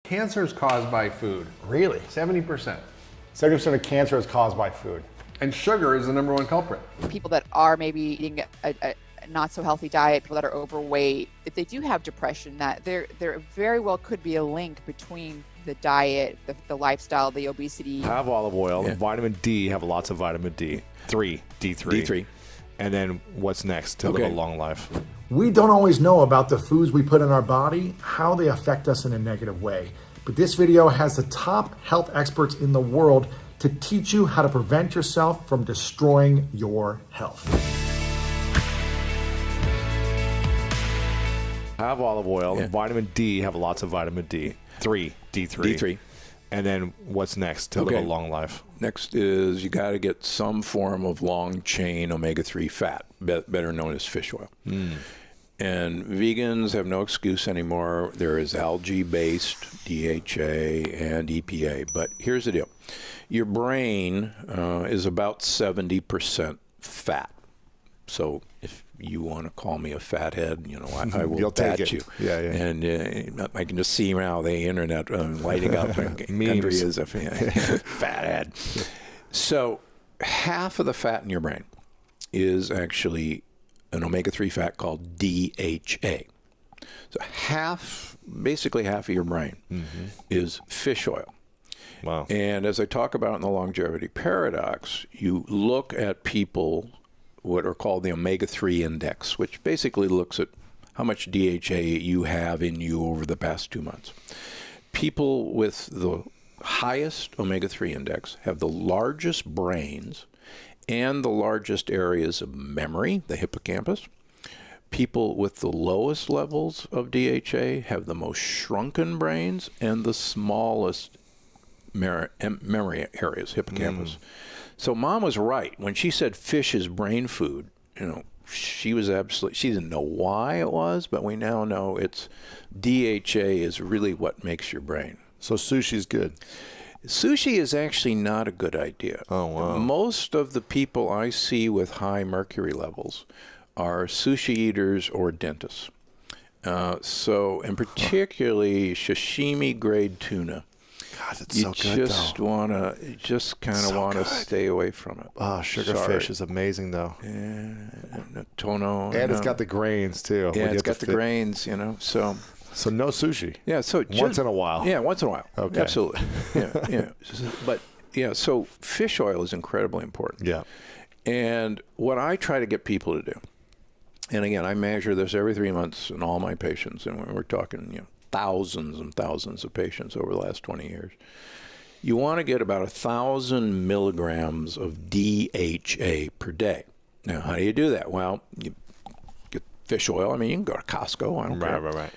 Cancer is caused by food. Really? 70%. 70% of cancer is caused by food. And sugar is the #1 culprit. People that are maybe eating a not so healthy diet, people that are overweight, if they do have depression, that there very well could be a link between the diet, the lifestyle, the obesity. Have olive oil, vitamin D, have lots of vitamin D. D3. And then what's next to live a long life? We don't always know about the foods we put in our body, how they affect us in a negative way. But this video has the top health experts in the world to teach you how to prevent yourself from destroying your health. Have olive oil, vitamin D, have lots of vitamin D. D3. And then what's next to live a long life? Next is you got to get some form of long-chain omega-3 fat, better known as fish oil. And vegans have no excuse anymore. There is algae-based DHA and EPA. But here's the deal. Your brain is about 70% fat. So if you want to call me a fathead, I will bat you. Yeah. And I can just see now the internet lighting up. Gundry is a fathead. So half of the fat in your brain is actually an omega-3 fat called DHA. So basically half of your brain is fish oil. Wow. And as I talk about in the longevity paradox, you look at people what are called the omega-3 index, which basically looks at how much DHA you have in you over the past 2 months. People with the highest omega-3 index have the largest brains and the largest areas of memory, the hippocampus. People with the lowest levels of DHA have the most shrunken brains and the smallest memory areas, hippocampus. So Mom was right when she said fish is brain food. She didn't know why it was, but we now know it's DHA is really what makes your brain. So sushi's good. Sushi is actually not a good idea. Oh, wow. Most of the people I see with high mercury levels are sushi eaters or dentists. And particularly sashimi grade tuna. God, it's so good, though. You just kind of want to stay away from it. Oh, sugarfish is amazing, though. Yeah, tono. And it's got the grains, too. Yeah, it's got the grains, so... So no sushi. Yeah, so once in a while. Yeah, once in a while. Okay. Absolutely. Yeah. But so fish oil is incredibly important. Yeah. And what I try to get people to do, and again, I measure this every 3 months in all my patients, and we're talking, thousands and thousands of patients over the last 20 years. You want to get about 1,000 milligrams of DHA per day. Now, how do you do that? Well, you get fish oil. You can go to Costco. I don't care. Right.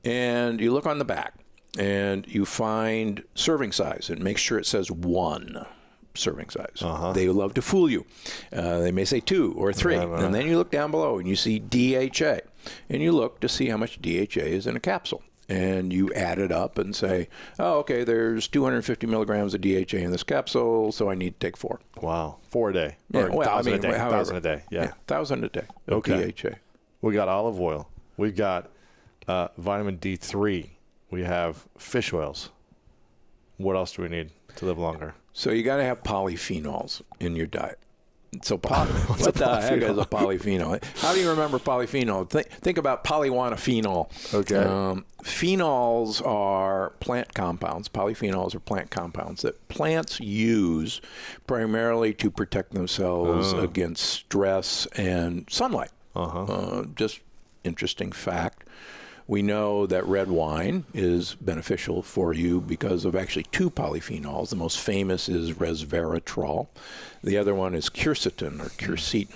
And you look on the back, and you find serving size, and make sure it says 1 serving size. They love to fool you. They may say 2 or 3, and then you look down below, and you see DHA, and you look to see how much DHA is in a capsule. And you add it up and say, oh, okay, there's 250 milligrams of DHA in this capsule, so I need to take 4. Wow. 4 a day. Yeah, or 1,000 a day. however. 1,000 a day. Yeah. 1,000 a day of DHA. We got olive oil. We got vitamin D3. We have fish oils. What else do we need to live longer? So you got to have polyphenols in your diet. So what the heck is a polyphenol? How do you remember polyphenol? Think about polywanaphenol. Okay. Phenols are plant compounds. Polyphenols are plant compounds that plants use primarily to protect themselves against stress and sunlight. Just interesting fact. We know that red wine is beneficial for you because of actually 2 polyphenols. The most famous is resveratrol. The other one is quercetin or quercetin.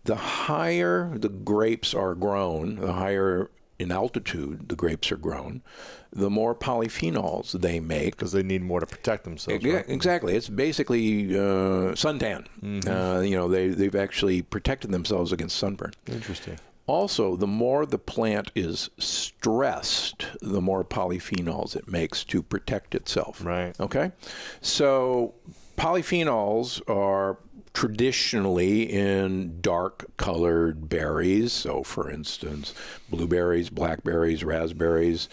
The higher the grapes are grown, the higher in altitude the grapes are grown, the more polyphenols they make. Because they need more to protect themselves. Right? Exactly. It's basically suntan. They've actually protected themselves against sunburn. Interesting. Also, the more the plant is stressed, the more polyphenols it makes to protect itself. Right. Okay? So polyphenols are traditionally in dark-colored berries. So, for instance, blueberries, blackberries, raspberries.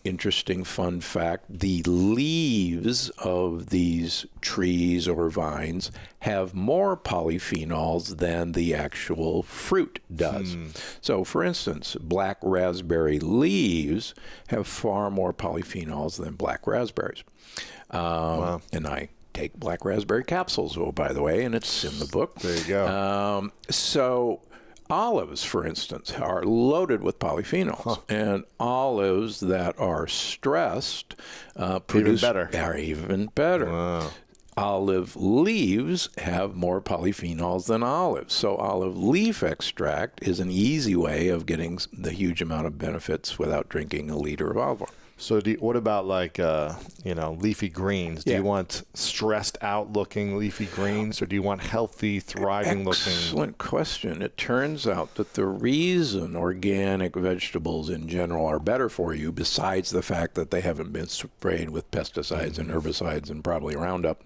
interesting fun fact, the leaves of these trees or vines have more polyphenols than the actual fruit does. So, for instance, black raspberry leaves have far more polyphenols than black raspberries. And I take black raspberry capsules, by the way, and it's in the book. There you go. So olives, for instance, are loaded with polyphenols, and olives that are stressed produce are even better. Wow. Olive leaves have more polyphenols than olives. So olive leaf extract is an easy way of getting the huge amount of benefits without drinking a liter of olive oil. So what about like, leafy greens? Do you want stressed out looking leafy greens, or do you want healthy, thriving looking? Excellent question. It turns out that the reason organic vegetables in general are better for you, besides the fact that they haven't been sprayed with pesticides and herbicides and probably Roundup,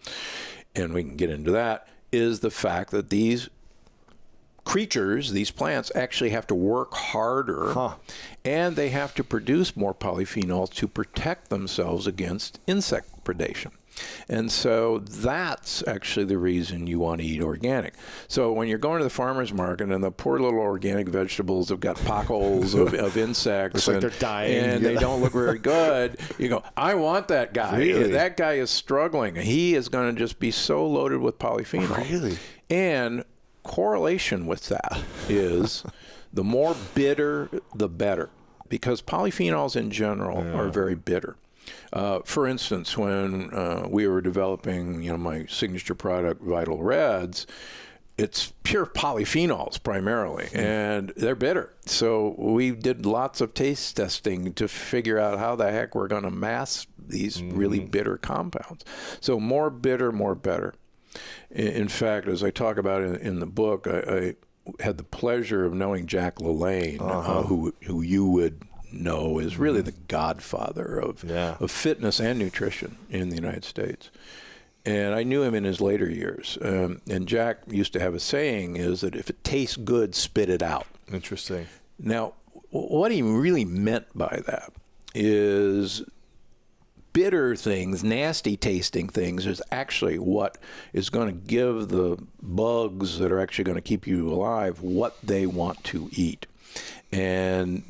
and we can get into that, is the fact that these creatures, these plants, actually have to work harder, and they have to produce more polyphenols to protect themselves against insect predation. And so that's actually the reason you want to eat organic. So when you're going to the farmer's market and the poor little organic vegetables have got potholes of insects, like they're dying, and they don't look very good, you go, I want that guy. Really? That guy is struggling. He is going to just be so loaded with polyphenol. Really? And correlation with that is the more bitter, the better, because polyphenols in general are very bitter. For instance, when we were developing, my signature product, Vital Reds, it's pure polyphenols primarily, and they're bitter. So we did lots of taste testing to figure out how the heck we're going to mask these really bitter compounds. So more bitter, more better. In fact, as I talk about in the book, I had the pleasure of knowing Jack LaLanne, who you would know is really the godfather of fitness and nutrition in the United States. And I knew him in his later years. And Jack used to have a saying is that if it tastes good, spit it out. Interesting. Now, what he really meant by that is bitter things, nasty tasting things, is actually what is going to give the bugs that are actually going to keep you alive what they want to eat. And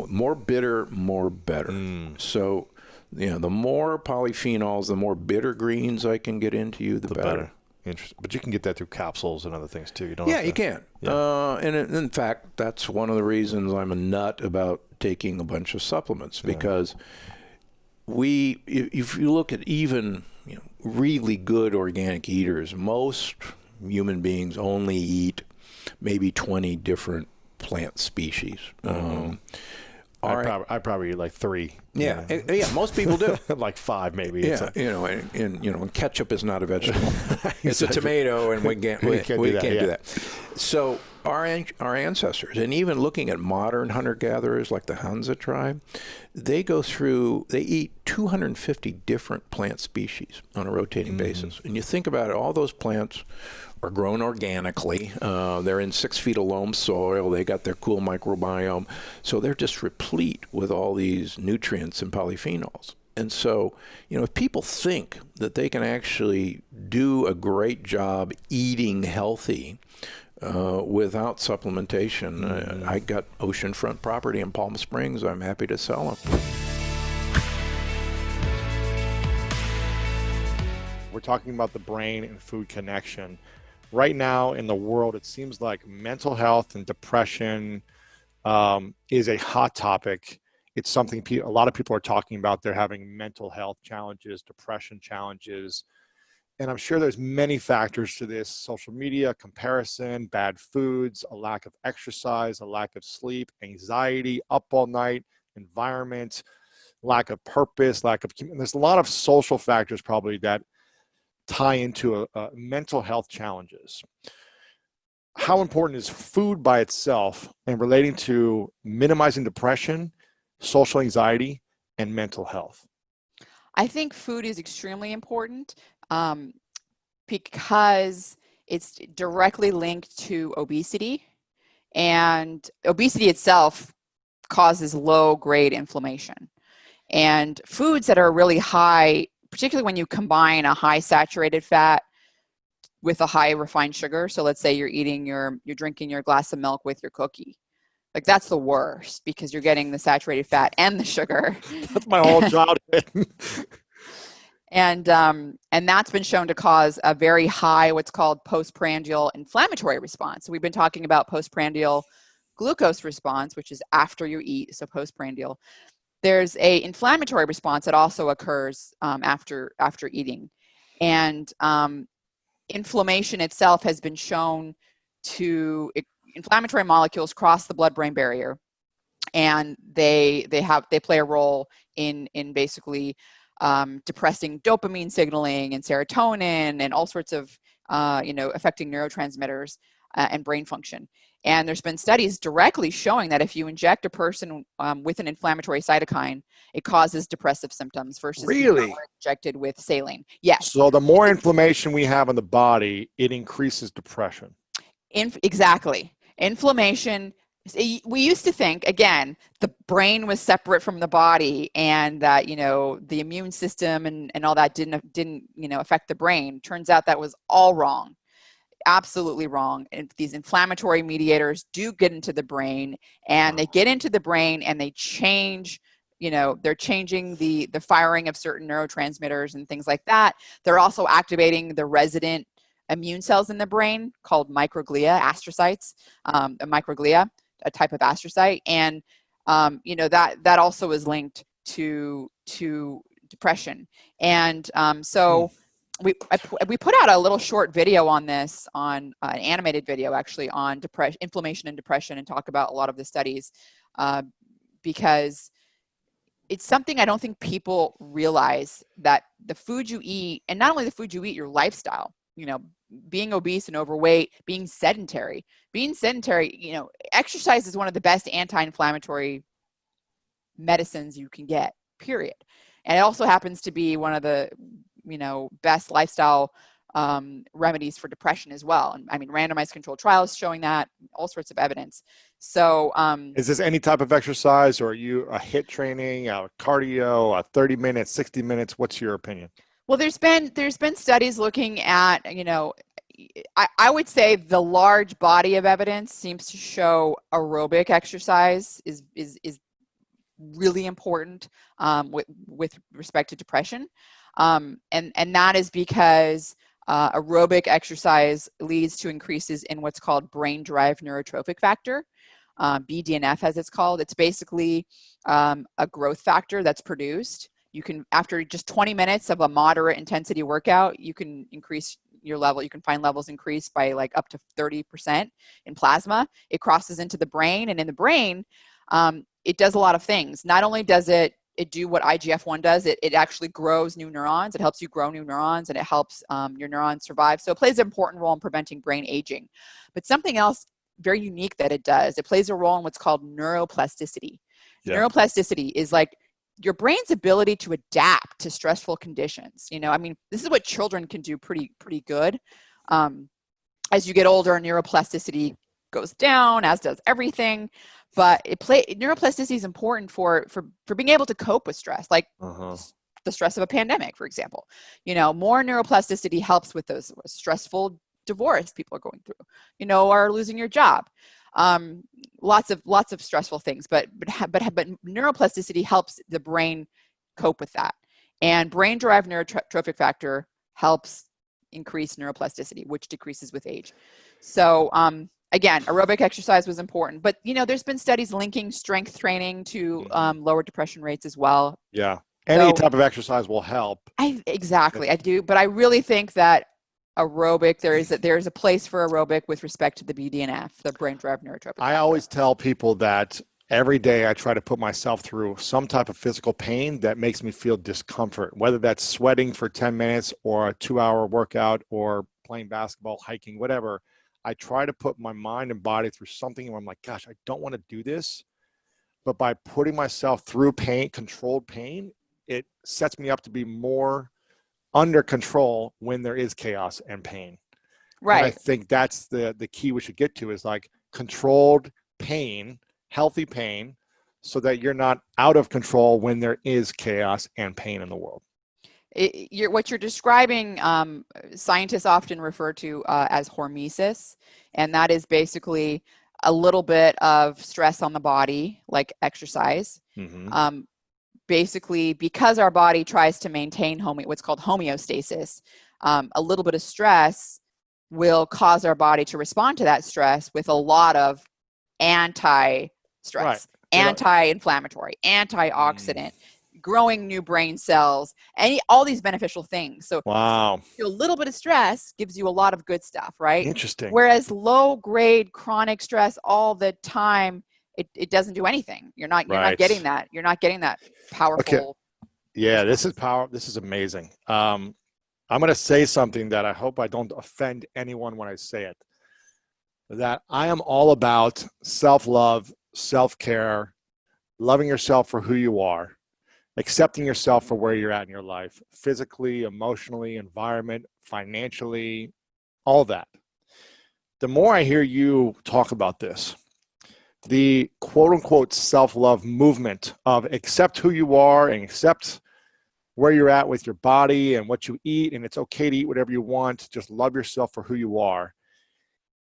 more bitter, more better. So, the more polyphenols, the more bitter greens I can get into you, the better. Interesting. But you can get that through capsules and other things too. You don't. You can. And in fact, that's one of the reasons I'm a nut about taking a bunch of supplements, because if you look at even really good organic eaters, most human beings only eat maybe 20 different plant species. I probably eat like 3. Yeah, most people do. Like 5 maybe. Yeah, and ketchup is not a vegetable. It's a tomato, and we can't do that. So our ancestors, and even looking at modern hunter-gatherers like the Hansa tribe, they eat 250 different plant species on a rotating basis. And you think about it, all those plants are grown organically. They're in 6 feet of loam soil. They got their cool microbiome. So they're just replete with all these nutrients and polyphenols. And so, if people think that they can actually do a great job eating healthy without supplementation, I got oceanfront property in Palm Springs. I'm happy to sell them. We're talking about the brain and food connection. Right now in the world, it seems like mental health and depression is a hot topic. It's something a lot of people are talking about. They're having mental health challenges, depression challenges. And I'm sure there's many factors to this: social media, comparison, bad foods, a lack of exercise, a lack of sleep, anxiety, up all night, environment, lack of purpose, there's a lot of social factors probably that tie into mental health challenges. How important is food by itself and relating to minimizing depression, social anxiety, and mental health? I think food is extremely important because it's directly linked to obesity, and obesity itself causes low-grade inflammation. And foods that are really high, particularly when you combine a high saturated fat with a high refined sugar. So let's say you're drinking your glass of milk with your cookie. Like that's the worst because you're getting the saturated fat and the sugar. That's my whole childhood. And that's been shown to cause a very high, what's called postprandial inflammatory response. So we've been talking about postprandial glucose response, which is after you eat, so postprandial. There's a inflammatory response that also occurs after eating. And inflammation itself has been shown to, inflammatory molecules cross the blood-brain barrier, and they play a role in basically depressing dopamine signaling and serotonin and all sorts of affecting neurotransmitters and brain function. And there's been studies directly showing that if you inject a person with an inflammatory cytokine, it causes depressive symptoms versus Really? injected with saline. Yes. So the more inflammation we have in the body, it increases depression. Exactly. Inflammation. We used to think, again, the brain was separate from the body, and that the immune system and all that didn't affect the brain. Turns out that was all wrong. Absolutely wrong. And these inflammatory mediators do get into the brain, and they get into the brain and they change, they're changing the firing of certain neurotransmitters and things like that. They're also activating the resident immune cells in the brain called microglia, astrocytes, a type of astrocyte. And, that also is linked to depression. And we put out a little short video on this, on an animated video actually, on inflammation and depression, and talk about a lot of the studies because it's something I don't think people realize, that the food you eat, and not only the food you eat, your lifestyle, being obese and overweight, being sedentary, exercise is one of the best anti-inflammatory medicines you can get, period. And it also happens to be one of the best lifestyle remedies for depression as well. And I mean, randomized controlled trials showing that, all sorts of evidence. So is this any type of exercise, or are you a HIIT training, a cardio, a 30 minutes, 60 minutes? What's your opinion? Well, there's been studies looking at, I would say the large body of evidence seems to show aerobic exercise is really important with respect to depression. And that is because aerobic exercise leads to increases in what's called brain-derived neurotrophic factor, BDNF as it's called. It's basically a growth factor that's produced. You can, after just 20 minutes of a moderate intensity workout, you can increase your level. You can find levels increase by like up to 30% in plasma. It crosses into the brain, and in the brain, it does a lot of things. Not only does it do what IGF-1 does, it actually grows new neurons. It helps you grow new neurons, and it helps your neurons survive. So it plays an important role in preventing brain aging. But something else very unique that it does, it plays a role in what's called neuroplasticity. Yeah. Neuroplasticity is like your brain's ability to adapt to stressful conditions. I mean, this is what children can do pretty good. As you get older, neuroplasticity goes down, as does everything. But neuroplasticity is important for being able to cope with stress, like the stress of a pandemic, for example. More neuroplasticity helps with those stressful divorce people are going through, or losing your job. Lots of stressful things, but neuroplasticity helps the brain cope with that. And brain-derived neurotrophic factor helps increase neuroplasticity, which decreases with age. So, again, aerobic exercise was important, but there's been studies linking strength training to lower depression rates as well. Yeah, any type of exercise will help. Exactly, I do, but I really think that aerobic, there is a place for aerobic with respect to the BDNF, the brain-derived neurotrophic factor. I always tell people that every day I try to put myself through some type of physical pain that makes me feel discomfort, whether that's sweating for 10 minutes or a 2-hour workout or playing basketball, hiking, whatever. I try to put my mind and body through something where I'm like, gosh, I don't want to do this. But by putting myself through pain, controlled pain, it sets me up to be more under control when there is chaos and pain. Right. And I think that's the key we should get to, is like controlled pain, healthy pain, so that you're not out of control when there is chaos and pain in the world. What you're describing, scientists often refer to as hormesis, and that is basically a little bit of stress on the body, like exercise. Mm-hmm. Basically, because our body tries to maintain what's called homeostasis, a little bit of stress will cause our body to respond to that stress with a lot of anti-stress, anti-inflammatory, antioxidant, growing new brain cells, all these beneficial things. So wow, a little bit of stress gives you a lot of good stuff, right? Interesting. Whereas low grade chronic stress all the time, it doesn't do anything. You're not getting that. You're not getting that powerful. Okay. Yeah, response. This is amazing. I'm going to say something that I hope I don't offend anyone when I say it. That I am all about self-love, self-care, loving yourself for who you are, accepting yourself for where you're at in your life, physically, emotionally, environment, financially, all that. The more I hear you talk about this, the quote unquote self-love movement of accept who you are and accept where you're at with your body and what you eat, and it's okay to eat whatever you want, just love yourself for who you are,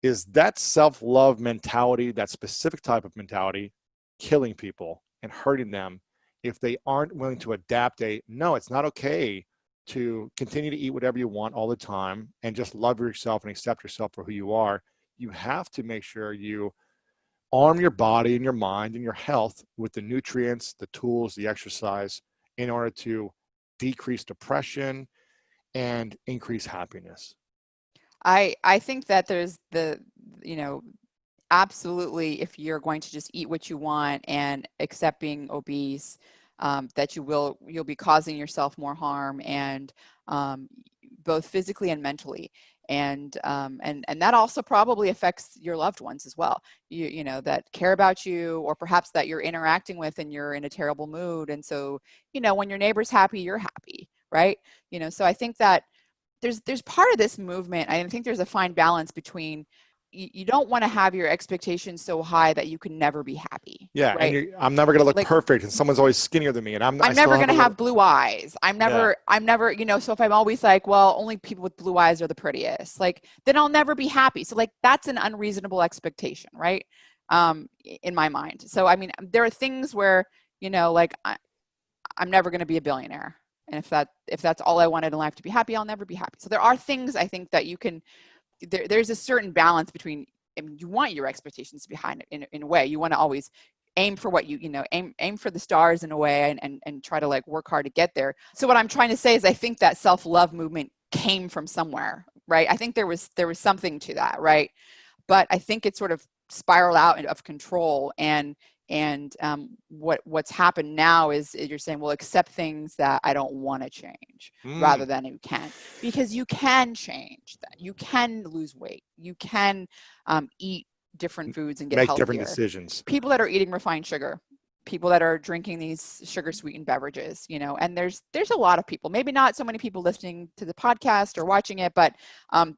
is that self-love mentality, that specific type of mentality, killing people and hurting them if they aren't willing to adapt no, it's not okay to continue to eat whatever you want all the time and just love yourself and accept yourself for who you are. You have to make sure you arm your body and your mind and your health with the nutrients, the tools, the exercise in order to decrease depression and increase happiness. I think that there's absolutely, if you're going to just eat what you want and accept being obese, that you'll be causing yourself more harm, and both physically and mentally. And that also probably affects your loved ones as well, you know, that care about you, or perhaps that you're interacting with and you're in a terrible mood. And so, you know, when your neighbor's happy, you're happy, right? You know, so I think that there's part of this movement. I think there's a fine balance between you don't want to have your expectations so high that you can never be happy. Yeah, right? and I'm never going to look perfect, and someone's always skinnier than me, and I'm never going to have blue eyes. I'm never, you know, so if I'm always like, well, only people with blue eyes are the prettiest, like, then I'll never be happy. So like, that's an unreasonable expectation, right? In my mind. So, I mean, there are things where, you know, like I'm never going to be a billionaire. And if that's all I wanted in life to be happy, I'll never be happy. So there are things I think that you can, there's a certain balance between, I mean, you want your expectations to be high in a way. You want to always aim for what you know, aim for the stars in a way, and try to like work hard to get there. So what I'm trying to say is I think that self-love movement came from somewhere, right? I think there was something to that, right? But I think it sort of spiraled out of control, and what's happened now is you're saying, well, accept things that I don't want to change rather than you can, because you can change that. You can lose weight. You can eat different foods and get make healthier. Different decisions. People that are eating refined sugar, people that are drinking these sugar sweetened beverages, you know, and there's a lot of people, maybe not so many people listening to the podcast or watching it, but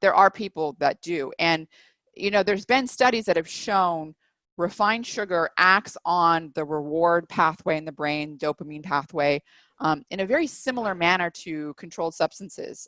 there are people that do. And, you know, there's been studies that have shown refined sugar acts on the reward pathway in the brain, dopamine pathway, in a very similar manner to controlled substances,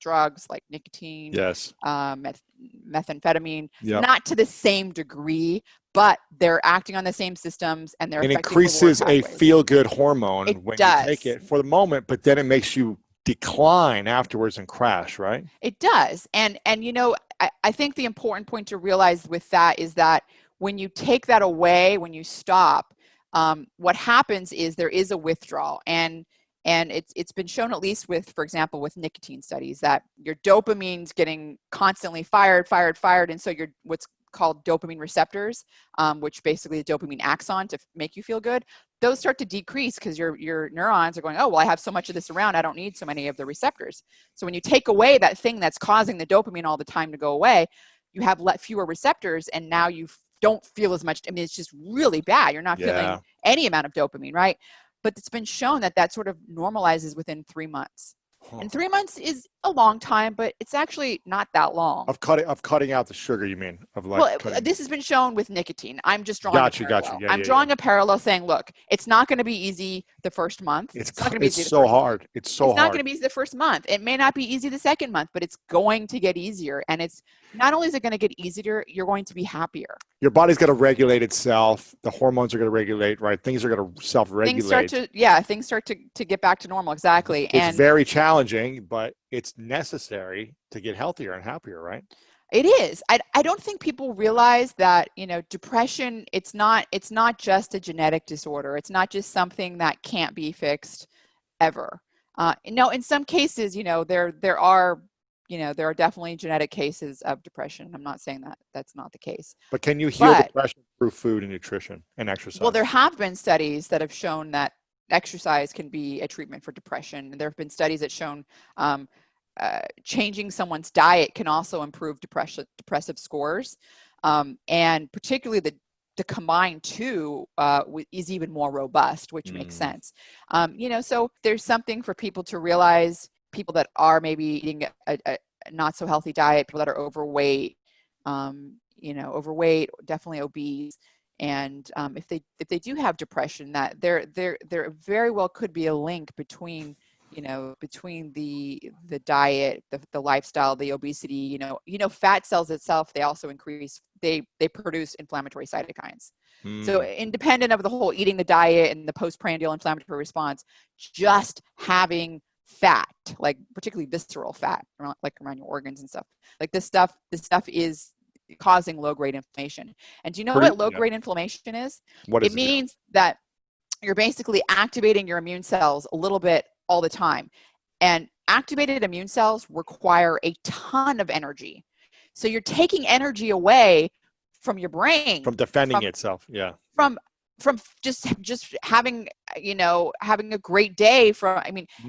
drugs like nicotine, yes, methamphetamine, yep. Not to the same degree, but they're acting on the same systems, and it increases a feel-good hormone when you take it for the moment, but then it makes you decline afterwards and crash, right? It does. And you know, I think the important point to realize with that is that when you take that away, when you stop, what happens is there is a withdrawal, and it's been shown, at least with, for example, with nicotine studies, that your dopamine's getting constantly fired, and so your what's called dopamine receptors, which basically the dopamine acts on to make you feel good, those start to decrease because your neurons are going, oh, well, I have so much of this around, I don't need so many of the receptors. So when you take away that thing that's causing the dopamine all the time to go away, you have fewer receptors, and now you don't feel as much. I mean, it's just really bad. You're not feeling any amount of dopamine, right? But it's been shown that sort of normalizes within 3 months. And 3 months is a long time, but it's actually not that long. Of cutting out the sugar, you mean? Of like Well, cutting. this has been shown with nicotine. I'm just drawing Got a you. parallel. Yeah, I'm drawing a parallel saying, look, it's not going to be easy the first month. It's not going to be It's easy the so first hard. It's so It's not hard. going to be easy the first month. It may not be easy the second month, but it's going to get easier. And it's not only is it going to get easier, you're going to be happier. Your body's got to regulate itself. The hormones are going to regulate, right? Things are going to self-regulate. Things start to get back to normal. Exactly. It's very challenging, but it's necessary to get healthier and happier, right? It is. I don't think people realize that, depression, it's not just a genetic disorder. It's not just something that can't be fixed ever. No, in some cases, there are definitely genetic cases of depression. I'm not saying that that's not the case. But can you heal depression through food and nutrition and exercise? Well, there have been studies that have shown that exercise can be a treatment for depression. And there have been studies that shown changing someone's diet can also improve depressive scores. And particularly the combined two is even more robust, which makes sense. So there's something for people to realize, people that are maybe eating a not so healthy diet, people that are overweight, definitely obese. And if they do have depression, that there very well could be a link between the diet, the lifestyle, the obesity. Fat cells itself, they also they produce inflammatory cytokines. So independent of the whole eating the diet and the postprandial inflammatory response, just having fat, like particularly visceral fat, around your organs and stuff, like this stuff is causing low-grade inflammation. And do you know what low-grade inflammation is? It means that you're basically activating your immune cells a little bit all the time. And activated immune cells require a ton of energy. So you're taking energy away from your brain. From defending itself, yeah. From just having, having a great day,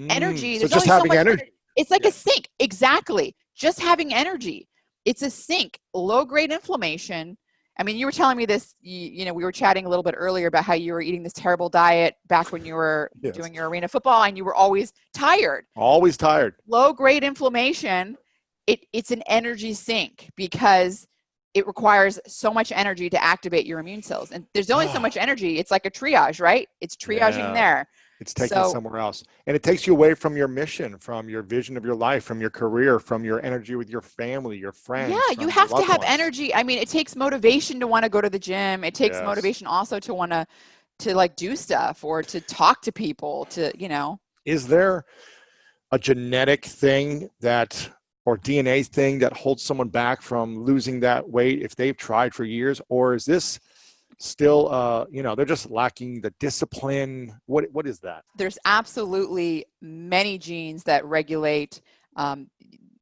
energy. So just having energy. It's like a sink. Exactly. Just having energy. It's a sink. Low-grade inflammation. You were telling me this, we were chatting a little bit earlier about how you were eating this terrible diet back when you were doing your arena football, and you were always tired. Always tired. Low-grade inflammation, it's an energy sink because it requires so much energy to activate your immune cells. And there's only so much energy. It's like a triage, right? It's triaging there. It's taking it somewhere else. And it takes you away from your mission, from your vision of your life, from your career, from your energy with your family, your friends. Yeah, you have to have energy. It takes motivation to want to go to the gym. It takes motivation also to want to do stuff or to talk to people, Is there a genetic thing or DNA thing that holds someone back from losing that weight if they've tried for years? Or is this still, they're just lacking the discipline? What is that? There's absolutely many genes that regulate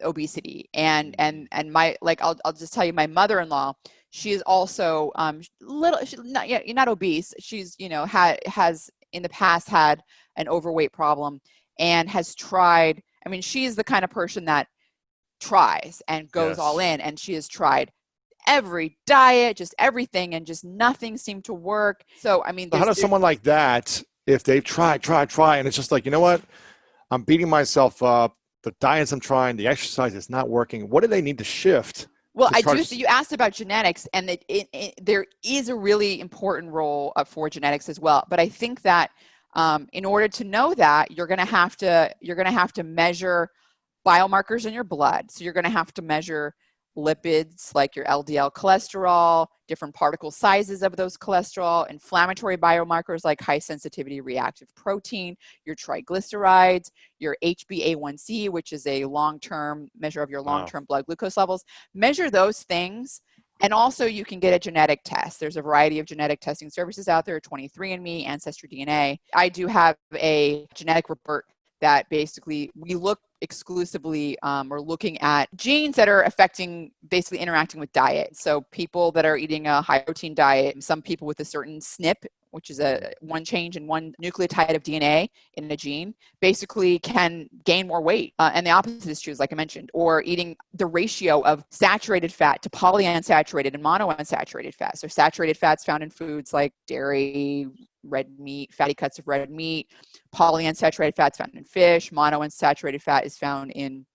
obesity. And I'll just tell you, my mother-in-law, she is also not obese. She's, has in the past had an overweight problem and has tried. She's the kind of person that tries and goes all in, and she has tried every diet, just everything, and just nothing seemed to work. So how does someone like that, if they've tried, and it's just like, you know what, I'm beating myself up, the diets I'm trying, the exercise is not working, what do they need to shift? Well, you asked about genetics, and there is a really important role for genetics as well. But I think that in order to know that, you're going to have to measure biomarkers in your blood. So you're going to have to measure lipids like your LDL cholesterol, different particle sizes of those cholesterol, inflammatory biomarkers like high sensitivity reactive protein, your triglycerides, your HbA1c, which is a long-term measure of your long-term blood glucose levels. Measure those things. And also you can get a genetic test. There's a variety of genetic testing services out there, 23andMe, Ancestry DNA. I do have a genetic report that basically we look exclusively or looking at genes that are basically interacting with diet. So people that are eating a high protein diet, some people with a certain SNP, which is one change in one nucleotide of DNA in a gene, basically can gain more weight. And the opposite is true, like I mentioned, or eating the ratio of saturated fat to polyunsaturated and monounsaturated fat. So saturated fats found in foods like dairy, red meat, fatty cuts of red meat, polyunsaturated fats found in fish, monounsaturated fat is found in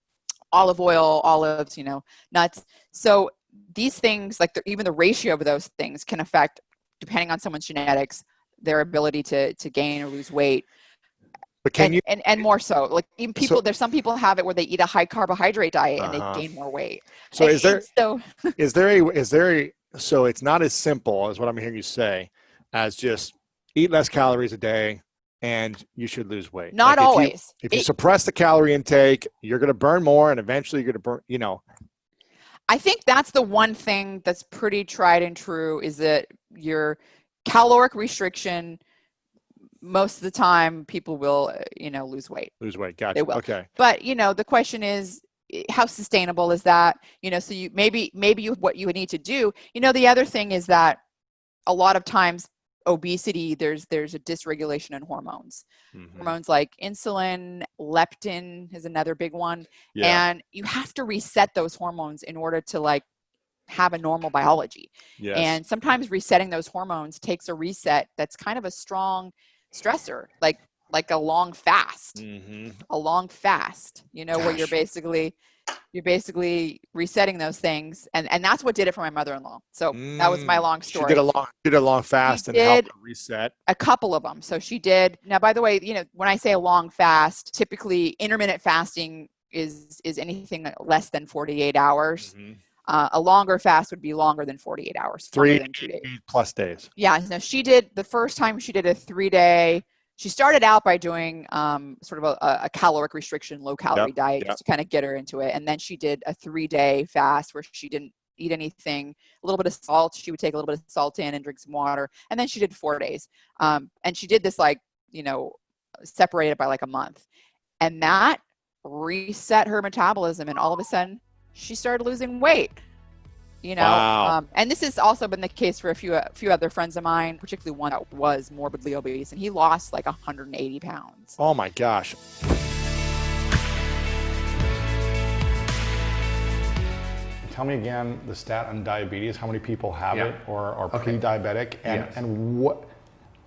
olive oil, olives, nuts. So these things, like even the ratio of those things can affect, depending on someone's genetics, their ability to gain or lose weight. But can you and more so, like even people, there's some people have it where they eat a high carbohydrate diet and they gain more weight. So so it's not as simple as what I'm hearing you say as just eat less calories a day and you should lose weight. Not always. If you suppress the calorie intake, you're going to burn more, and eventually you're going to burn, I think that's the one thing that's pretty tried and true, is that your caloric restriction, most of the time people will, lose weight. Lose weight. Gotcha. They will. Okay. But, the question is, how sustainable is that? So you maybe what you would need to do, the other thing is that a lot of times obesity, there's a dysregulation in hormones. Hormones like insulin, leptin is another big one. Yeah. And you have to reset those hormones in order to have a normal biology. Yes. And sometimes resetting those hormones takes a reset that's kind of a strong stressor, like a long fast. A long fast, where you're basically resetting those things, and that's what did it for my mother-in-law. So that was my long story. She did a long fast and helped reset. A couple of them. So she did. Now, by the way, when I say a long fast, typically intermittent fasting is anything less than 48 hours. A longer fast would be longer than 48 hours. 3 than 2 days. plus days. Yeah. No, she did. The first time she did a 3-day. She started out by doing sort of a caloric restriction, low calorie diet, just to kind of get her into it. And then she did a 3-day fast where she didn't eat anything, a little bit of salt. She would take a little bit of salt in and drink some water. And then she did 4 days. And she did this separated by a month. And that reset her metabolism. And all of a sudden she started losing weight. Wow. And this has also been the case for a few other friends of mine, particularly one that was morbidly obese, and he lost 180 pounds. Oh my gosh. Tell me again the stat on diabetes, how many people have it or are pre-diabetic, and what,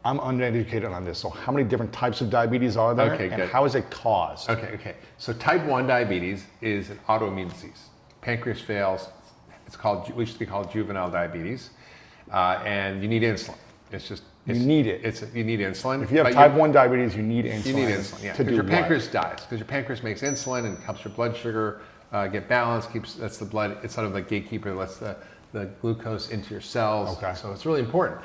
I'm uneducated on this, so how many different types of diabetes are there, and how is it caused? Okay. So type 1 diabetes is an autoimmune disease. Pancreas fails. We used to be called juvenile diabetes, and you need insulin. You need insulin. If you have type 1 diabetes, you need insulin. You need insulin, yeah. Because your pancreas dies. Because your pancreas makes insulin and helps your blood sugar get balanced. That's the blood. It's sort of the gatekeeper that lets the glucose into your cells. Okay. So it's really important.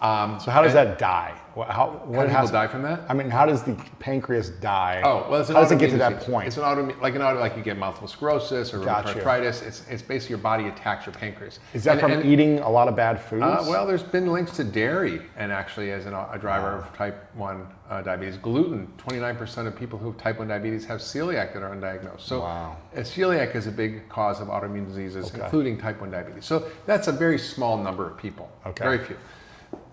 So how does that die? How do people die from that? I mean, how does the pancreas die? Oh, well, how does it get to that point? It's an autoimmune, like you get multiple sclerosis or rheumatoid arthritis. It's basically your body attacks your pancreas. Is that from eating a lot of bad foods? Well, there's been links to dairy, and actually as a driver of type 1 diabetes. Gluten, 29% of people who have type 1 diabetes have celiac that are undiagnosed. So celiac is a big cause of autoimmune diseases, including type 1 diabetes. So that's a very small number of people, very few.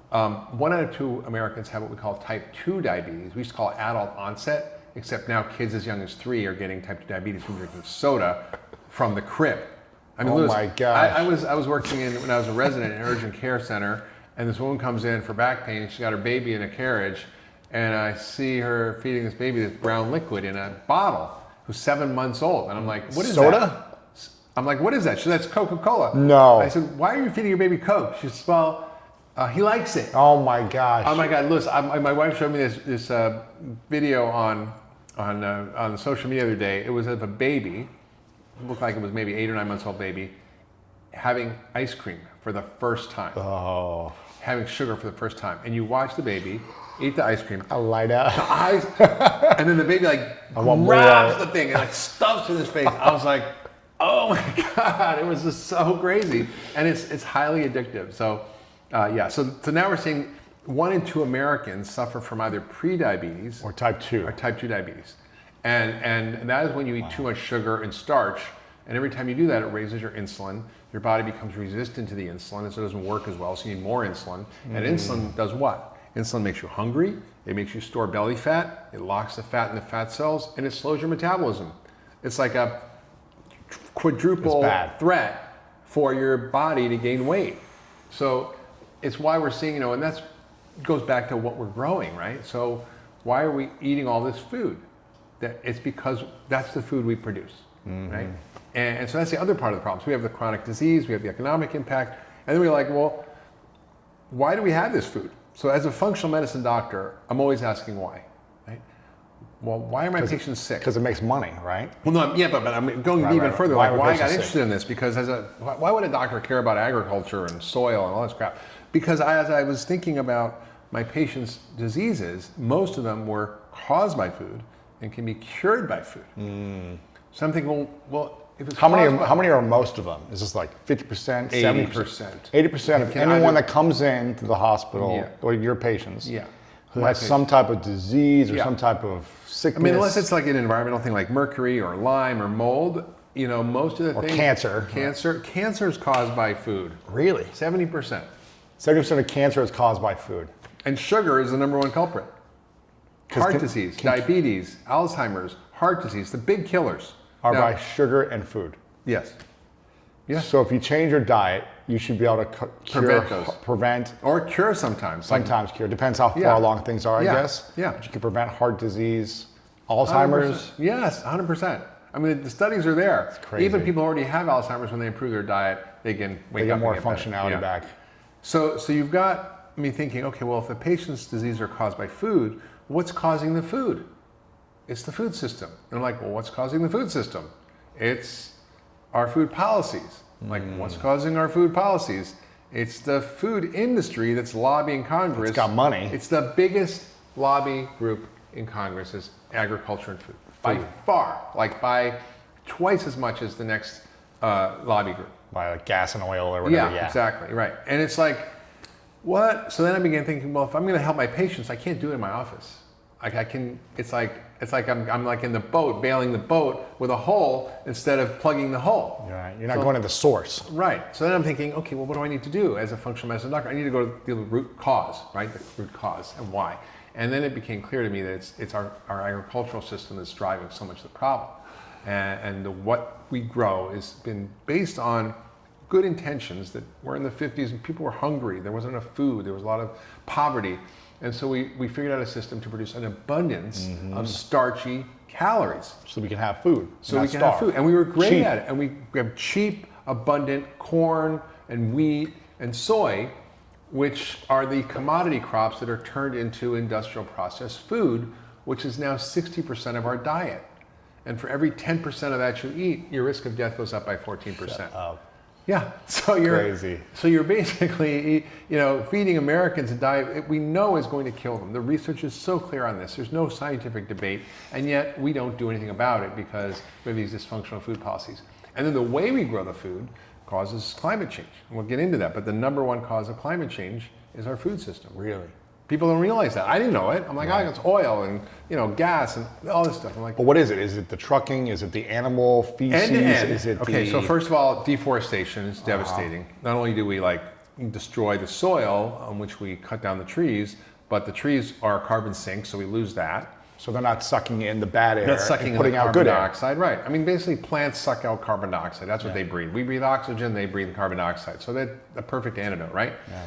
1 out of 2 Americans have what we call type 2 diabetes. We used to call it adult onset, except now kids as young as 3 are getting type 2 diabetes from drinking soda from the crib. I mean, Louis, my gosh. I was working when I was a resident in an urgent care center, and this woman comes in for back pain, and she got her baby in a carriage, and I see her feeding this baby this brown liquid in a bottle, who's 7 months old, and I'm like, what is soda? I'm like, what is that? She said, that's Coca-Cola. No. I said, why are you feeding your baby Coke? She said, well, he likes it. Oh my gosh. Oh my God, listen, my wife showed me this video on social media the other day. It was of a baby, it looked like it was maybe 8 or 9 months old baby, having ice cream for the first time. Oh. Having sugar for the first time. And you watch the baby eat the ice cream. I'll light up. The eyes, and then the baby grabs the thing and stuffs it in his face. I was like, oh my God, it was just so crazy. And it's highly addictive. So so now we're seeing 1 in 2 Americans suffer from either pre-diabetes or type 2 diabetes, and that is when you eat too much sugar and starch, and every time you do that, it raises your insulin. Your body becomes resistant to the insulin, and so it doesn't work as well. So you need more insulin, and insulin does what? Insulin makes you hungry. It makes you store belly fat. It locks the fat in the fat cells, and it slows your metabolism. It's like a quadruple threat for your body to gain weight. So it's why we're seeing, and that goes back to what we're growing, right? So why are we eating all this food? It's because that's the food we produce. right? And so that's the other part of the problem. So we have the chronic disease, we have the economic impact, and then we're like, well, why do we have this food? So as a functional medicine doctor, I'm always asking why, right? Well, why are my patients sick? Because it makes money, right? Well, no, yeah, but I'm going even further. Why Like, would why I patients got sick? interested in this? Because why would a doctor care about agriculture and soil and all this crap? Because as I was thinking about my patients' diseases, most of them were caused by food and can be cured by food. So I'm thinking, well, if it's How many are most of them? Is this like 50%, 70%? 80% of anyone that comes in to the hospital or your patients who has some type of disease or some type of sickness. I mean, unless it's like an environmental thing like mercury or Lyme or mold, you know, most of the things. Cancer. Cancer is caused by food. Really? 70%. 70% of cancer is caused by food. And sugar is the number one culprit. Heart disease, diabetes, Alzheimer's, heart disease, the big killers. Are by sugar and food. Yes. Yes. So if you change your diet, you should be able to prevent or cure sometimes. Sometimes cure. Depends how far along things are, I guess. Yeah. But you can prevent heart disease, Alzheimer's. 100%. Yes, 100%. I mean, the studies are there. It's crazy. Even people who already have Alzheimer's, when they improve their diet, they can wake up and more get functionality back. So you've got me thinking, okay, well, if the patient's disease are caused by food, what's causing the food? It's the food system. And I'm like, well, what's causing the food system? It's our food policies. Like, what's causing our food policies? It's the food industry that's lobbying Congress. It's got money. It's the biggest lobby group in Congress is agriculture and food. By far, like by twice as much as the next lobby group. By like gas and oil or whatever. Yeah, exactly, right. And it's like, what? So then I began thinking, well, if I'm going to help my patients, I can't do it in my office. Like I can, it's like I'm like in the boat, bailing the boat with a hole instead of plugging the hole. Right. You're not going to the source. Right. So then I'm thinking, okay, well, what do I need to do as a functional medicine doctor? I need to go to the root cause, right? The root cause and why. And then it became clear to me that it's our agricultural system that's driving so much of the problem. And what we grow has been based on good intentions that were in the 50s and people were hungry. There wasn't enough food. There was a lot of poverty. And so we figured out a system to produce an abundance of starchy calories. So we can have food. So we can have food. And we were great at it. And we have cheap, abundant corn and wheat and soy, which are the commodity crops that are turned into industrial processed food, which is now 60% of our diet. And for every 10% of that you eat, your risk of death goes up by 14%. Shut up. Yeah, so you're crazy. So you're basically, feeding Americans a diet we know is going to kill them. The research is so clear on this. There's no scientific debate, and yet we don't do anything about it because we have these dysfunctional food policies. And then the way we grow the food causes climate change. And we'll get into that, but the number one cause of climate change is our food system. Really? People don't realize that. I didn't know it. I'm like, it's oil and gas and all this stuff. I'm like, but what is it? Is it the trucking? Is it the animal feces? End to end. Is it so first of all, deforestation is devastating. Not only do we destroy the soil on which we cut down the trees, but the trees are carbon sinks, so we lose that. So they're not sucking in the bad air. They're sucking and putting in out carbon good dioxide, right? I mean, basically, plants suck out carbon dioxide. That's what they breathe. We breathe oxygen; they breathe carbon dioxide. So that's a perfect antidote, right? Yeah.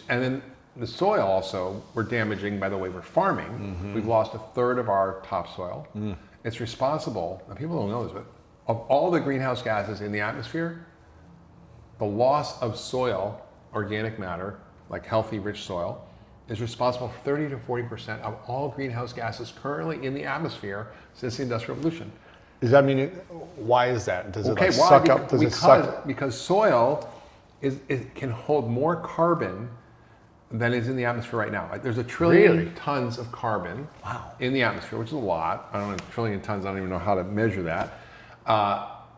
And then the soil also we're damaging by the way we're farming. We've lost a third of our topsoil. It's responsible, and people don't know this, but of all the greenhouse gases in the atmosphere, the loss of soil, organic matter, like healthy, rich soil, is responsible for 30 to 40% of all greenhouse gases currently in the atmosphere since the Industrial Revolution. Does that mean why is that? Does it why? suck up? Does it suck? Because soil it can hold more carbon than is in the atmosphere right now. There's a trillion tons of carbon in the atmosphere, which is a lot. I don't know, a trillion tons, I don't even know how to measure that.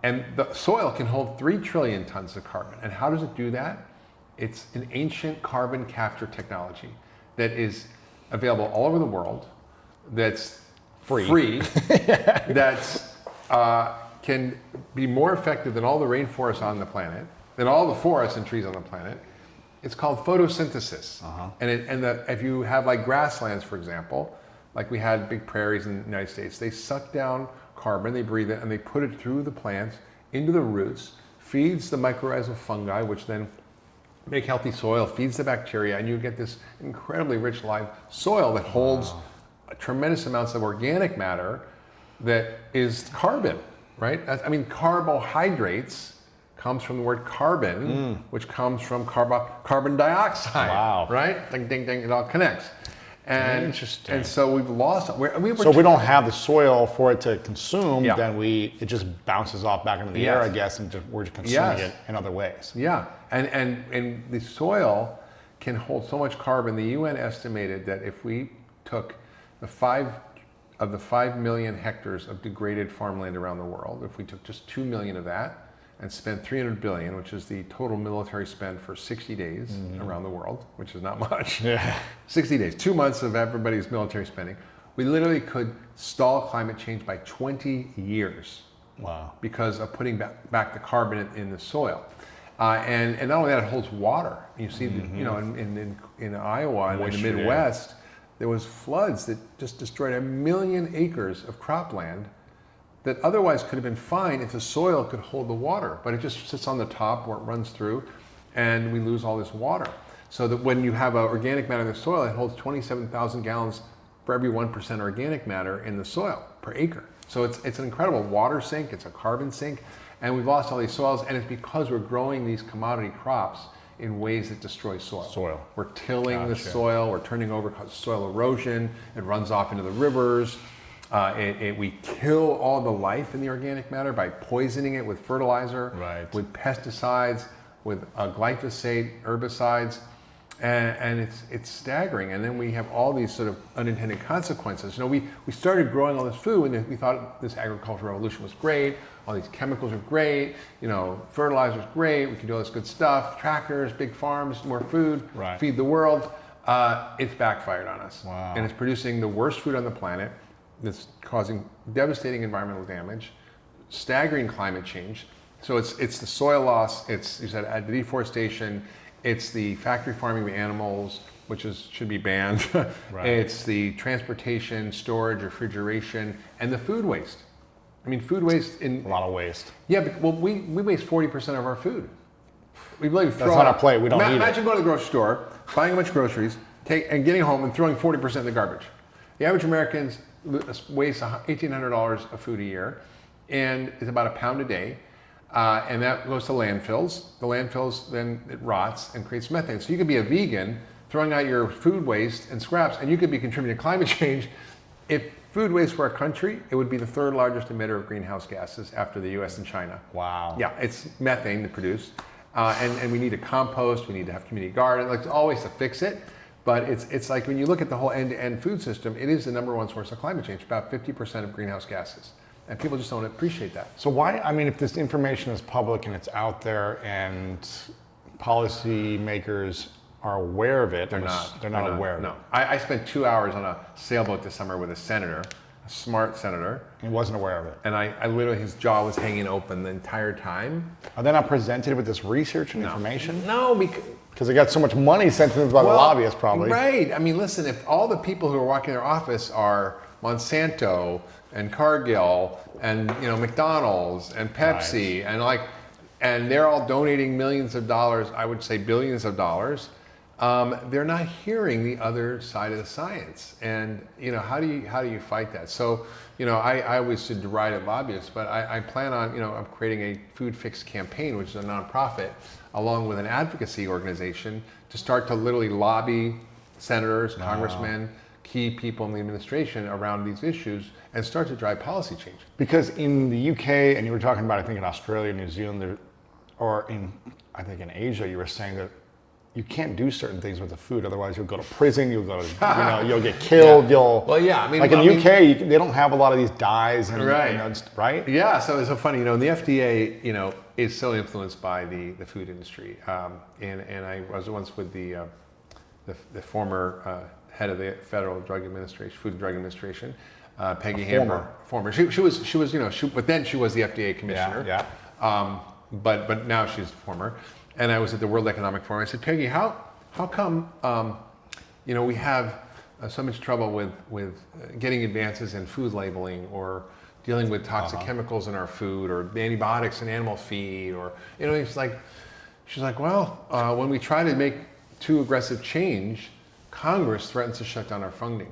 And the soil can hold 3 trillion tons of carbon. And how does it do that? It's an ancient carbon capture technology that is available all over the world, that's free that's can be more effective than all the rainforests on the planet, than all the forests and trees on the planet. It's called photosynthesis. And if you have like grasslands, for example, like we had big prairies in the United States, they suck down carbon, they breathe it, and they put it through the plants into the roots, feeds the mycorrhizal fungi, which then make healthy soil, feeds the bacteria, and you get this incredibly rich live soil that holds tremendous amounts of organic matter that is carbon. right? I mean, carbohydrates comes from the word carbon, which comes from carbon dioxide. Wow. Right? Ding, ding, ding. It all connects. And, Interesting. and so we've lost. So if we don't have the soil for it to consume, then it just bounces off back into the air, I guess, and we're just consuming it in other ways. Yeah, and the soil can hold so much carbon. The UN estimated that if we took the 5 million hectares of degraded farmland around the world, if we took just 2 million of that and spent 300 billion, which is the total military spend for 60 days around the world, which is not much. Yeah. 60 days, 2 months of everybody's military spending. We literally could stall climate change by 20 years. Wow. Because of putting back the carbon in the soil. And not only that, it holds water. You see, in Iowa and in the Midwest, there was floods that just destroyed 1 million acres of cropland that otherwise could have been fine if the soil could hold the water. But it just sits on the top where it runs through, and we lose all this water. So that when you have organic matter in the soil, it holds 27,000 gallons for every 1% organic matter in the soil per acre. So it's an incredible water sink, it's a carbon sink, and we've lost all these soils, and it's because we're growing these commodity crops in ways that destroy soil. We're tilling the soil, we're turning over soil erosion, it runs off into the rivers. We kill all the life in the organic matter by poisoning it with fertilizer, with pesticides, with glyphosate, herbicides, and it's staggering. And then we have all these sort of unintended consequences. We started growing all this food, and we thought this agricultural revolution was great. All these chemicals are great. Fertilizer's great. We can do all this good stuff. Tractors, big farms, more food, feed the world. It's backfired on us, and it's producing the worst food on the planet. That's causing devastating environmental damage, staggering climate change. So it's the soil loss, it's, you said, deforestation, it's the factory farming of animals, which should be banned. It's the transportation, storage, refrigeration, and the food waste. I mean, food waste a lot of waste. Yeah, but we waste 40% of our food. We really That's on our plate. We don't eat it. Imagine going to the grocery store, buying a bunch of groceries, and getting home and throwing 40% in the garbage. The average Americans waste $1,800 of food a year, and it's about a pound a day, and that goes to landfills. The landfills, then it rots and creates methane. So you could be a vegan throwing out your food waste and scraps, and you could be contributing to climate change. If food waste were a country, it would be the third largest emitter of greenhouse gases after the US and China. Wow. Yeah, it's methane to produce, and we need to compost, we need to have community garden, like always to fix it. But it's like when you look at the whole end-to-end food system, it is the #1 source of climate change, about 50% of greenhouse gases. And people just don't appreciate that. So why, if this information is public and it's out there and policy makers are aware of it, they're not aware of it. No. I spent 2 hours on a sailboat this summer with a senator, a smart senator. He wasn't aware of it. And I literally, his jaw was hanging open the entire time. Are they not presented with this research and information? No, because they got so much money sent to them by the lobbyists, probably. Right. I mean, listen, if all the people who are walking their office are Monsanto and Cargill and McDonald's and Pepsi and they're all donating millions of dollars, I would say billions of dollars, they're not hearing the other side of the science. And how do you fight that? So I always deride at lobbyists, but I plan on I'm creating a food fix campaign, which is a nonprofit, along with an advocacy organization, to start to literally lobby senators, congressmen, key people in the administration around these issues and start to drive policy change. Because in the UK, and you were talking about, I think in Australia, New Zealand, or in Asia, you were saying that you can't do certain things with the food, otherwise you'll go to prison, you'll go to, you'll get killed, like in the UK, they don't have a lot of these dyes, and, right? Yeah, so it's so funny, the FDA, is so influenced by the food industry, and I was once with the former head of the Federal Drug Administration, Food and Drug Administration, Peggy Hammer. Former. She was, but then she was the FDA commissioner. Yeah. But now she's former. And I was at the World Economic Forum. I said, Peggy, how come we have so much trouble with getting advances in food labeling or dealing with toxic chemicals in our food or antibiotics in animal feed or she's like, well, when we try to make too aggressive change, Congress threatens to shut down our funding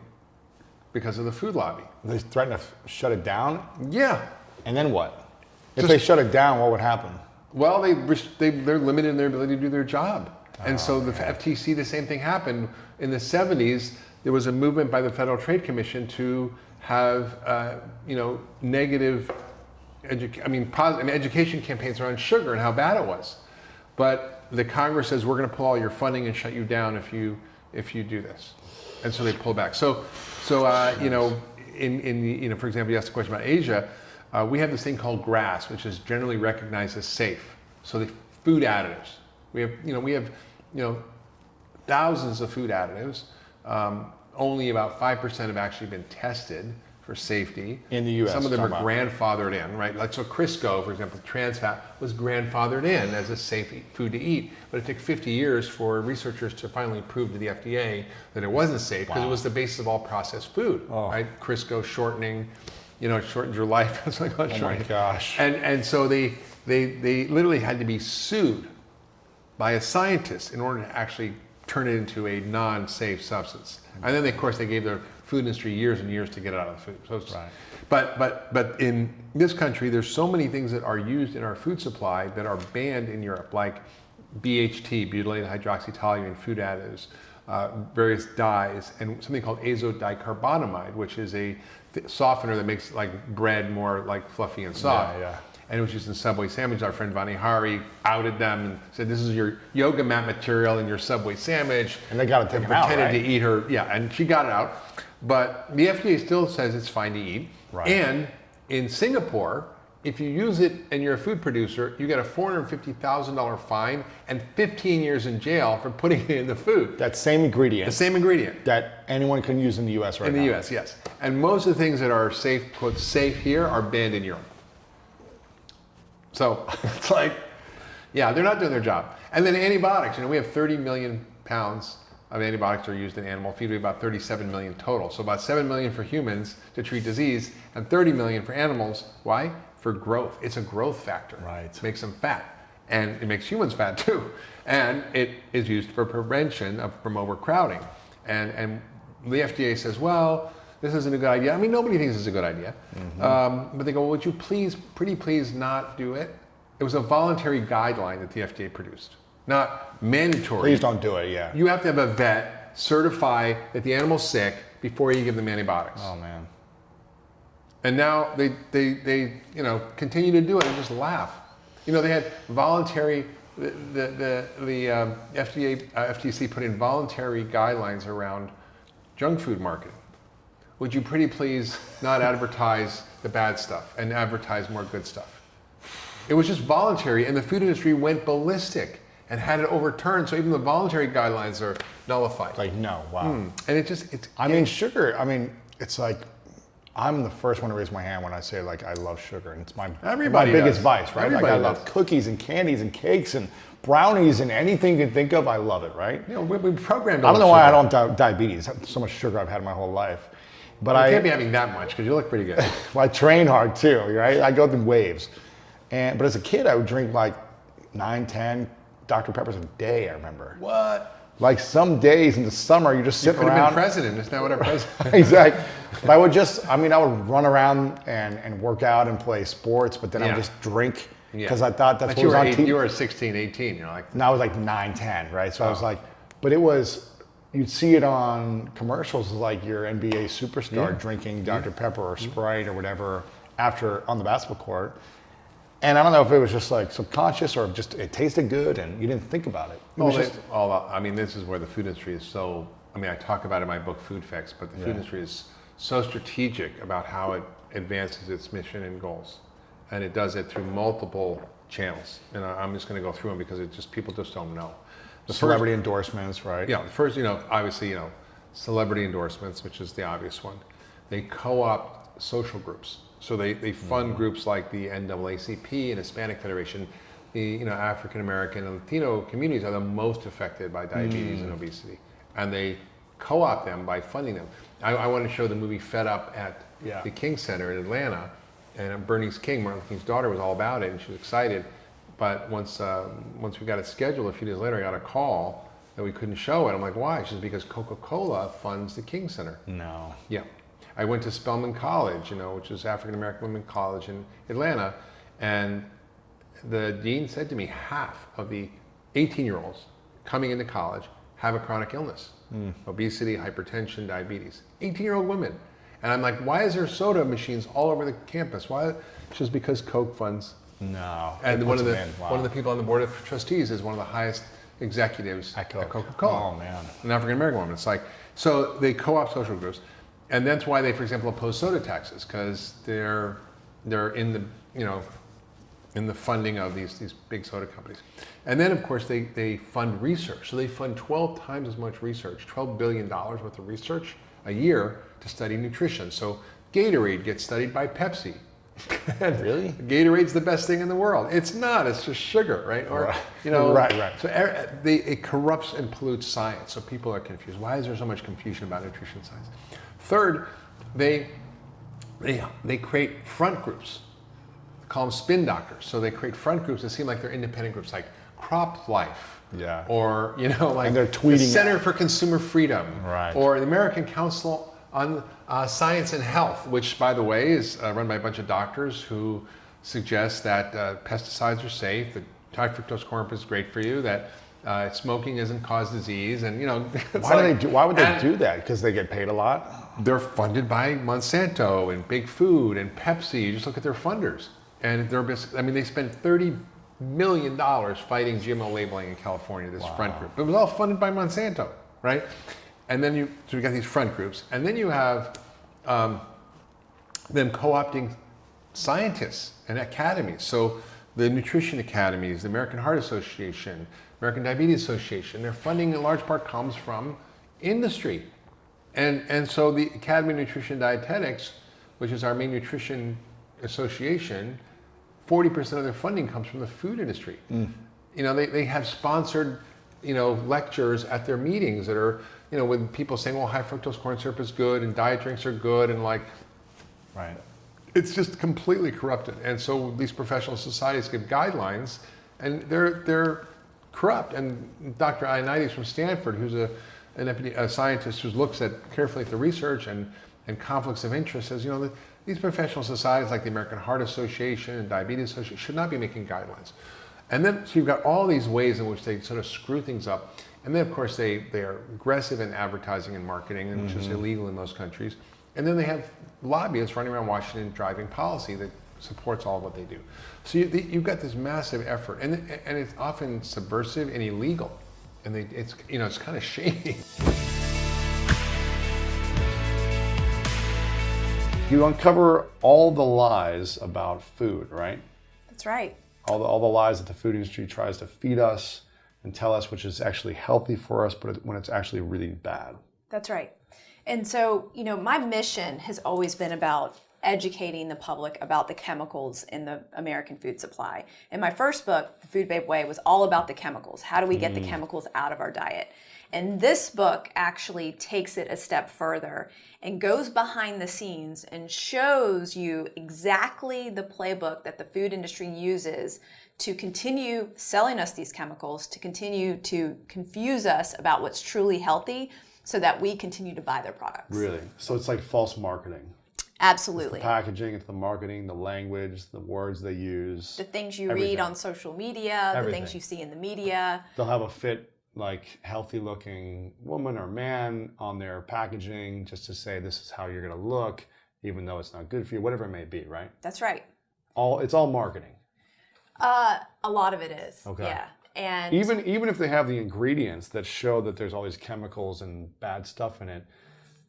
because of the food lobby. They threaten to shut it down? Yeah. And then what? If they shut it down, what would happen? Well, they're limited in their ability to do their job. And so the FTC, the same thing happened. In the 70s, there was a movement by the Federal Trade Commission to have, negative education campaigns around sugar and how bad it was. But the Congress says, we're going to pull all your funding and shut you down if you do this. And so they pull back. For example, you asked a question about Asia. We have this thing called GRAS, which is generally recognized as safe. So the food additives. We have thousands of food additives. Only about 5% have actually been tested for safety. In the U.S. Some of them are grandfathered in, right? Like so Crisco, for example, trans fat was grandfathered in as a safe food to eat. But it took 50 years for researchers to finally prove to the FDA that it wasn't safe because it was the basis of all processed food, right? Crisco shortening, it shortens your life. It's like, oh my gosh. And so they literally had to be sued by a scientist in order to actually turn it into a non-safe substance. And then, of course, they gave the food industry years and years to get it out of the food. So but in this country, there's so many things that are used in our food supply that are banned in Europe, like BHT, butylated hydroxytoluene, food additives, various dyes, and something called azodicarbonamide, which is a softener that makes like bread more like fluffy and soft. And it was used in Subway sandwich. Our friend Vani outed them and said, "This is your yoga mat material in your Subway sandwich." And they got it taken out, right? Pretended to eat her, and she got it out. But the FDA still says it's fine to eat. Right. And in Singapore, if you use it and you're a food producer, you get a $450,000 fine and 15 years in jail for putting it in the food. That same ingredient. The same ingredient. That anyone can use in the U.S. right now. In the U.S., yes. And most of the things that are safe, quote, safe here are banned in Europe. So it's like, they're not doing their job. And then antibiotics, we have 30 million pounds of antibiotics are used in animal feed. We have about 37 million total. So about 7 million for humans to treat disease and 30 million for animals. Why? For growth. It's a growth factor. Right. It makes them fat. And it makes humans fat too. And it is used for prevention from overcrowding. And the FDA says, well, this isn't a good idea. Nobody thinks it's a good idea. Mm-hmm. But they go, well, would you pretty please not do it? It was a voluntary guideline that the FDA produced, not mandatory. Please don't do it, yeah. You have to have a vet certify that the animal's sick before you give them antibiotics. Oh, man. And now they continue to do it and just laugh. They had voluntary, the FTC put in voluntary guidelines around junk food marketing. Would you pretty please not advertise the bad stuff and advertise more good stuff? It was just voluntary, and the food industry went ballistic and had it overturned. So even the voluntary guidelines are nullified. Like, no, wow. And sugar, it's like, I'm the first one to raise my hand when I say, like, I love sugar. And it's my biggest vice, right? Like, I love cookies and candies and cakes and brownies and anything you can think of. I love it, right? We programmed. I don't know why I don't have diabetes. So much sugar I've had my whole life. But you can't be having that much because you look pretty good. Well, I train hard too, right? I go through waves. But as a kid, I would drink like 9, 10 Dr. Peppers a day, I remember. What? Like some days in the summer, you're just sitting around. You could have been president. Isn't that what our president? Exactly. But I would I would run around and work out and play sports, but then I would just drink because I thought that's what was on TV. You were 16, 18. You're like. And I was like 9, 10, right? So I was like, but it was, you'd see it on commercials like your NBA superstar drinking Dr. Pepper or Sprite or whatever on the basketball court. And I don't know if it was just like subconscious or just it tasted good and you didn't think about it. This is where the food industry is so, I talk about it in my book Food Fix, but the food industry is so strategic about how it advances its mission and goals. And it does it through multiple channels. And I'm just going to go through them because people just don't know. Celebrity endorsements, right? Yeah, the first, obviously, celebrity endorsements, which is the obvious one. They co-opt social groups. So they fund groups like the NAACP and Hispanic Federation. The African American and Latino communities are the most affected by diabetes and obesity, and they co-opt them by funding them. I want to show the movie Fed Up at the King Center in Atlanta, and Bernice King, Martin Luther King's daughter, was all about it, and she was excited. But once we got it scheduled, a few days later, I got a call that we couldn't show it. I'm like, why? She says, because Coca-Cola funds the King Center. No. Yeah. I went to Spelman College, which is African American Women's College in Atlanta, And the dean said to me, half of the 18-year-olds coming into college have a chronic illness, obesity, hypertension, diabetes. 18-year-old women. And I'm like, why is there soda machines all over the campus? Why? It's just because Coke funds. No. And one of the people on the board of trustees is one of the highest executives at Coca-Cola. Oh man. An African American woman. It's like, so they co-opt social groups, and that's why they, for example, oppose soda taxes, because they're in the, you know, in the funding of these big soda companies. And then of course they fund research. So they fund 12 times as much research, $12 billion worth of research a year to study nutrition. So Gatorade gets studied by Pepsi. Really? Gatorade's the best thing in the world. It's not, it's just sugar, right? Or, you know, Right. So it corrupts and pollutes science. So people are confused. Why is there so much confusion about nutrition science? Third, they create front groups. Call them spin doctors. So they create front groups that seem like they're independent groups, like Crop Life. Yeah. Or, you know, like And they're tweeting the Center for Consumer Freedom. Right. Or the American Council on Science and Health, which, by the way, is run by a bunch of doctors who suggest that pesticides are safe, that high fructose corn syrup is great for you, that smoking doesn't cause disease, and, you know. Why would they do that? Because they get paid a lot? They're funded by Monsanto and Big Food and Pepsi. You just look at their funders. And they spent $30 million fighting GMO labeling in California, this front group. It was all funded by Monsanto, right? And then you got these front groups. And then you have them co-opting scientists and academies. So the nutrition academies, the American Heart Association, American Diabetes Association, their funding in large part comes from industry. And so the Academy of Nutrition and Dietetics, which is our main nutrition association, 40% of their funding comes from the food industry. You know, they have sponsored, you know, lectures at their meetings that are, you know, with people saying, well, high fructose corn syrup is good and diet drinks are good, and like, Right. it's just completely corrupted. And so these professional societies give guidelines, and they're corrupt. And Dr. Ioannidis from Stanford, who's a scientist who looks carefully at the research and conflicts of interest, says, you know, these professional societies like the American Heart Association and Diabetes Association should not be making guidelines. And then, so you've got all these ways in which they sort of screw things up. And then, of course, they are aggressive in advertising and marketing, which is illegal in most countries. And then they have lobbyists running around Washington driving policy that supports all of what they do. So you've got this massive effort, and it's often subversive and illegal. And it's kind of shady. You uncover all the lies about food, right? That's right. All the lies that the food industry tries to feed us and tell us, which is actually healthy for us, but when it's actually really bad. That's right. And so, you know, my mission has always been about educating the public about the chemicals in the American food supply. And my first book, The Food Babe Way, was all about the chemicals. How do we get the chemicals out of our diet? And this book actually takes it a step further and goes behind the scenes and shows you exactly the playbook that the food industry uses to continue selling us these chemicals, to continue to confuse us about what's truly healthy so that we continue to buy their products. Really? So it's like false marketing. Absolutely. It's the packaging, it's the marketing, the language, the words they use. The things you everything. read on social media, the Everything. things you see in the media. They'll have a fit, like healthy looking woman or man on their packaging just to say this is how you're going to look, even though it's not good for you, whatever it may be, right? That's right. It's all marketing. A lot of it is. Okay. Yeah. And Even if they have the ingredients that show that there's all these chemicals and bad stuff in it,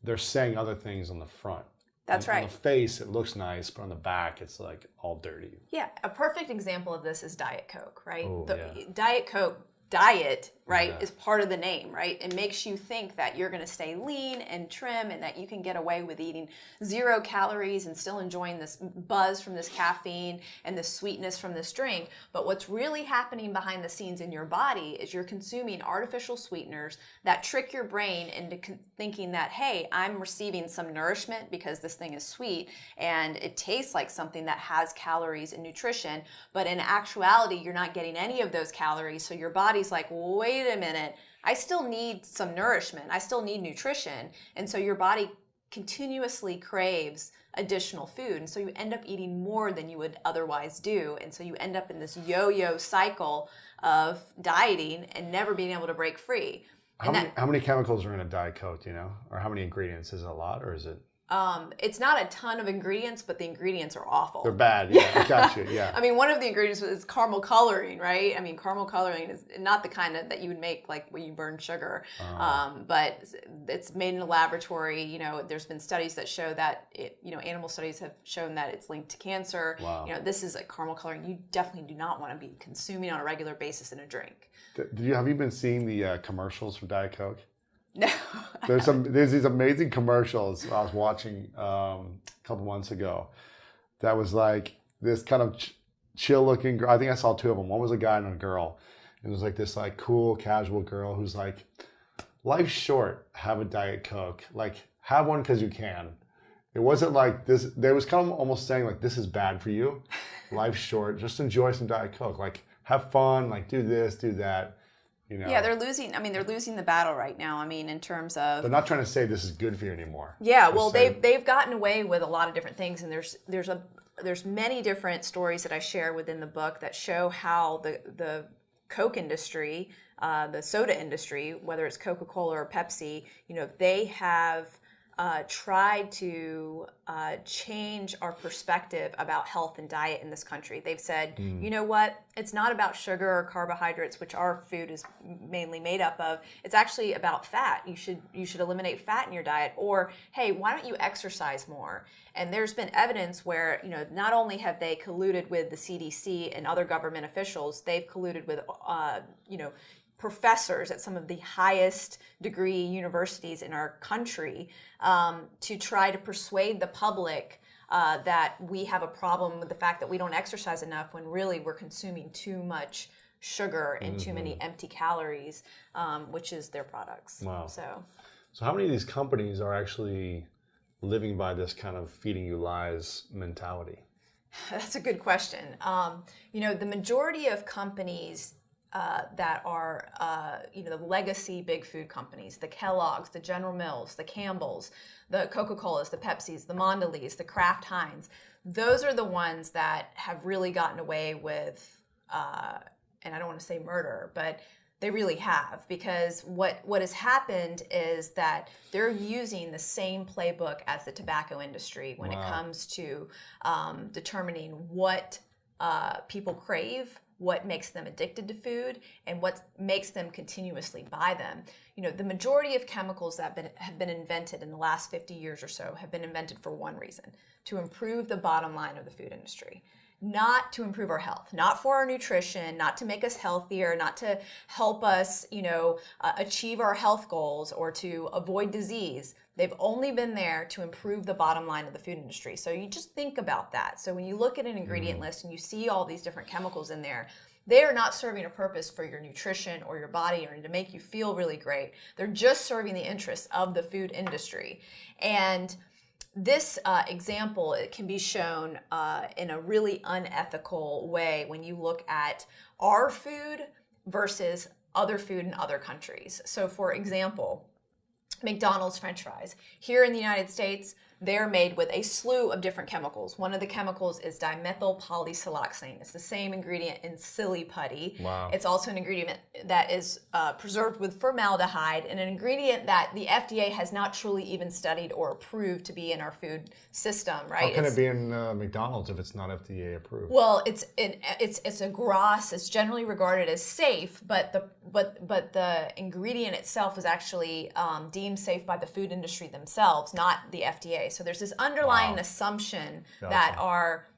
they're saying other things on the front. That's right. On the face, it looks nice, but on the back, it's like all dirty. yeah, a perfect example of this is Diet Coke, right? Oh, yeah. Diet Coke diet, right, Yeah. is part of the name, right? It makes you think that you're going to stay lean and trim and that you can get away with eating 0 calories and still enjoying this buzz from this caffeine and the sweetness from this drink. But what's really happening behind the scenes in your body is you're consuming artificial sweeteners that trick your brain into thinking that, hey, I'm receiving some nourishment because this thing is sweet and it tastes like something that has calories and nutrition. But in actuality, you're not getting any of those calories. So your body's like, wait a minute, I still need some nourishment. I still need nutrition. And so your body continuously craves additional food. And so you end up eating more than you would otherwise do. And so you end up in this yo-yo cycle of dieting and never being able to break free. How many chemicals are in a Diet Coke, do you know? Or how many ingredients? Is it a lot, or is it? It's not a ton of ingredients, but the ingredients are awful. They're bad, yeah. I got you, yeah. I mean, one of the ingredients is caramel coloring, right? I mean, caramel coloring is not the kind of that you would make like when you burn sugar, but it's made in a laboratory. You know, there's been studies that show that animal studies have shown that it's linked to cancer. Wow. You know, this is a caramel coloring you definitely do not want to be consuming on a regular basis in a drink. Have you been seeing the commercials for Diet Coke? No. There's these amazing commercials I was watching a couple months ago that was like this kind of chill looking girl. I think I saw two of them. One was a guy and a girl. It was like this like cool casual girl who's like, life's short, have a Diet Coke. Like have one because you can. It wasn't like this. They was kind of almost saying like, this is bad for you. Life's short. Just enjoy some Diet Coke. Like have fun. Like do this, do that. You know. Yeah, they're losing. I mean, they're losing the battle right now. I mean, in terms of they're not trying to say this is good for you anymore. Yeah, well, they've gotten away with a lot of different things, and there's many different stories that I share within the book that show how the Coke industry, the soda industry, whether it's Coca-Cola or Pepsi, you know, they have tried to change our perspective about health and diet in this country. They've said, you know what, it's not about sugar or carbohydrates, which our food is mainly made up of. It's actually about fat. You should eliminate fat in your diet. Or, hey, why don't you exercise more? And there's been evidence where, you know, not only have they colluded with the CDC and other government officials, they've colluded with, professors at some of the highest degree universities in our country to try to persuade the public that we have a problem with the fact that we don't exercise enough when really we're consuming too much sugar and too many empty calories, which is their products. Wow. So how many of these companies are actually living by this kind of feeding you lies mentality? That's a good question. The majority of companies that are, the legacy big food companies, the Kellogg's, the General Mills, the Campbell's, the Coca-Colas, the Pepsi's, the Mondelez, the Kraft Heinz, those are the ones that have really gotten away with, and I don't want to say murder, but they really have, because what has happened is that they're using the same playbook as the tobacco industry when it comes to determining what people crave, what makes them addicted to food, and what makes them continuously buy them. You know, the majority of chemicals that have been invented in the last 50 years or so have been invented for one reason: to improve the bottom line of the food industry. Not to improve our health, not for our nutrition, not to make us healthier, not to help us, achieve our health goals or to avoid disease. They've only been there to improve the bottom line of the food industry. So you just think about that. So when you look at an ingredient list and you see all these different chemicals in there, they are not serving a purpose for your nutrition or your body or to make you feel really great. They're just serving the interests of the food industry. And this example, it can be shown in a really unethical way when you look at our food versus other food in other countries. So for example, McDonald's French fries. Here in the United States, they're made with a slew of different chemicals. One of the chemicals is dimethyl polysiloxane. It's the same ingredient in silly putty. Wow. It's also an ingredient that is preserved with formaldehyde, and an ingredient that the FDA has not truly even studied or approved to be in our food system, right? How can it be in McDonald's if it's not FDA approved? Well, it's a GRAS. It's generally regarded as safe, but the ingredient itself is actually deemed safe by the food industry themselves, not the FDA. So there's this underlying assumption that our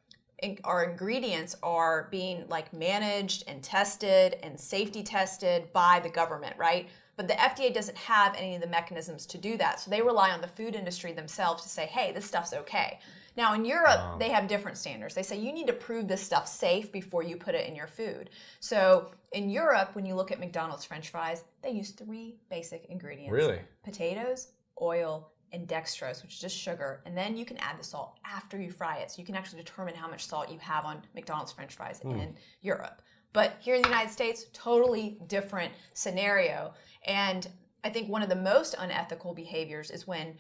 ingredients are being like managed and tested and safety tested by the government, right? But the FDA doesn't have any of the mechanisms to do that. So they rely on the food industry themselves to say, hey, this stuff's okay. Now in Europe, they have different standards. They say you need to prove this stuff safe before you put it in your food. So in Europe, when you look at McDonald's French fries, they use 3 basic ingredients. Really? Potatoes, oil, and dextrose, which is just sugar, and then you can add the salt after you fry it. So you can actually determine how much salt you have on McDonald's French fries in Europe. But here in the United States, totally different scenario. And I think one of the most unethical behaviors is when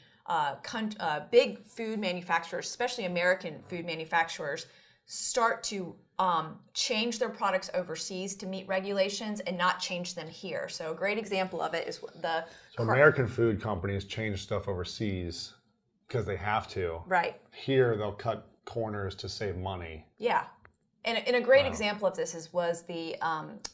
big food manufacturers, especially American food manufacturers, start to change their products overseas to meet regulations and not change them here. So a great example of it is So American food companies change stuff overseas because they have to. Right. Here, they'll cut corners to save money. Yeah. And a great example of this was the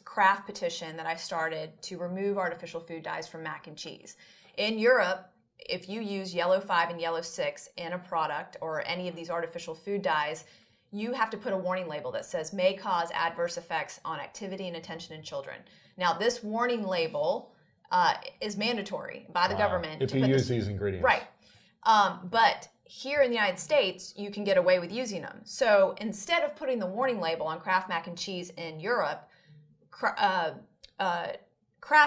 Kraft petition that I started to remove artificial food dyes from mac and cheese. In Europe, if you use yellow 5 and yellow 6 in a product or any of these artificial food dyes, you have to put a warning label that says may cause adverse effects on activity and attention in children. Now, this warning label is mandatory by the government. If you use these ingredients. Right. But here in the United States, you can get away with using them. So instead of putting the warning label on Kraft mac and cheese in Europe, Kraft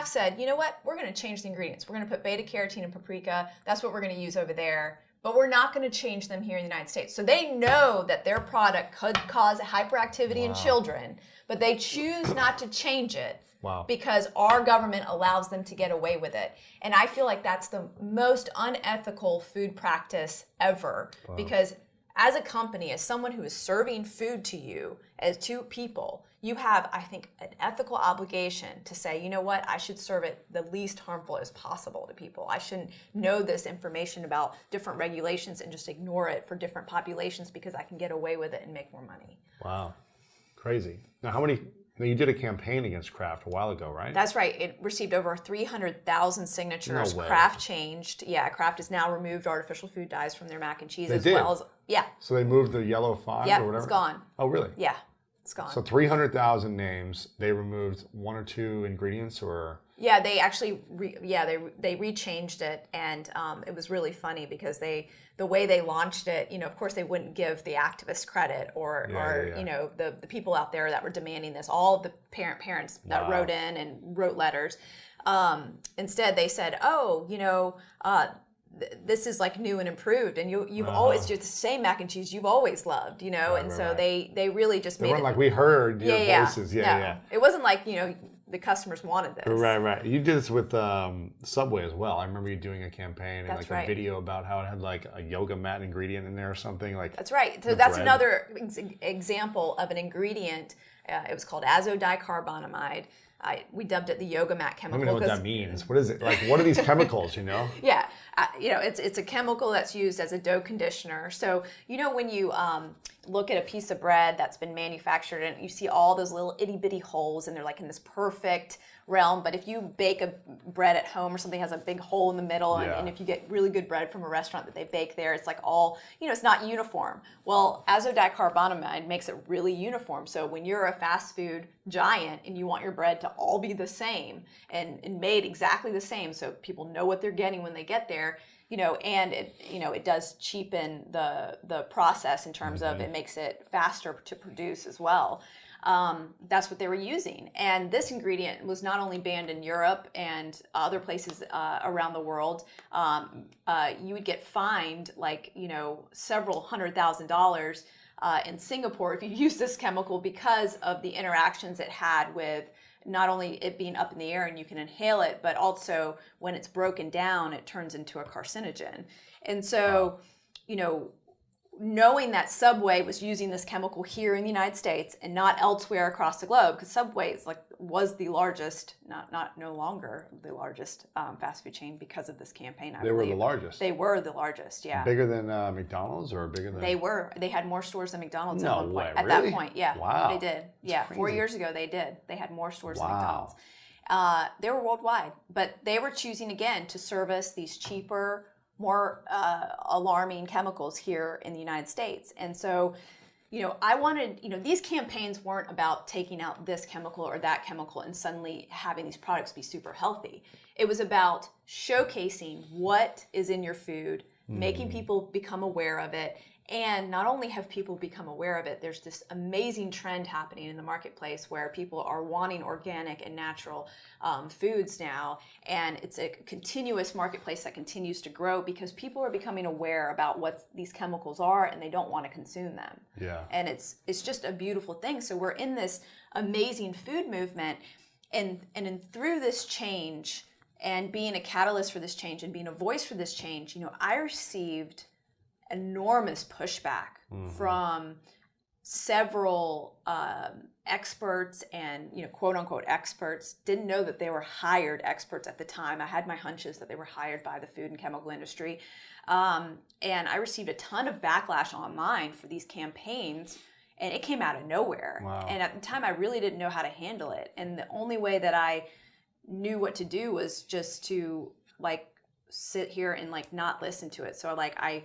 said, you know what, we're going to change the ingredients. We're going to put beta carotene and paprika. That's what we're going to use over there. But we're not going to change them here in the United States. So they know that their product could cause hyperactivity in children, but they choose not to change it. Wow. Because our government allows them to get away with it. And I feel like that's the most unethical food practice ever. Wow. Because as a company, as someone who is serving food to you, as two people, you have, I think, an ethical obligation to say, you know what, I should serve it the least harmful as possible to people. I shouldn't know this information about different regulations and just ignore it for different populations because I can get away with it and make more money. Wow. Crazy. Now, you did a campaign against Kraft a while ago, right? That's right. It received over 300,000 signatures. No way. Kraft changed. Yeah, Kraft has now removed artificial food dyes from their mac and cheese They did? well as So they moved the yellow 5 yeah, or whatever? it's gone. Oh, really? Yeah, it's gone. So 300,000 names. They removed 1 or 2 ingredients, or Yeah, they actually they rechanged it, and it was really funny because the way they launched it, of course they wouldn't give the activists credit or the people out there that were demanding this, all of the parents that wrote in and wrote letters. Instead, they said, this is like new and improved, and you've always just the same mac and cheese you've always loved, they really just made weren't it like we heard your voices. No. It wasn't like the customers wanted this. Right. You did this with Subway as well. I remember you doing a campaign and That's a right. video about how it had like a yoga mat ingredient in there or something like. That's right. So that's another example of an ingredient. It was called azodicarbonamide. We dubbed it the yoga mat chemical. I don't even know what that means. What is it? Like, what are these chemicals, Yeah. It's a chemical that's used as a dough conditioner. So, when you look at a piece of bread that's been manufactured and you see all those little itty bitty holes and they're like in this perfect realm. But if you bake a bread at home or something has a big hole in the middle and if you get really good bread from a restaurant that they bake there, it's like all, it's not uniform. Well, azodicarbonamide makes it really uniform. So when you're a fast food giant and you want your bread to all be the same and made exactly the same so people know what they're getting when they get there, and it does cheapen the process in terms of it makes it faster to produce as well. That's what they were using. And this ingredient was not only banned in Europe and other places around the world. You would get fined several $100,000 in Singapore if you use this chemical because of the interactions it had with not only it being up in the air and you can inhale it, but also when it's broken down, it turns into a carcinogen. And so, knowing that Subway was using this chemical here in the United States and not elsewhere across the globe, because Subway was the largest, no longer the largest fast food chain because of this campaign. They were the largest. They were the largest, yeah. Bigger than McDonald's or bigger than? They were. They had more stores than McDonald's at No one point. way, At that really? point, yeah. Wow. They did. Yeah, crazy. 4 years ago they did. They had more stores than Wow. McDonald's. They were worldwide, but they were choosing again to service these cheaper, more alarming chemicals here in the United States. And so, I wanted, these campaigns weren't about taking out this chemical or that chemical and suddenly having these products be super healthy. It was about showcasing what is in your food, making people become aware of it. And not only have people become aware of it, there's this amazing trend happening in the marketplace where people are wanting organic and natural foods now. And it's a continuous marketplace that continues to grow because people are becoming aware about what these chemicals are and they don't want to consume them. Yeah. And it's just a beautiful thing. So we're in this amazing food movement and through this change and being a catalyst for this change and being a voice for this change, I received enormous pushback from several experts and, quote unquote experts. Didn't know that they were hired experts at the time. I had my hunches that they were hired by the food and chemical industry. And I received a ton of backlash online for these campaigns, and it came out of nowhere. Wow. And at the time, I really didn't know how to handle it. And the only way that I knew what to do was just to sit here and not listen to it. So I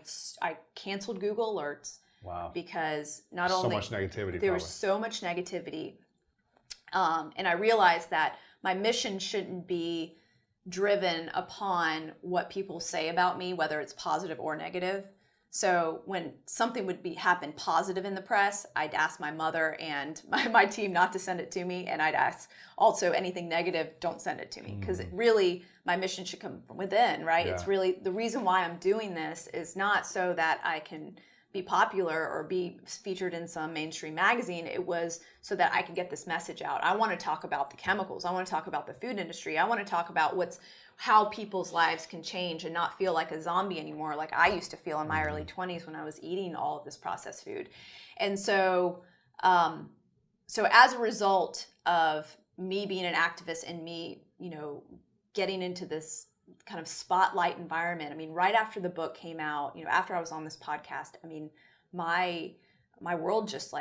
canceled Google Alerts. Wow. Because not so only much negativity, there was so much negativity, and I realized that my mission shouldn't be driven upon what people say about me, whether it's positive or negative. So when something would happen positive in the press, I'd ask my mother and my team not to send it to me, and I'd ask also anything negative, don't send it to me, because really my mission should come from within, right? Yeah. It's really the reason why I'm doing this is not so that I can be popular or be featured in some mainstream magazine. It was so that I could get this message out. I want to talk about the chemicals. I want to talk about the food industry. I want to talk about how people's lives can change and not feel like a zombie anymore, like I used to feel in my early 20s when I was eating all of this processed food. And so, as a result of me being an activist and me, getting into this kind of spotlight environment. I mean, right after the book came out, after I was on this podcast, I mean, my world just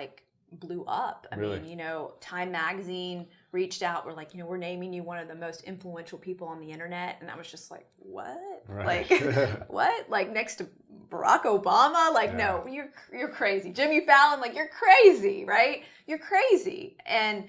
blew up. I Really? mean, Time Magazine reached out. We're like, we're naming you one of the most influential people on the internet. And I was just like, what? Right. What? Next to Barack Obama? No, you're crazy. Jimmy Fallon, you're crazy, right? You're crazy. And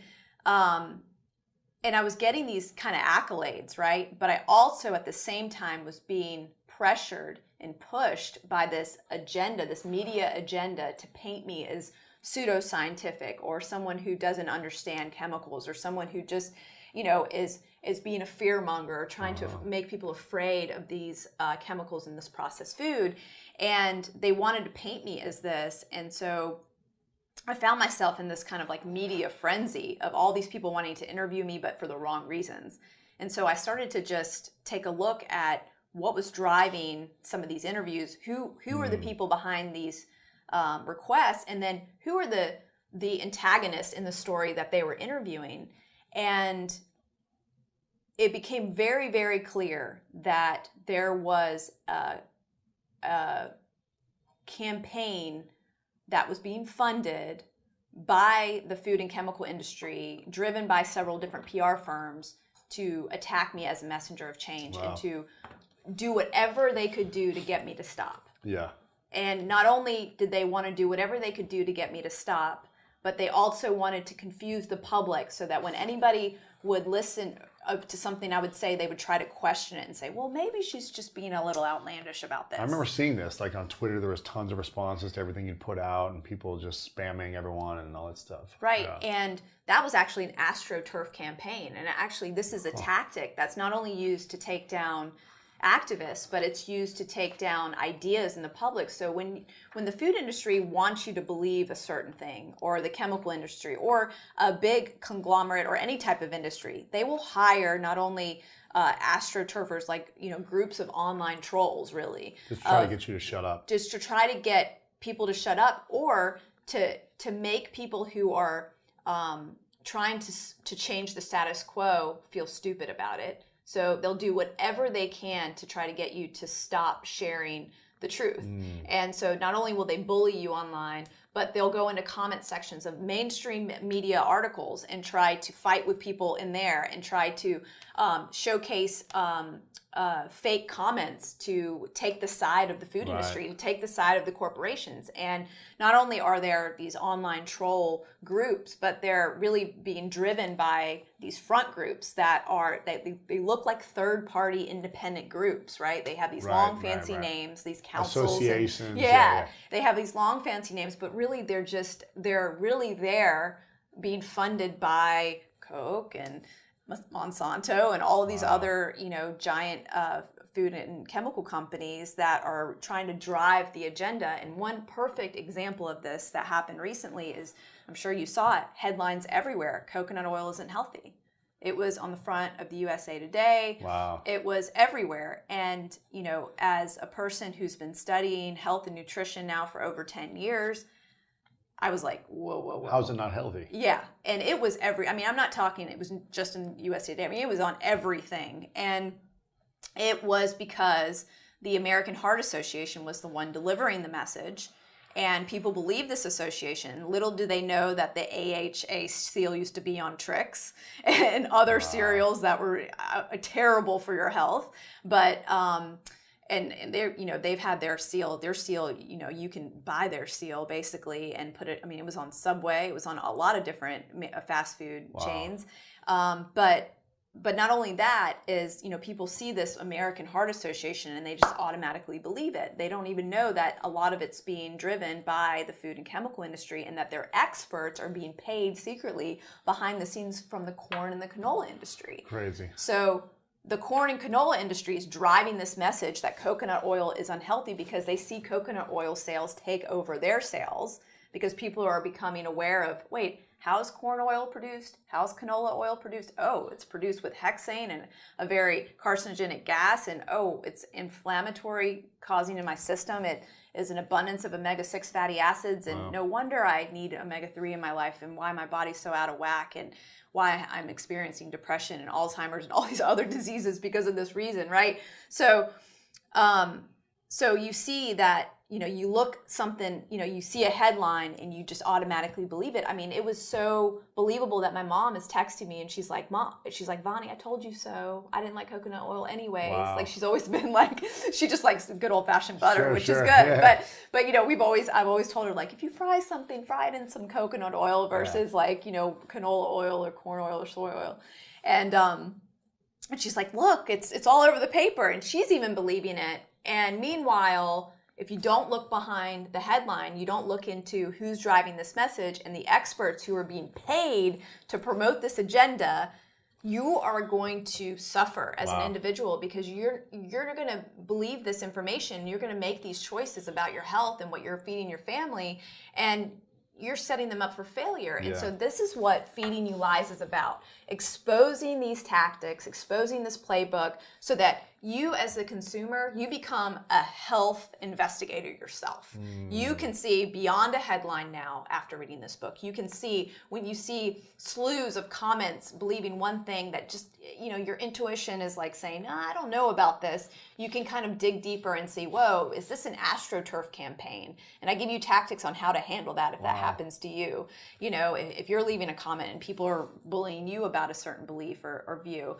I was getting these kind of accolades, right? But I also at the same time was being pressured and pushed by this agenda, this media agenda, to paint me as pseudoscientific or someone who doesn't understand chemicals or someone who just, is being a fear monger or trying to make people afraid of these chemicals in this processed food. And they wanted to paint me as this. And so I found myself in this kind of media frenzy of all these people wanting to interview me, but for the wrong reasons. And so I started to just take a look at what was driving some of these interviews, who are the people behind these requests, and then who are the antagonists in the story that they were interviewing. And it became very, very clear that there was a campaign that was being funded by the food and chemical industry, driven by several different PR firms, to attack me as a messenger of change. Wow. And to do whatever they could do to get me to stop. Yeah. And not only did they want to do whatever they could do to get me to stop, but they also wanted to confuse the public so that when anybody would listen to something I would say, they would try to question it and say, well, maybe she's just being a little outlandish about this. I remember seeing this, on Twitter, there was tons of responses to everything you put out and people just spamming everyone and all that stuff. Right. Yeah. And that was actually an AstroTurf campaign. And actually, this is a tactic that's not only used to take down activists, but it's used to take down ideas in the public. So when the food industry wants you to believe a certain thing, or the chemical industry, or a big conglomerate, or any type of industry, they will hire not only astroturfers, groups of online trolls, really. Just try to get you to shut up. Just to try to get people to shut up, or to make people who are trying to change the status quo feel stupid about it. So they'll do whatever they can to try to get you to stop sharing the truth. And so not only will they bully you online, but they'll go into comment sections of mainstream media articles and try to fight with people in there and try to showcase fake comments to take the side of the food industry, to take the side of the corporations. And not only are there these online troll groups, but they're really being driven by these front groups that are, they look like third-party independent groups, right? They have these long fancy names, these councils. Associations. They have these long fancy names, but really they're really there being funded by Coke and Monsanto and all of these other, giant food and chemical companies that are trying to drive the agenda. And one perfect example of this that happened recently is, I'm sure you saw it, headlines everywhere: coconut oil isn't healthy. It was on the front of the USA Today. Wow. It was everywhere. And, you know, as a person who's been studying health and nutrition now for over 10 years, I was like, whoa, whoa, whoa. How's it not healthy? Yeah. And it was I mean, I'm not talking, it was just in USA Today. I mean, it was on everything. And it was because the American Heart Association was the one delivering the message. And people believe this association. Little do they know that the AHA seal used to be on Trix and other cereals that were terrible for your health. But and they're, you know, they've had their seal, you know, you can buy their seal basically and put it. I mean, it was on Subway, it was on a lot of different fast food chains. But not only that is, you know, people see this American Heart Association and they just automatically believe it. They don't even know that a lot of it's being driven by the food and chemical industry and that their experts are being paid secretly behind the scenes from the corn and the canola industry. Crazy. So the corn and canola industry is driving this message that coconut oil is unhealthy because they see coconut oil sales take over their sales because people are becoming aware of, wait, how's corn oil produced? How's canola oil produced? Oh, it's produced with hexane and a very carcinogenic gas. And oh, it's inflammatory, causing in my system. It is an abundance of omega-6 fatty acids. And no wonder I need omega-3 in my life and why my body's so out of whack and why I'm experiencing depression and Alzheimer's and all these other diseases because of this reason, right? So, so you see that, you know, you look something, you know, you see a headline and you just automatically believe it. I mean, it was so believable that my mom is texting me and she's like, Vani, I told you so. I didn't like coconut oil anyways. Wow. Like she's always been like, she just likes good old fashioned butter, Sure, which sure, is good. yeah. But you know, I've always told her like, if you fry something, fry it in some coconut oil versus like, you know, canola oil or corn oil or soy oil. And she's like, look, it's all over the paper. And she's even believing it. And meanwhile, if you don't look behind the headline, you don't look into who's driving this message and the experts who are being paid to promote this agenda, you are going to suffer as an individual because you're going to believe this information. You're going to make these choices about your health and what you're feeding your family, and you're setting them up for failure. And so this is what Feeding You Lies is about. Exposing these tactics, exposing this playbook so that you as the consumer, you become a health investigator yourself. You can see beyond a headline now after reading this book. You can see when you see slews of comments believing one thing that just, you know, your intuition is like saying, I don't know about this. You can kind of dig deeper and see, whoa, is this an AstroTurf campaign? And I give you tactics on how to handle that if that happens to you. You know, if you're leaving a comment and people are bullying you about a certain belief or view.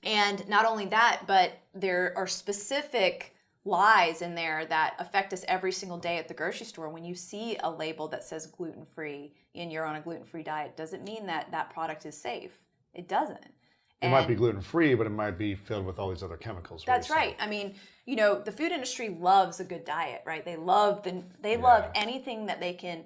And not only that, but there are specific lies in there that affect us every single day at the grocery store. When you see a label that says gluten-free and you're on a gluten-free diet, doesn't mean that that product is safe. It doesn't. It might be gluten-free, but it might be filled with all these other chemicals. That's right. I mean, you know, the food industry loves a good diet, right? They love love anything that they can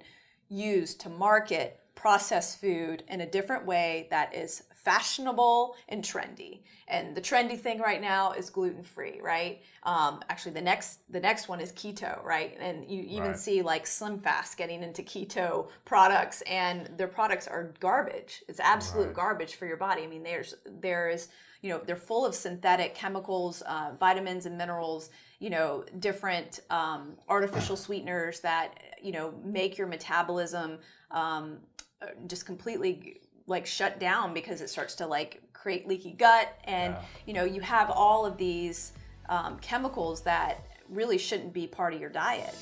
use to market processed food in a different way that is fashionable and trendy. And the trendy thing right now is gluten-free, right? Actually, the next one is keto, right? And you even see like Slim Fast getting into keto products, and their products are garbage. It's absolute garbage for your body. I mean, there is, you know, they're full of synthetic chemicals, vitamins and minerals, you know, different artificial sweeteners that, you know, make your metabolism just completely like shut down because it starts to like create leaky gut. And, you know, you have all of these chemicals that really shouldn't be part of your diet.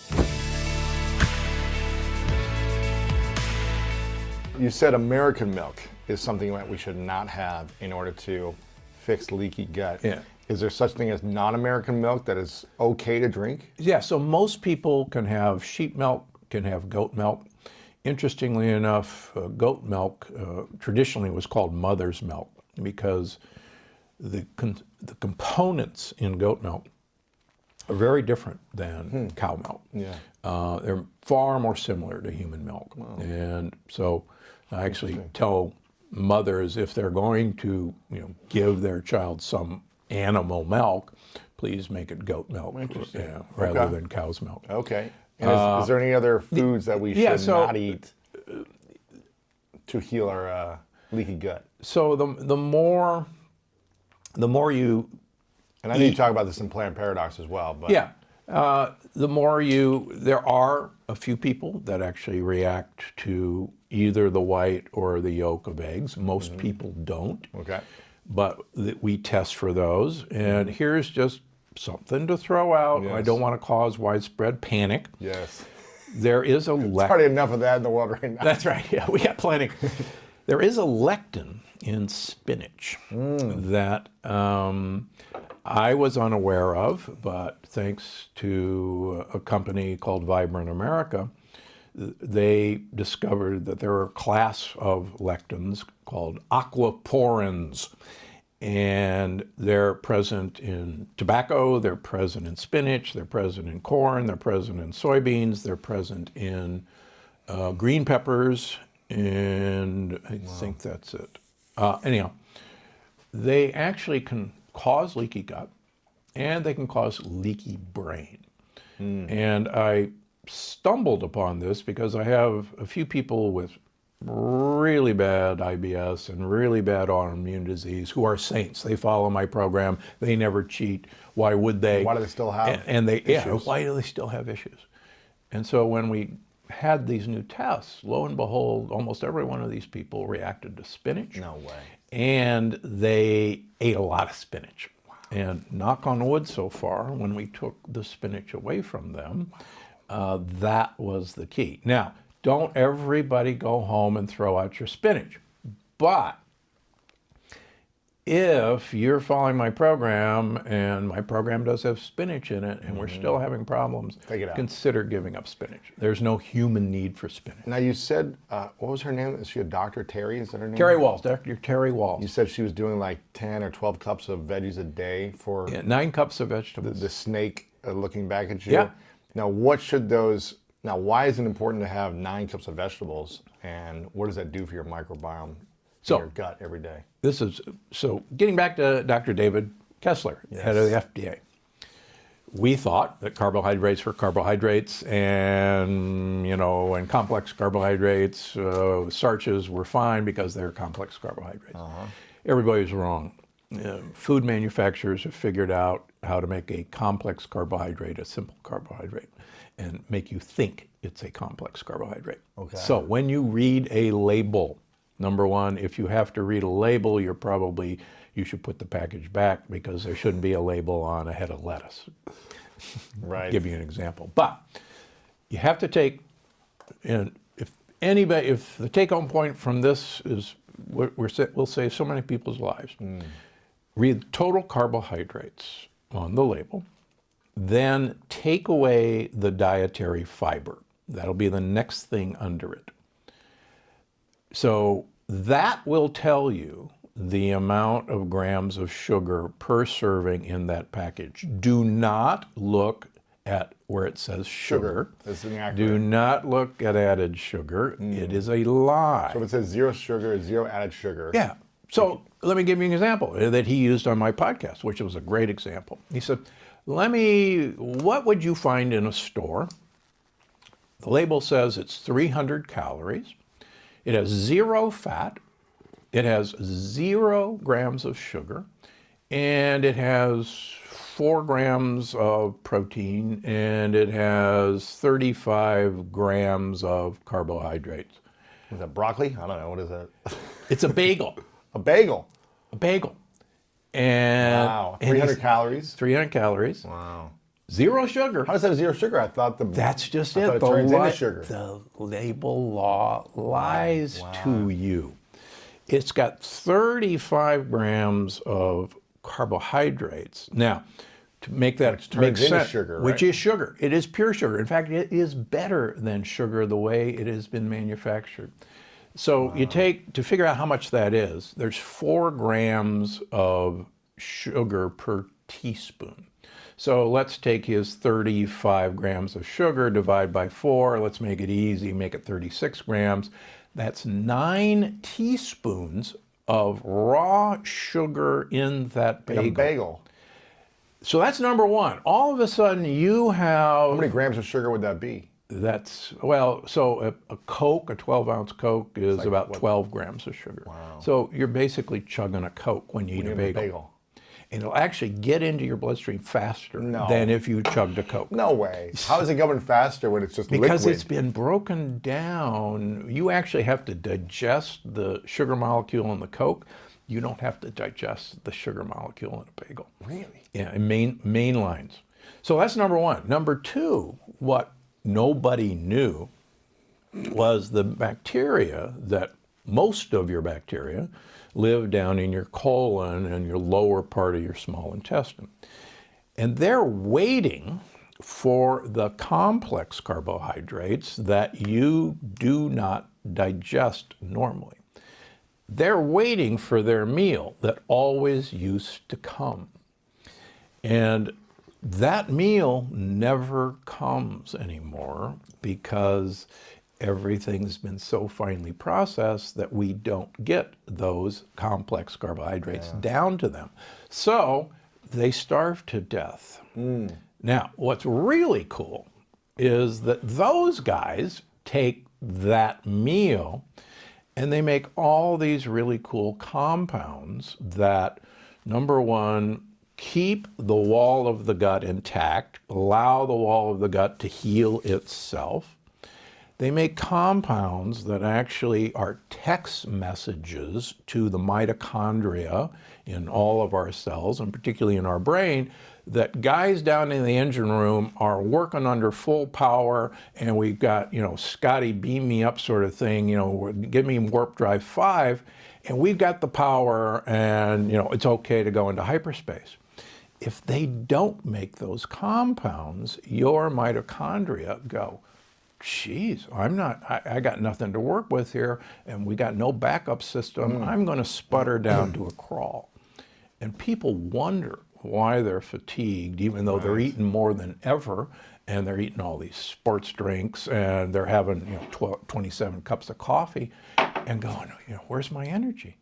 You said American milk is something that we should not have in order to fix leaky gut. Yeah. Is there such thing as non-American milk that is okay to drink? Yeah, so most people can have sheep milk, can have goat milk. Interestingly enough, goat milk traditionally was called mother's milk because the components in goat milk are very different than cow milk. Yeah. They're far more similar to human milk. Wow. And so I actually tell mothers if they're going to, you know, give their child some animal milk, please make it goat milk rather than cow's milk. Okay. And is there any other foods that we should not eat to heal our leaky gut. So the more you, And I know you talk about this in Plant Paradox as well, but yeah, the more you, there are a few people that actually react to either the white or the yolk of eggs. Most people don't. okay. But we test for those. And here's just something to throw out. I Yes. don't want to cause widespread panic. Yes. There is a There's already enough of that in the world right now. That's right. Yeah, we got plenty. There is a lectin in spinach that I was unaware of, but thanks to a company called Vibrant America, they discovered that there are a class of lectins called aquaporins, and they're present in tobacco, they're present in spinach, they're present in corn, they're present in soybeans, they're present in green peppers, and I think that's it. Anyhow, they actually can cause leaky gut, and they can cause leaky brain. And I stumbled upon this because I have a few people with really bad IBS and really bad autoimmune disease who are saints. They follow my program. They never cheat. Why would they? Why do they still have and they issues? Yeah, why do they still have issues? And so when we had these new tests, lo and behold, almost every one of these people reacted to spinach. No way. And they ate a lot of spinach. And knock on wood so far, when we took the spinach away from them, that was the key. Now, don't everybody go home and throw out your spinach. But if you're following my program and my program does have spinach in it and we're still having problems, Take it out. consider giving up spinach. There's no human need for spinach. Now you said, what was her name? Is she a doctor? Terry? Is that her name? Terry Walls, Dr. Terry Walls. You said she was doing like 10 or 12 cups of veggies a day for Yeah, 9 cups of vegetables. the snake looking back at you. Yeah. Now, what should those? Now, why is it important to have 9 cups of vegetables, and what does that do for your microbiome, So- in your gut every day? This is, so getting back to Dr. David Kessler, head of the FDA. We thought that carbohydrates were carbohydrates and, and complex carbohydrates, starches were fine because they're complex carbohydrates. Everybody was wrong. Food manufacturers have figured out how to make a complex carbohydrate a simple carbohydrate and make you think it's a complex carbohydrate. Okay. So when you read a label, number one, if you have to read a label, you should put the package back because there shouldn't be a label on a head of lettuce. Right. Give you an example. But you have to take, and if the take-home point from this is we'll save so many people's lives. Read total carbohydrates on the label, then take away the dietary fiber. That'll be the next thing under it. So that will tell you the amount of grams of sugar per serving in that package. Do not look at where it says sugar. That's inaccurate. Do not look at added sugar. It is a lie. So if it says 0 sugar, 0 added sugar. Yeah. So let me give you an example that he used on my podcast, which was a great example. He said, what would you find in a store? The label says it's 300 calories. It has 0 fat. It has 0 grams of sugar. And it has 4 grams of protein. And it has 35 grams of carbohydrates. Is that broccoli? I don't know. What is that? It's a bagel. A bagel. A bagel. And Wow. and 300 he's- calories. 300 calories. Wow. 0 sugar. How does that have 0 sugar? I thought That's just I it. thought it turns into sugar. The label law lies to you. It's got 35 grams of carbohydrates. Now, to make that turns make into sense, sugar, which right? is sugar. It is pure sugar. In fact, it is better than sugar the way it has been manufactured. So you take, to figure out how much that is, there's 4 grams of sugar per teaspoon. So let's take his 35 grams of sugar, divide by 4. Let's make it easy, make it 36 grams. That's 9 teaspoons of raw sugar in that In a bagel. bagel. So that's number one. All of a sudden you have, How many grams of sugar would that be? That's, well, so a Coke, a 12-ounce Coke is like about what? 12 grams of sugar. Wow. So you're basically chugging a Coke when you eat a bagel. And it'll actually get into your bloodstream faster than if you chugged a Coke. No way. How is it going faster when it's just Because liquid? it's been broken down. You actually have to digest the sugar molecule in the Coke. You don't have to digest the sugar molecule in a bagel. Really? Yeah, in main lines. So that's number one. Number two, what nobody knew was the bacteria, that most of your bacteria live down in your colon and your lower part of your small intestine. And they're waiting for the complex carbohydrates that you do not digest normally. They're waiting for their meal that always used to come. And that meal never comes anymore because everything's been so finely processed that we don't get those complex carbohydrates down to them. So they starve to death. Now, what's really cool is that those guys take that meal and they make all these really cool compounds that, number one, keep the wall of the gut intact, allow the wall of the gut to heal itself. They make compounds that actually are text messages to the mitochondria in all of our cells, and particularly in our brain, that guys down in the engine room are working under full power, and we've got, Scotty beam me up sort of thing, give me warp drive 5, and we've got the power, and, it's okay to go into hyperspace. If they don't make those compounds, your mitochondria go, geez, I got nothing to work with here, and we got no backup system. I'm going to sputter down to a crawl. And people wonder why they're fatigued, even though they're eating more than ever, and they're eating all these sports drinks, and they're having 27 cups of coffee, and going, where's my energy?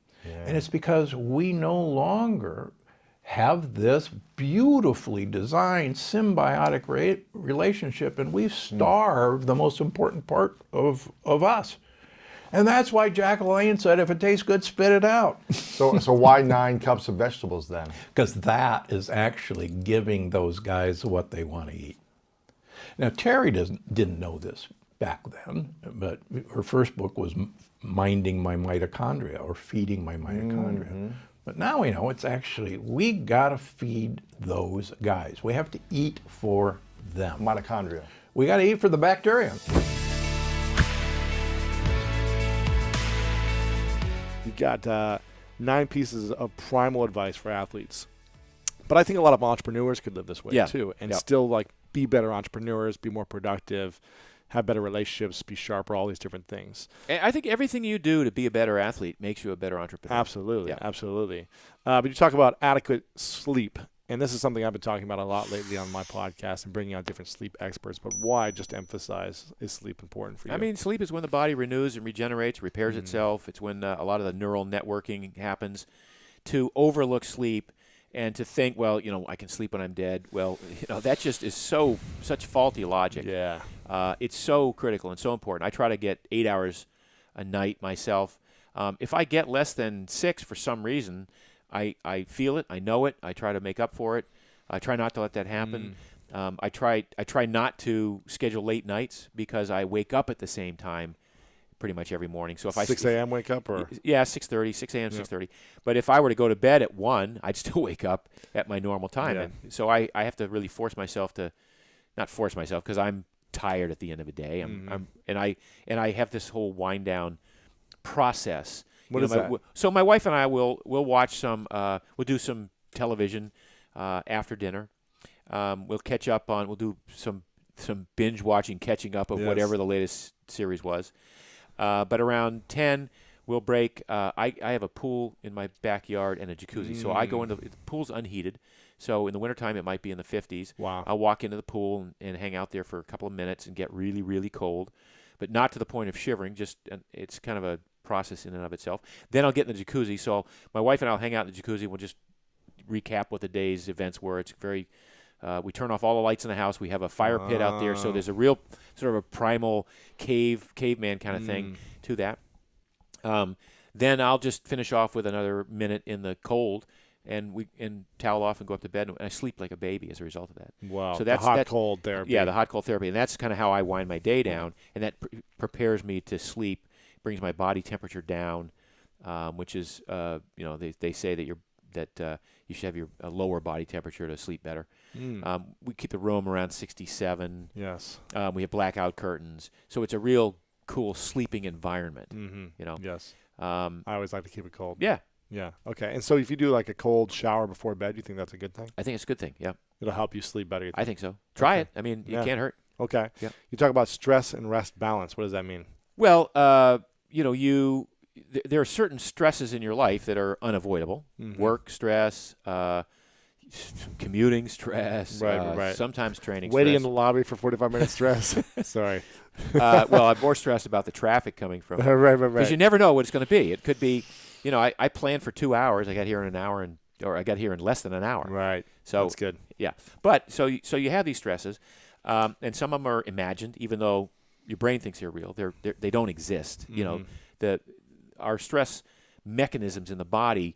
And it's because we no longer have this beautifully designed symbiotic relationship, and we've starved the most important part of us. And that's why Jack LaLanne said, if it tastes good, spit it out. So why 9 cups of vegetables then? Because that is actually giving those guys what they want to eat. Now, Terry didn't know this back then, but her first book was Minding My Mitochondria, or Feeding My Mitochondria. But now we know it's actually, we gotta feed those guys. We have to eat for them. Mitochondria. We gotta eat for the bacteria. You got 9 pieces of primal advice for athletes. But I think a lot of entrepreneurs could live this way too, and still be better entrepreneurs, be more productive, have better relationships, be sharper, all these different things. I think everything you do to be a better athlete makes you a better entrepreneur. Absolutely, absolutely. But you talk about adequate sleep, and this is something I've been talking about a lot lately on my podcast and bringing on different sleep experts. But why just emphasize, is sleep important for you? I mean, sleep is when the body renews and regenerates, repairs itself. It's when a lot of the neural networking happens. To overlook sleep and to think, well, I can sleep when I'm dead. Well, that just is such faulty logic. Yeah. It's so critical and so important. I try to get 8 hours a night myself. If I get less than 6 for some reason, I feel it. I know it. I try to make up for it. I try not to let that happen. I try not to schedule late nights because I wake up at the same time pretty much every morning. So if 6 a.m. wake up, or 6:30, 6 a.m., 6:30. But if I were to go to bed at 1, I'd still wake up at my normal time. Yeah. And so I have to really force myself to, not force myself, because I'm tired at the end of the day. And I have this whole wind down process. What is that? So my wife and I will watch we'll do some television after dinner. We'll catch up on. We'll do some binge watching, catching up of whatever the latest series was. But around 10, we'll break. I have a pool in my backyard and a jacuzzi, so I go into the pool's unheated. So in the wintertime, it might be in the 50s. Wow. I'll walk into the pool and hang out there for a couple of minutes and get really, really cold, but not to the point of shivering. Just it's kind of a process in and of itself. Then I'll get in the jacuzzi. So my wife and I'll hang out in the jacuzzi. We'll just recap what the day's events were. It's very We turn off all the lights in the house. We have a fire pit out there, so there's a real sort of a primal caveman kind of thing to that. Then I'll just finish off with another minute in the cold, and towel off and go up to bed, and I sleep like a baby as a result of that. Wow. So that's hot cold therapy. Yeah, the hot cold therapy, and that's kind of how I wind my day down, and that prepares me to sleep, brings my body temperature down, which is they say that you should have your lower body temperature to sleep better. We keep the room around 67. Yes. We have blackout curtains, so it's a real cool sleeping environment. Yes. I always like to keep it cold. Yeah. Yeah. Okay. And so if you do like a cold shower before bed, do you think that's a good thing? I think it's a good thing. Yeah. It'll help you sleep better. I think so. Try it. I mean, it can't hurt. Okay. Yeah. You talk about stress and rest balance. What does that mean? Well, there are certain stresses in your life that are unavoidable. Work stress, commuting stress, right. Sometimes training Waiting in stress. the lobby for 45 minutes stress. Sorry. Well, I'm more stressed about the traffic coming from it. Right. Because you never know what it's going to be. It could be, I planned for 2 hours. I got here in an hour, or I got here in less than an hour. Right. So that's good. Yeah. But so you have these stresses, and some of them are imagined, even though your brain thinks they're real. They don't exist. Our stress mechanisms in the body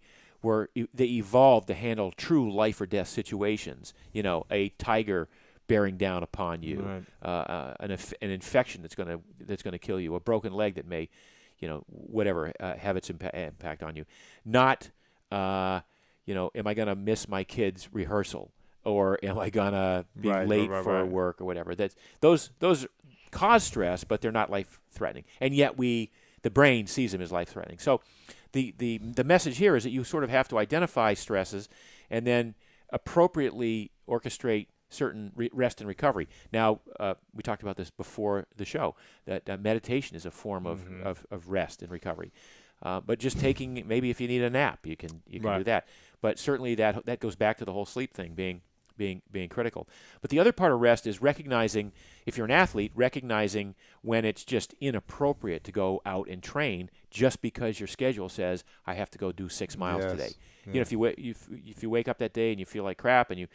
they evolved to handle true life or death situations. A tiger bearing down upon you, right. an infection that's going to kill you, a broken leg that may, whatever, have its impact on you. Not, am I going to miss my kid's rehearsal, or am I going to be late for work or whatever? Those cause stress, but they're not life threatening, and yet the brain sees them as life threatening. So the message here is that you sort of have to identify stresses and then appropriately orchestrate certain rest and recovery. Now, we talked about this before the show, that meditation is a form of rest and recovery. But just taking, maybe if you need a nap, you can do that. But certainly that goes back to the whole sleep thing being critical. But the other part of rest is recognizing, if you're an athlete, recognizing when it's just inappropriate to go out and train just because your schedule says, I have to go do 6 miles today. Yeah. If you wake up that day and you feel like crap, and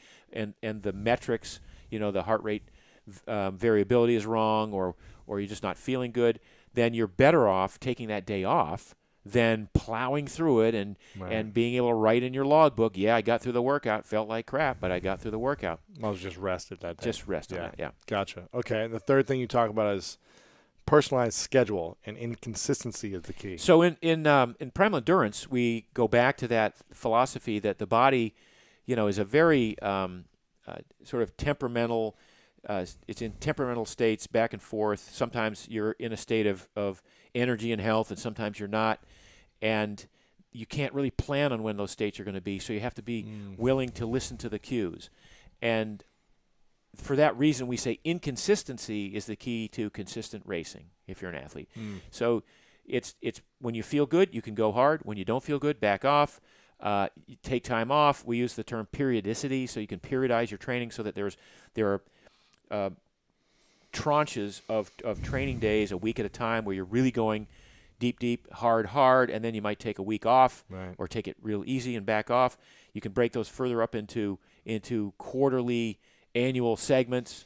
the metrics, the heart rate variability is wrong, or you're just not feeling good, then you're better off taking that day off than plowing through it and being able to write in your logbook, I got through the workout, felt like crap, but I got through the workout. I was just rested that day. Just rest on that, yeah. Gotcha. Okay, and the third thing you talk about is personalized schedule, and inconsistency is the key. So in primal endurance, we go back to that philosophy that the body, is a very sort of temperamental. It's in temperamental states, back and forth. Sometimes you're in a state of energy and health, and sometimes you're not. And you can't really plan on when those states are going to be, so you have to be willing to listen to the cues. And for that reason, we say inconsistency is the key to consistent racing if you're an athlete. So it's when you feel good, you can go hard. When you don't feel good, back off. You take time off. We use the term periodicity, so you can periodize your training so that there are tranches of training days, a week at a time, where you're really going deep, hard, and then you might take a week off, or take it real easy and back off. You can break those further up into quarterly, annual segments,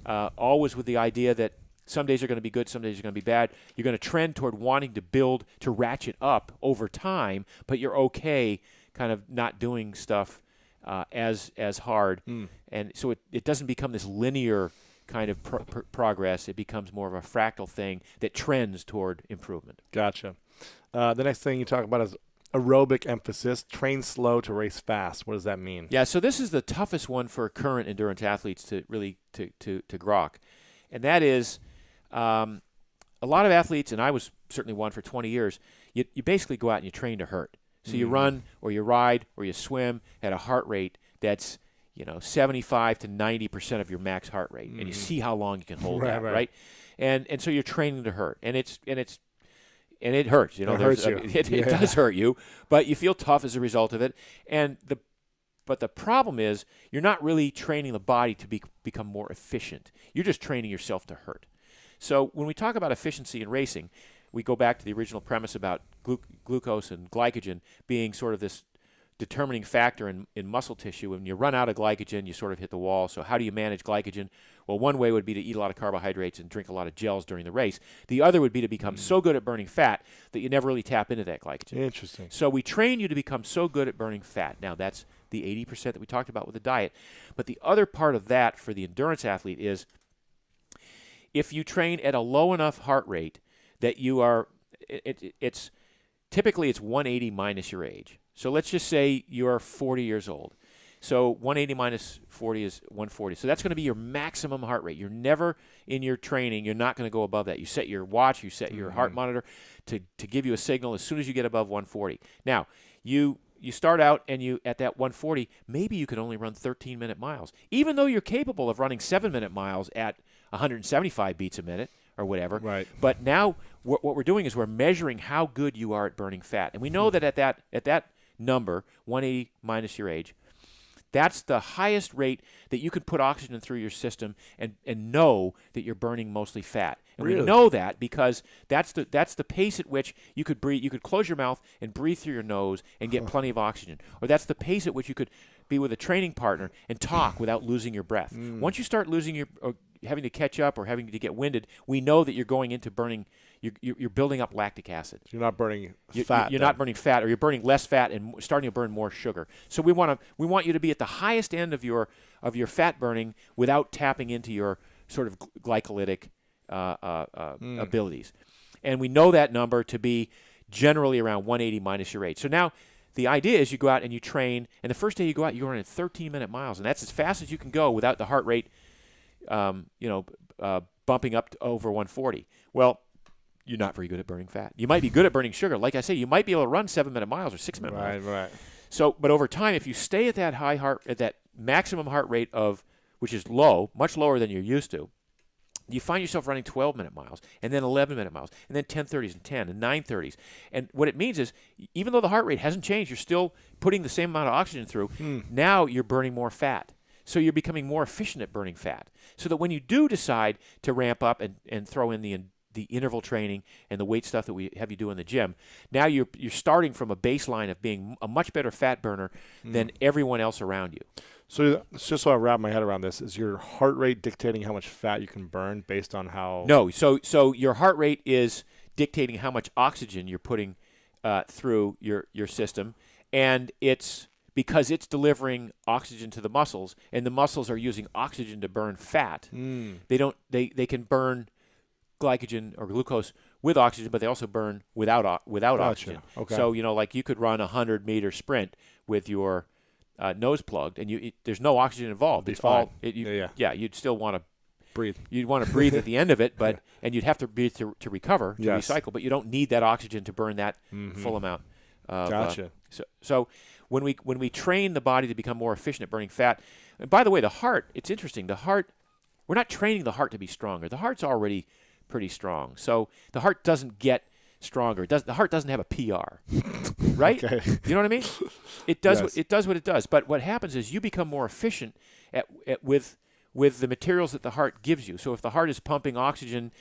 always with the idea that some days are going to be good, some days are going to be bad. You're going to trend toward wanting to build, to ratchet up over time, but you're okay kind of not doing stuff as hard. And so it doesn't become this linear kind of progress. It becomes more of a fractal thing that trends toward improvement. Gotcha. The next thing you talk about is aerobic emphasis. Train slow to race fast. What does that mean? Yeah, so this is the toughest one for current endurance athletes to really to grok. And that is a lot of athletes, and I was certainly one for 20 years, you basically go out and you train to hurt. So you run or you ride or you swim at a heart rate that's 75 to 90% of your max heart rate, and you see how long you can hold that, right? And so you're training to hurt, and it hurts. It hurts you. It does hurt you, but you feel tough as a result of it. But the problem is you're not really training the body to become more efficient. You're just training yourself to hurt. So when we talk about efficiency in racing, we go back to the original premise about glucose and glycogen being sort of this determining factor in muscle tissue. When you run out of glycogen, you sort of hit the wall. So how do you manage glycogen? Well, one way would be to eat a lot of carbohydrates and drink a lot of gels during the race. The other would be to become so good at burning fat that you never really tap into that glycogen. Interesting. So we train you to become so good at burning fat. Now, that's the 80% that we talked about with the diet. But the other part of that for the endurance athlete is if you train at a low enough heart rate that you are, it's typically it's 180 minus your age. So let's just say you're 40 years old. So 180 minus 40 is 140. So that's going to be your maximum heart rate. You're never in your training, you're not going to go above that. You set your watch, you set your heart monitor to give you a signal as soon as you get above 140. Now, you start out and you at that 140, maybe you can only run 13-minute miles, even though you're capable of running 7-minute miles at 175 beats a minute or whatever. Right. But now what we're doing is we're measuring how good you are at burning fat. And we know that at that number, 180 minus your age, that's the highest rate that you can put oxygen through your system and know that you're burning mostly fat. And Really? we know that because that's the pace at which you could breathe. You could close your mouth and breathe through your nose and get plenty of oxygen. Or that's the pace at which you could be with a training partner and talk without losing your breath. Once you start losing your or having to catch up or having to get winded, we know that you're going into burning. You're building up lactic acid. You're not burning You're fat. not burning fat, or you're burning less fat and starting to burn more sugar. So we want you to be at the highest end of your fat burning without tapping into your sort of glycolytic abilities. And we know that number to be generally around 180 minus your age. So now the idea is you go out and you train, and the first day you go out, you're running 13-minute miles, and that's as fast as you can go without the heart rate, bumping up to over 140. Well, you're not very good at burning fat. You might be good at burning sugar. Like I say, you might be able to run 7-minute miles or 6-minute miles. Right. So, but over time, if you stay at that at that maximum heart rate which is low, much lower than you're used to, you find yourself running 12-minute miles, and then 11-minute miles, and then 10:30s and 10 and 9:30s. And what it means is, even though the heart rate hasn't changed, you're still putting the same amount of oxygen through. Now you're burning more fat. So you're becoming more efficient at burning fat. So that when you do decide to ramp up and throw in the interval training and the weight stuff that we have you do in the gym, now you're starting from a baseline of being a much better fat burner than everyone else around you. So just so I wrap my head around this, is your heart rate dictating how much fat you can burn based on how? No. So your heart rate is dictating how much oxygen you're putting through your system, and it's because it's delivering oxygen to the muscles, and the muscles are using oxygen to burn fat. They can burn glycogen or glucose with oxygen, but they also burn without oxygen. Okay. So like you could run a 100-meter sprint with your nose plugged, and there's no oxygen involved. It's fine. all you'd still want to breathe. You'd want to breathe at the end of it, but and you'd have to breathe to recover, to recycle, but you don't need that oxygen to burn that full amount. Gotcha. So when we train the body to become more efficient at burning fat, and by the way, the heart, it's interesting. The heart, we're not training the heart to be stronger. The heart's already pretty strong. So the heart doesn't get stronger. The heart doesn't have a PR, right? Okay. You know what I mean? It does. Yes. It does what it does. But what happens is you become more efficient with the materials that the heart gives you. So if the heart is pumping oxygen,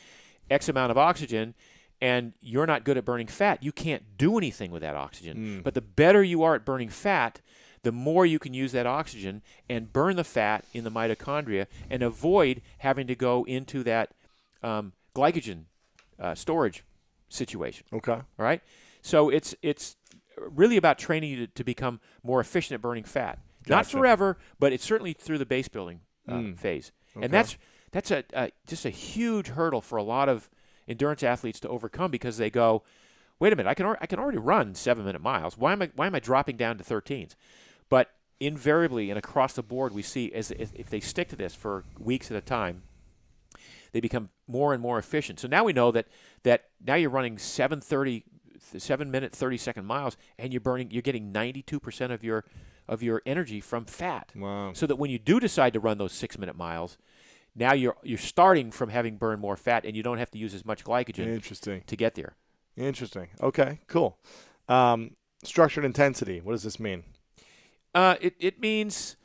X amount of oxygen, and you're not good at burning fat, you can't do anything with that oxygen. But the better you are at burning fat, the more you can use that oxygen and burn the fat in the mitochondria and avoid having to go into that glycogen storage situation. Okay. All right? So it's really about training you to become more efficient at burning fat. Not Gotcha. forever, but it's certainly through the base building phase. Okay. And that's just a huge hurdle for a lot of endurance athletes to overcome, because they go, wait a minute, I can already run 7-minute miles. Why am I dropping down to 13s? But invariably and across the board, we see if they stick to this for weeks at a time, they become more and more efficient. So now we know that now you're running 7-minute 30-second miles, and you're getting 92% of your energy from fat. Wow. So that when you do decide to run those 6-minute miles, now you're starting from having burned more fat, and you don't have to use as much glycogen Interesting. to get there. Interesting. Okay, cool. Structured intensity, what does this mean? It means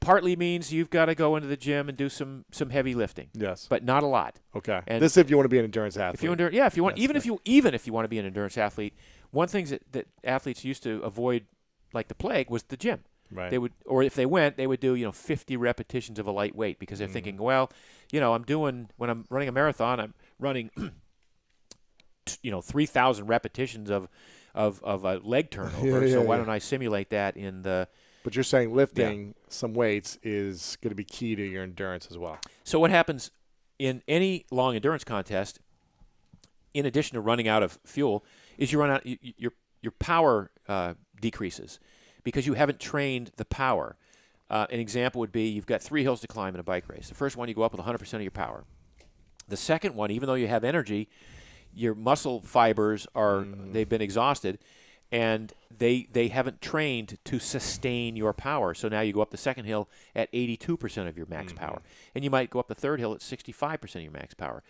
partly means you've got to go into the gym and do some heavy lifting. Yes. But not a lot. Okay. And this is if you want to be an endurance athlete. If you want, even if you want to be an endurance athlete, one thing that athletes used to avoid like the plague was the gym. Right. They would, or if they went, they would do 50 repetitions of a light weight because they're thinking, well, I'm doing, when I'm running a marathon, I'm running 3,000 repetitions of a leg turnover. So why don't I simulate that in the? But you're saying lifting some weights is going to be key to your endurance as well. So what happens in any long endurance contest, in addition to running out of fuel, is you run out, your power decreases because you haven't trained the power. An example would be you've got 3 hills to climb in a bike race. The first one, you go up with 100% of your power. The second one, even though you have energy, your muscle fibers they've been exhausted, and they haven't trained to sustain your power. So now you go up the second hill at 82% of your max power, and you might go up the third hill at 65% of your max power.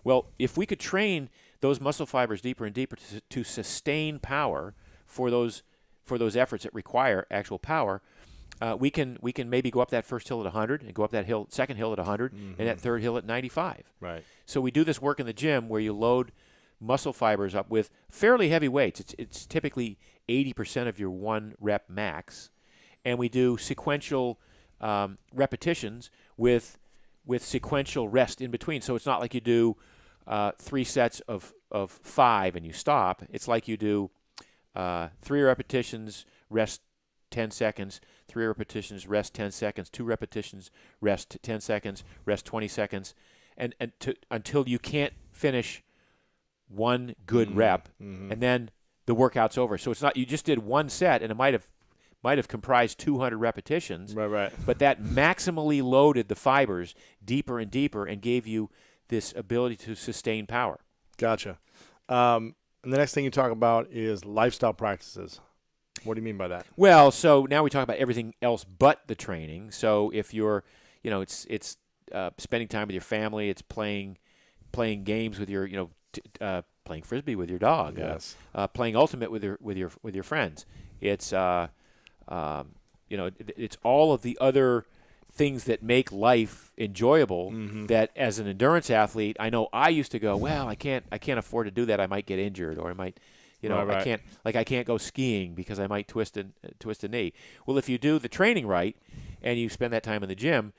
Well, if we could train those muscle fibers deeper and deeper to sustain power for those efforts that require actual power, we can maybe go up that first hill at 100 and go up that second hill at 100 and that third hill at 95. Right. So we do this work in the gym where you load muscle fibers up with fairly heavy weights. It's typically 80% of your 1 rep max, and we do sequential repetitions with sequential rest in between. So it's not like you do 3 sets of 5 and you stop. It's like you do 3 repetitions, rest 10 seconds, 3 repetitions, rest 10 seconds, 2 repetitions, rest 10 seconds, rest 20 seconds, and until you can't finish 1 good rep, and then the workout's over. So it's not, you just did 1 set and it might have comprised 200 repetitions, right. but that maximally loaded the fibers deeper and deeper and gave you this ability to sustain power. Gotcha. And the next thing you talk about is lifestyle practices. What do you mean by that? Well, so now we talk about everything else but the training. So if you're, it's spending time with your family, it's playing games with your, playing frisbee with your dog, yes, playing ultimate with your friends. It's it's all of the other things that make life enjoyable. That as an endurance athlete, I know I used to go, well, I can't afford to do that. I might get injured, or I might, right. I can't go skiing because I might twist a knee. Well, if you do the training right and you spend that time in the gym,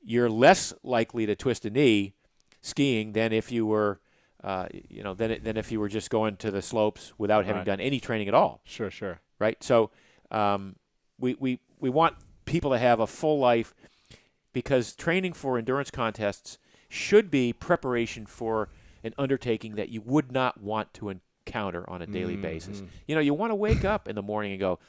you're less likely to twist a knee skiing than if you were, than if you were just going to the slopes without having done any training at all. Sure. Right. So we want people to have a full life, because training for endurance contests should be preparation for an undertaking that you would not want to encounter on a daily basis. You want to wake up in the morning and go,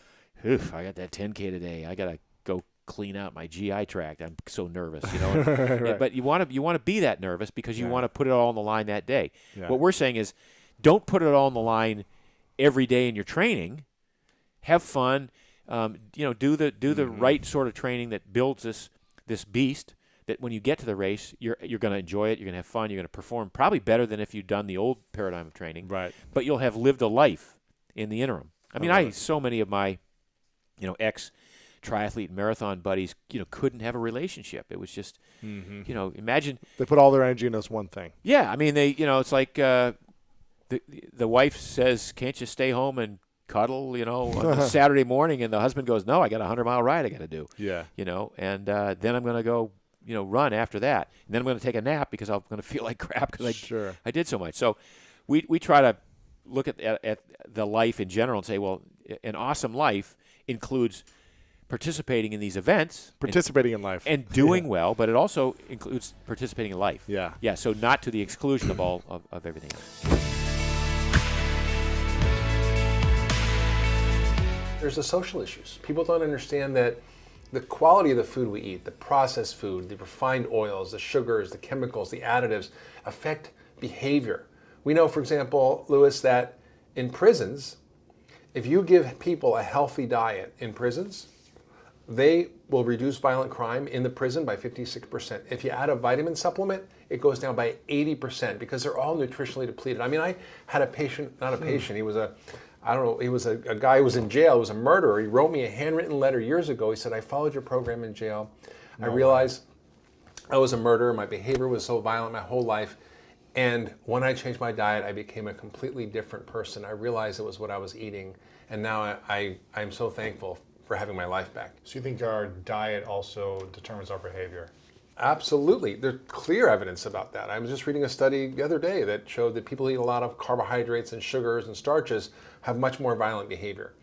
"Oof, I got that 10K today. I got to go clean out my GI tract. I'm so nervous." Right. But you want to be that nervous because you want to put it all on the line that day. Yeah. What we're saying is, don't put it all on the line every day in your training. Have fun. Do the right sort of training that builds this beast, that when you get to the race, you're going to enjoy it, you're going to have fun, you're going to perform probably better than if you'd done the old paradigm of training. Right. But you'll have lived a life in the interim. I mean, so many of my, ex-triathlete marathon buddies, couldn't have a relationship. It was just, imagine. They put all their energy in this one thing. Yeah, I mean, they, it's like the wife says, "Can't you stay home and cuddle, on a Saturday morning?" And the husband goes, "No, I got a 100-mile ride I got to do." Yeah. And then I'm going to go, run after that. And then I'm going to take a nap because I'm going to feel like crap because I did so much. So we try to look at the life in general and say, well, an awesome life includes participating in these events. Participating in life. And doing well, but it also includes participating in life. Yeah. Yeah, so not to the exclusion of all of everything else. There's the social issues. People don't understand that the quality of the food we eat, the processed food, the refined oils, the sugars, the chemicals, the additives, affect behavior. We know, for example, Lewis, that in prisons, if you give people a healthy diet in prisons, they will reduce violent crime in the prison by 56%. If you add a vitamin supplement, it goes down by 80% because they're all nutritionally depleted. I mean, I had a patient, not a patient, he was a guy who was in jail, he was a murderer. He wrote me a handwritten letter years ago. He said, "I followed your program in jail. I realized I was a murderer. My behavior was so violent my whole life. And when I changed my diet, I became a completely different person. I realized it was what I was eating. And now I'm so thankful for having my life back. So you think our diet also determines our behavior? Absolutely. There's clear evidence about that. I was just reading a study the other day that showed that people who eat a lot of carbohydrates and sugars and starches have much more violent behavior.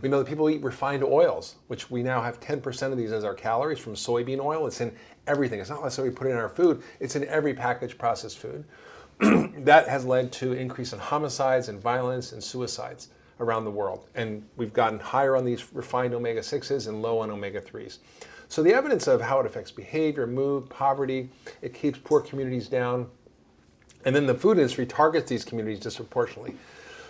We know that people who eat refined oils, which we now have 10% of these as our calories from soybean oil. It's in everything. It's not necessarily put in our food. It's in every packaged processed food. That has led to increase in homicides and violence and suicides around the world. And we've gotten higher on these refined omega-6s and low on omega-3s. So the evidence of how it affects behavior, mood, poverty, it keeps poor communities down. And then the food industry targets these communities disproportionately.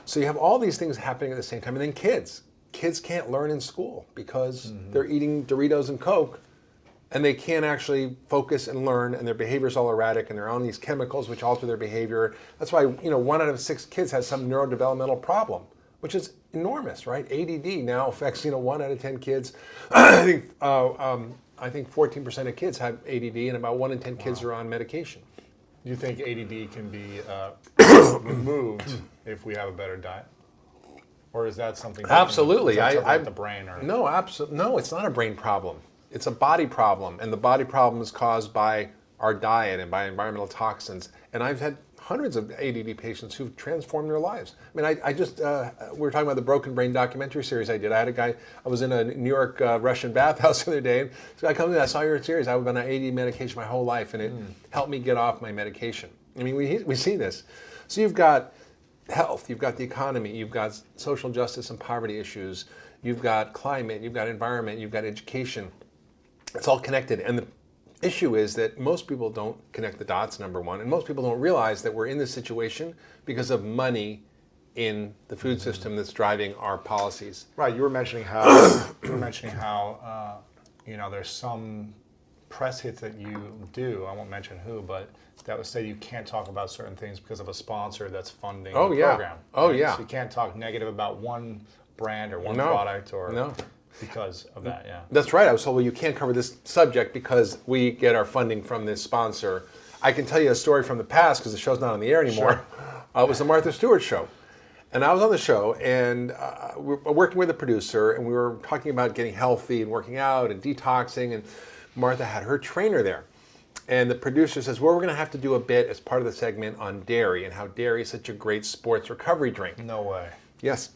So you have all these things happening at the same time. And then kids. Kids can't learn in school because they're eating Doritos and Coke, and they can't actually focus and learn, and their behavior's all erratic, and they're on these chemicals which alter their behavior. That's why 1 out of 6 kids has some neurodevelopmental problem, which is enormous, right? ADD now affects 1 out of 10 kids. I think 14% of kids have ADD, and about 1 in 10 kids are on medication. Do you think ADD can be removed if we have a better diet? Or is that something? Absolutely. Is that something like the brain? Or? No, absolutely. No, it's not a brain problem. It's a body problem, and the body problem is caused by our diet and by environmental toxins. And I've had hundreds of ADD patients who've transformed their lives. I mean, I just, we were talking about the Broken Brain documentary series I did. I had a guy, I was in a New York Russian bathhouse the other day, and this guy comes in, I saw your series. I've been on ADD medication my whole life, and it helped me get off my medication. I mean, we see this. So you've got health, you've got the economy, you've got social justice and poverty issues, you've got climate, you've got environment, you've got education. It's all connected. And the issue is that most people don't connect the dots, number one, and most people don't realize that we're in this situation because of money in the food system that's driving our policies. Right. You were mentioning how there's some press hits that you do. I won't mention who, but that would say you can't talk about certain things because of a sponsor that's funding the program. Oh, right? yeah. So you can't talk negative about one brand or one product or because of that, yeah. That's right. I was told, well, you can't cover this subject because we get our funding from this sponsor. I can tell you a story from the past because the show's not on the air anymore. Sure. It was the Martha Stewart show. And I was on the show, and we were working with a producer, and we were talking about getting healthy and working out and detoxing, and Martha had her trainer there. And the producer says, well, we're going to have to do a bit as part of the segment on dairy and how dairy is such a great sports recovery drink. No way. Yes.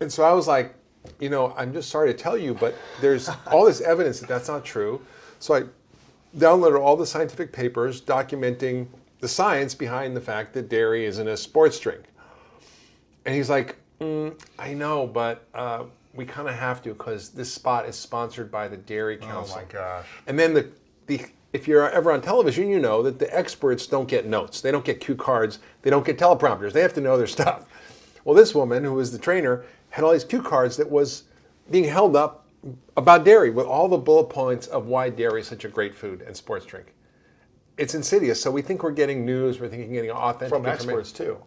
And so I was like, I'm just sorry to tell you, but there's all this evidence that that's not true. So I downloaded all the scientific papers documenting the science behind the fact that dairy isn't a sports drink. And he's like, I know, but we kind of have to because this spot is sponsored by the Dairy Council. Oh my gosh. And then if you're ever on television, you know that the experts don't get notes. They don't get cue cards. They don't get teleprompters. They have to know their stuff. Well, this woman, who was the trainer, had all these cue cards that was being held up about dairy with all the bullet points of why dairy is such a great food and sports drink. It's insidious. So we think we're getting news. We're thinking getting authentic from information. Experts too.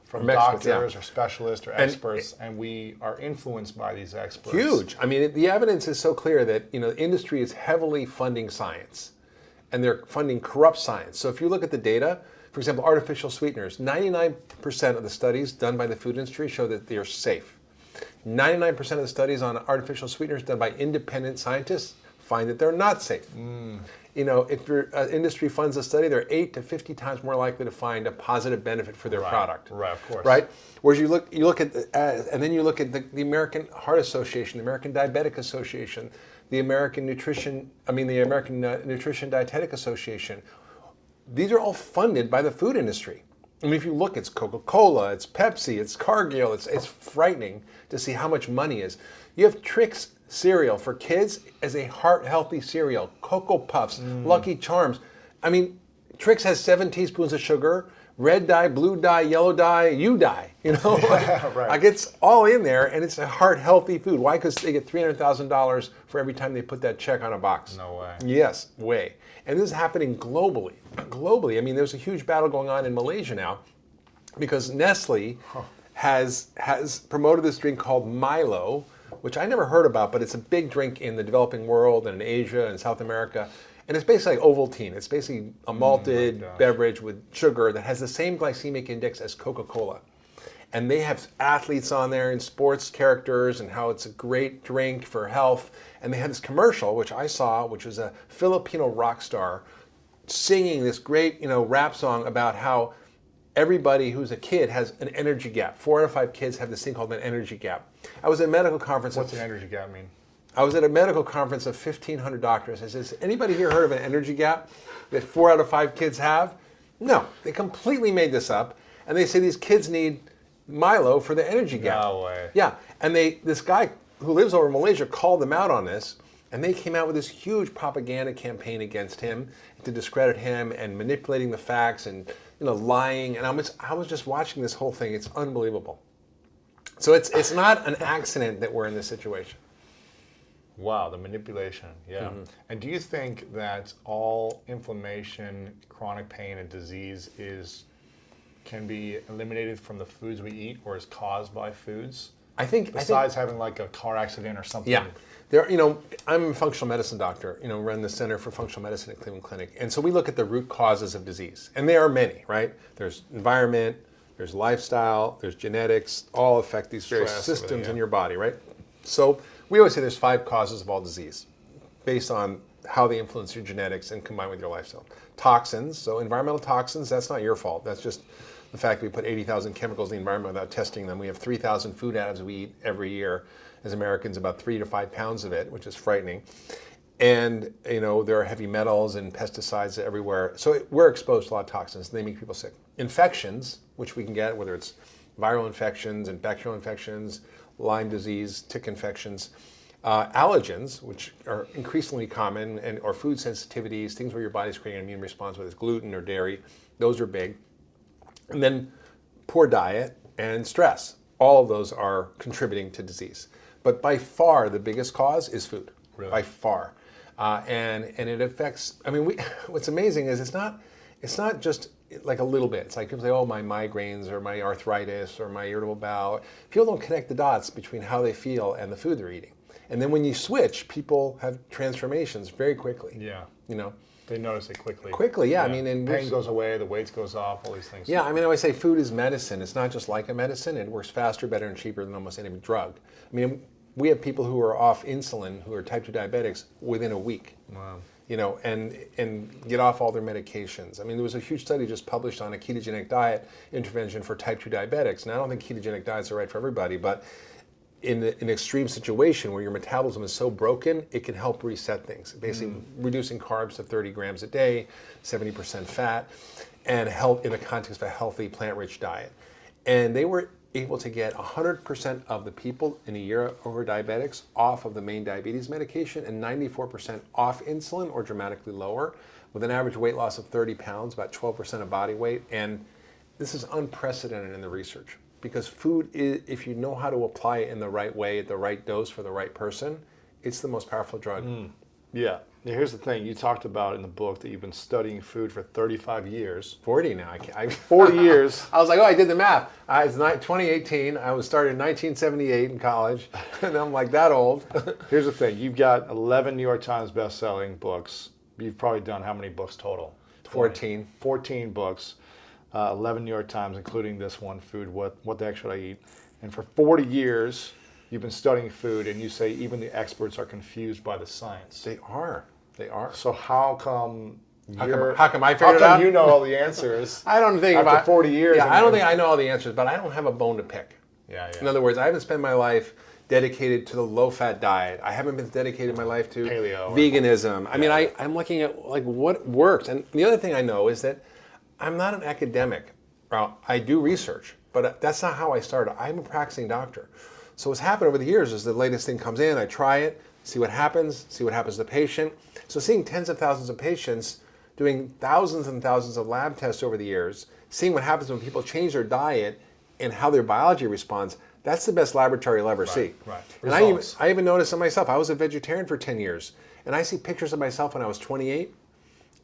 From experts, doctors or specialists or experts, and we are influenced by these experts. Huge. I mean, the evidence is so clear that the industry is heavily funding science, and they're funding corrupt science. So if you look at the data, for example, artificial sweeteners, 99% of the studies done by the food industry show that they are safe. 99% of the studies on artificial sweeteners done by independent scientists find that they're not safe. If your industry funds a study, they're 8 to 50 times more likely to find a positive benefit for their product. Right, of course. Right? Whereas you look at and then you look at the American Heart Association, the American Diabetic Association, the American Nutrition Dietetic Association. These are all funded by the food industry. I mean, if you look, it's Coca-Cola, it's Pepsi, it's Cargill. It's frightening to see how much money is. You have Trix cereal for kids as a heart-healthy cereal. Cocoa Puffs, Lucky Charms. I mean, Trix has 7 teaspoons of sugar, red dye, blue dye, yellow dye, you die. Right. Like it's all in there, and it's a heart-healthy food. Why? Because they get $300,000 for every time they put that check on a box. No way. Yes, way. And this is happening globally. Globally, I mean, there's a huge battle going on in Malaysia now because Nestle has promoted this drink called Milo, which I never heard about, but it's a big drink in the developing world and in Asia and South America. And it's basically like Ovaltine. It's basically a malted beverage with sugar that has the same glycemic index as Coca-Cola. And they have athletes on there and sports characters and how it's a great drink for health. And they had this commercial, which I saw, which was a Filipino rock star singing this great, rap song about how everybody who's a kid has an energy gap. 4 out of 5 kids have this thing called an energy gap. I was at a medical conference. What's an energy gap mean? I was at a medical conference of 1,500 doctors. I said, has anybody here heard of an energy gap that 4 out of 5 kids have? No, they completely made this up. And they say these kids need Milo for the energy gap. No way. Yeah, and this guy who lives over in Malaysia called them out on this, and they came out with this huge propaganda campaign against him to discredit him and manipulating the facts and lying. And I was just watching this whole thing. It's unbelievable. So it's not an accident that we're in this situation. Wow, the manipulation. Yeah. And do you think that all inflammation, chronic pain, and disease can be eliminated from the foods we eat, or is caused by foods? Besides having like a car accident or something. Yeah. I'm a functional medicine doctor, run the Center for Functional Medicine at Cleveland Clinic. And so we look at the root causes of disease. And there are many, right? There's environment, there's lifestyle, there's genetics, all affect these various systems in your body, right? So we always say there's 5 causes of all disease based on how they influence your genetics and combine with your lifestyle. Toxins, so environmental toxins, that's not your fault. That's just the fact that we put 80,000 chemicals in the environment without testing them. We have 3,000 food additives we eat every year as Americans, about 3 to 5 pounds of it, which is frightening. And there are heavy metals and pesticides everywhere. So we're exposed to a lot of toxins, and they make people sick. Infections, which we can get, whether it's viral infections and bacterial infections, Lyme disease, tick infections, allergens, which are increasingly common, or food sensitivities, things where your body's creating an immune response, whether it's gluten or dairy, those are big. And then poor diet and stress. All of those are contributing to disease. But by far, the biggest cause is food. Really? By far. And it affects, what's amazing is it's not just like a little bit. It's like people say, oh, my migraines or my arthritis or my irritable bowel. People don't connect the dots between how they feel and the food they're eating. And then when you switch, people have transformations very quickly. Yeah. They notice it quickly. Quickly, yeah. And pain goes away, the weight goes off, all these things. Yeah, I always say food is medicine. It's not just like a medicine. It works faster, better, and cheaper than almost any drug. We have people who are off insulin, who are type 2 diabetics, within a week. Wow. And get off all their medications. There was a huge study just published on a ketogenic diet intervention for type 2 diabetics. And I don't think ketogenic diets are right for everybody, but in an extreme situation where your metabolism is so broken, it can help reset things. Basically, reducing carbs to 30 grams a day, 70% fat, and help in the context of a healthy plant-rich diet. And they were able to get 100% of the people in a year over diabetics off of the main diabetes medication and 94% off insulin or dramatically lower, with an average weight loss of 30 pounds, about 12% of body weight. And this is unprecedented in the research. Because food, if you know how to apply it in the right way, at the right dose for the right person, it's the most powerful drug. Yeah. Now, here's the thing. You talked about in the book that you've been studying food for 35 years. 40 now. 40 years. I was like, I did the math. It's 2018. I was started in 1978 in college, and I'm like that old. Here's the thing. You've got 11 New York Times best-selling books. You've probably done how many books total? 14. 14 books. 11 New York Times, including this one, Food, What the Heck Should I Eat? And for 40 years, you've been studying food, and you say even the experts are confused by the science. They are. So how come I figured it out? How come you know all the answers? I don't think after 40 years. Yeah, I don't think I know all the answers, but I don't have a bone to pick. Yeah. In other words, I haven't spent my life dedicated to the low-fat diet. I haven't been dedicated my life to paleo, veganism. I'm looking at what works. And the other thing I know is that I'm not an academic. Well, I do research, but that's not how I started. I'm a practicing doctor. So what's happened over the years is the latest thing comes in, I try it, see what happens to the patient. So seeing tens of thousands of patients, doing thousands and thousands of lab tests over the years, seeing what happens when people change their diet and how their biology responds, that's the best laboratory you'll ever see. Right. And I even noticed it myself. I was a vegetarian for 10 years, and I see pictures of myself when I was 28,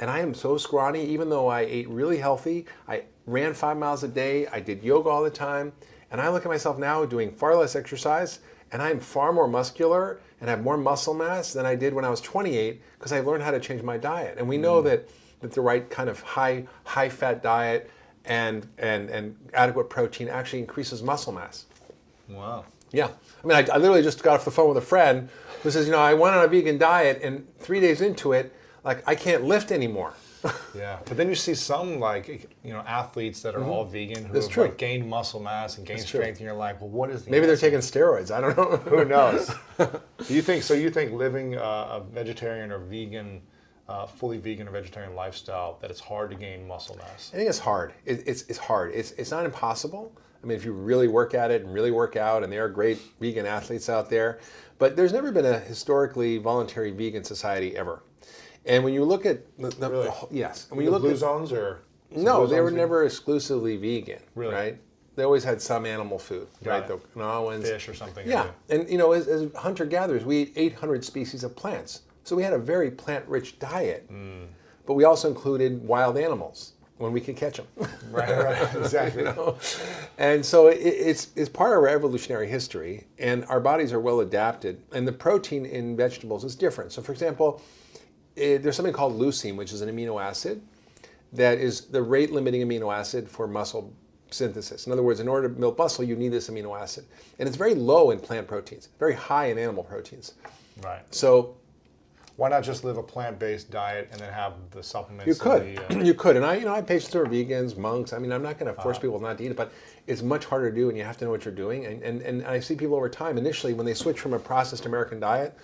and I am so scrawny, even though I ate really healthy. I ran 5 miles a day. I did yoga all the time. And I look at myself now doing far less exercise, and I'm far more muscular and have more muscle mass than I did when I was 28 because I've learned how to change my diet. And we know that the right kind of high fat diet and adequate protein actually increases muscle mass. Wow. Yeah. I mean, I literally just got off the phone with a friend who says, I went on a vegan diet, and 3 days into it, like, I can't lift anymore. Yeah, but then you see some athletes that are all vegan who have like, gained muscle mass and gained strength, and you're like, well, what is the Maybe they're answer? taking steroids. I don't know. Who knows? Do you think living a vegetarian or vegan, fully vegan or vegetarian lifestyle, that it's hard to gain muscle mass? I think it's hard. It's hard. It's not impossible. I mean, if you really work at it and really work out, and there are great vegan athletes out there, but there's never been a historically voluntary vegan society ever. And when you look at Really? yes, and When when you look blue at zones or no, blue they were zones never exclusively vegan, Really? right? They always had some animal food, right? it. The Kanawans, fish or something? yeah. And as hunter-gatherers, we ate 800 species of plants, so we had a very plant-rich diet. But we also included wild animals when we could catch them. Right, exactly. And so it's part of our evolutionary history, and our bodies are well adapted. And the protein in vegetables is different. So, for example, there's something called leucine, which is an amino acid that is the rate-limiting amino acid for muscle synthesis. In other words, in order to build muscle, you need this amino acid. And it's very low in plant proteins, very high in animal proteins. Right. So why not just live a plant-based diet and then have the supplements? you could. And You could. And I have patients who are vegans, monks. I mean, I'm not going to force people not to eat it, but it's much harder to do, and you have to know what you're doing. And I see people over time, initially, when they switch from a processed American diet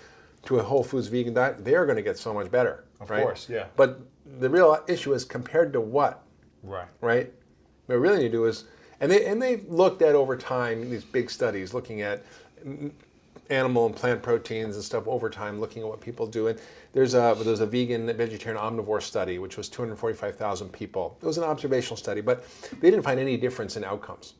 to a whole foods vegan diet, they're going to get so much better. Of right? course, yeah. But the real issue is compared to what? Right. Right? What we really need to do is, and they've looked at over time, these big studies looking at animal and plant proteins and stuff over time, looking at what people do. And there's a vegan, vegetarian, omnivore study, which was 245,000 people. It was an observational study, but they didn't find any difference in outcomes.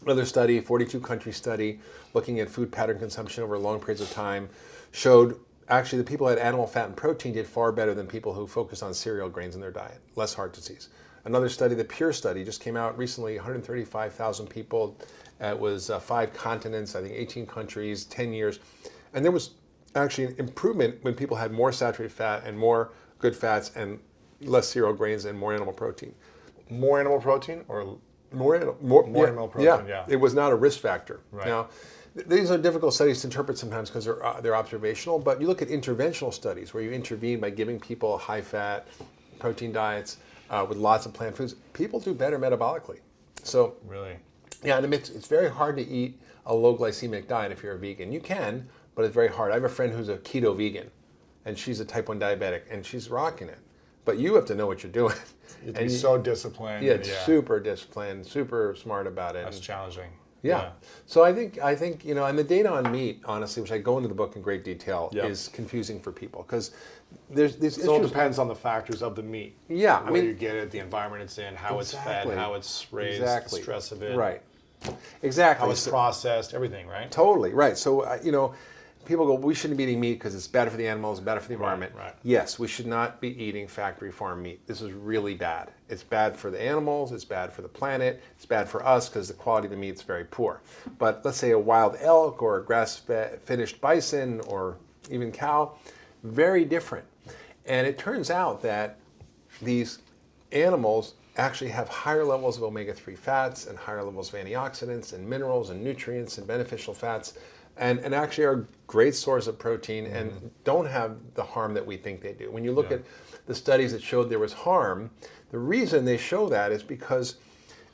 Another study, 42-country study, looking at food pattern consumption over long periods of time, showed actually the people who had animal fat and protein did far better than people who focused on cereal grains in their diet, less heart disease. Another study, the Pure study, just came out recently, 135,000 people. It was 5 continents, I think 18 countries, 10 years. And there was actually an improvement when people had more saturated fat and more good fats and less cereal grains and more animal protein. More animal protein or More animal protein, yeah. It was not a risk factor. Right. Now, these are difficult studies to interpret sometimes because they're observational, but you look at interventional studies where you intervene by giving people high-fat protein diets with lots of plant foods. People do better metabolically. So, really? yeah, and it's very hard to eat a low glycemic diet if you're a vegan. You can, but it's very hard. I have a friend who's a keto vegan, and she's a type 1 diabetic, and she's rocking it. But you have to know what you're doing. You have to be so disciplined. Yeah, super disciplined, super smart about it. That's challenging. Yeah. So I think and the data on meat, honestly, which I go into the book in great detail, is confusing for people because there's these It all issues. depends on the factors of the meat. Yeah, Where you get it, the environment it's in, how Exactly. it's fed, how it's raised, the stress of it, Right. Exactly. how it's processed, everything, right? Totally right. So people go, we shouldn't be eating meat because it's bad for the animals, bad for the environment. Right. Yes, we should not be eating factory farm meat. This is really bad. It's bad for the animals, it's bad for the planet, it's bad for us because the quality of the meat is very poor. But let's say a wild elk or a grass-finished bison or even cow, very different. And it turns out that these animals actually have higher levels of omega-3 fats and higher levels of antioxidants and minerals and nutrients and beneficial fats and actually are a great source of protein and don't have the harm that we think they do. When you look at the studies that showed there was harm, the reason they show that is because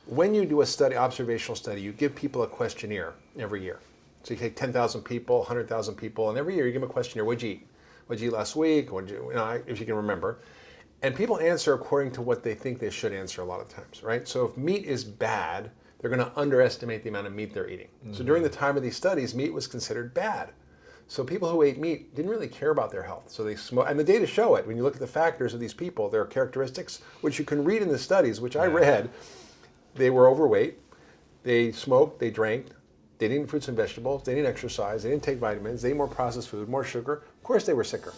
when you do a study, observational study, you give people a questionnaire every year. So you take 10,000 people, 100,000 people, and every year you give them a questionnaire. What'd you eat? What'd you eat last week? If you can remember. And people answer according to what they think they should answer a lot of times, right? So if meat is bad, they're going to underestimate the amount of meat they're eating. So during the time of these studies, meat was considered bad. So people who ate meat didn't really care about their health. So they smoke, and the data show it. When you look at the factors of these people, their characteristics, which you can read in the studies, which I read, they were overweight, they smoked, they drank, they didn't eat fruits and vegetables, they didn't exercise, they didn't take vitamins, they ate more processed food, more sugar. Of course they were sicker.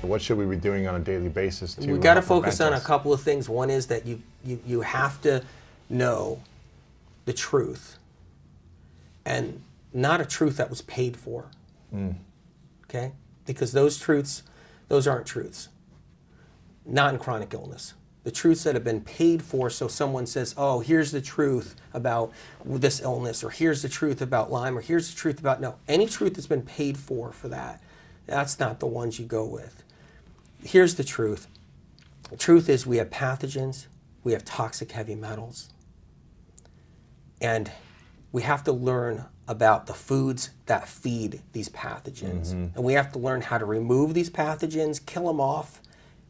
what should we be doing on a daily basis to We got to prevent focus on a this? couple of things. One is that you have to know the truth, and not a truth that was paid for. Okay? Because those aren't truths. Not in chronic illness. The truths that have been paid for, so someone says, oh, here's the truth about this illness, or here's the truth about Lyme, or here's the truth about, no, any truth that's been paid for that, that's not the ones you go with. Here's the truth. The truth is we have pathogens, we have toxic heavy metals, and we have to learn about the foods that feed these pathogens. And we have to learn how to remove these pathogens, kill them off.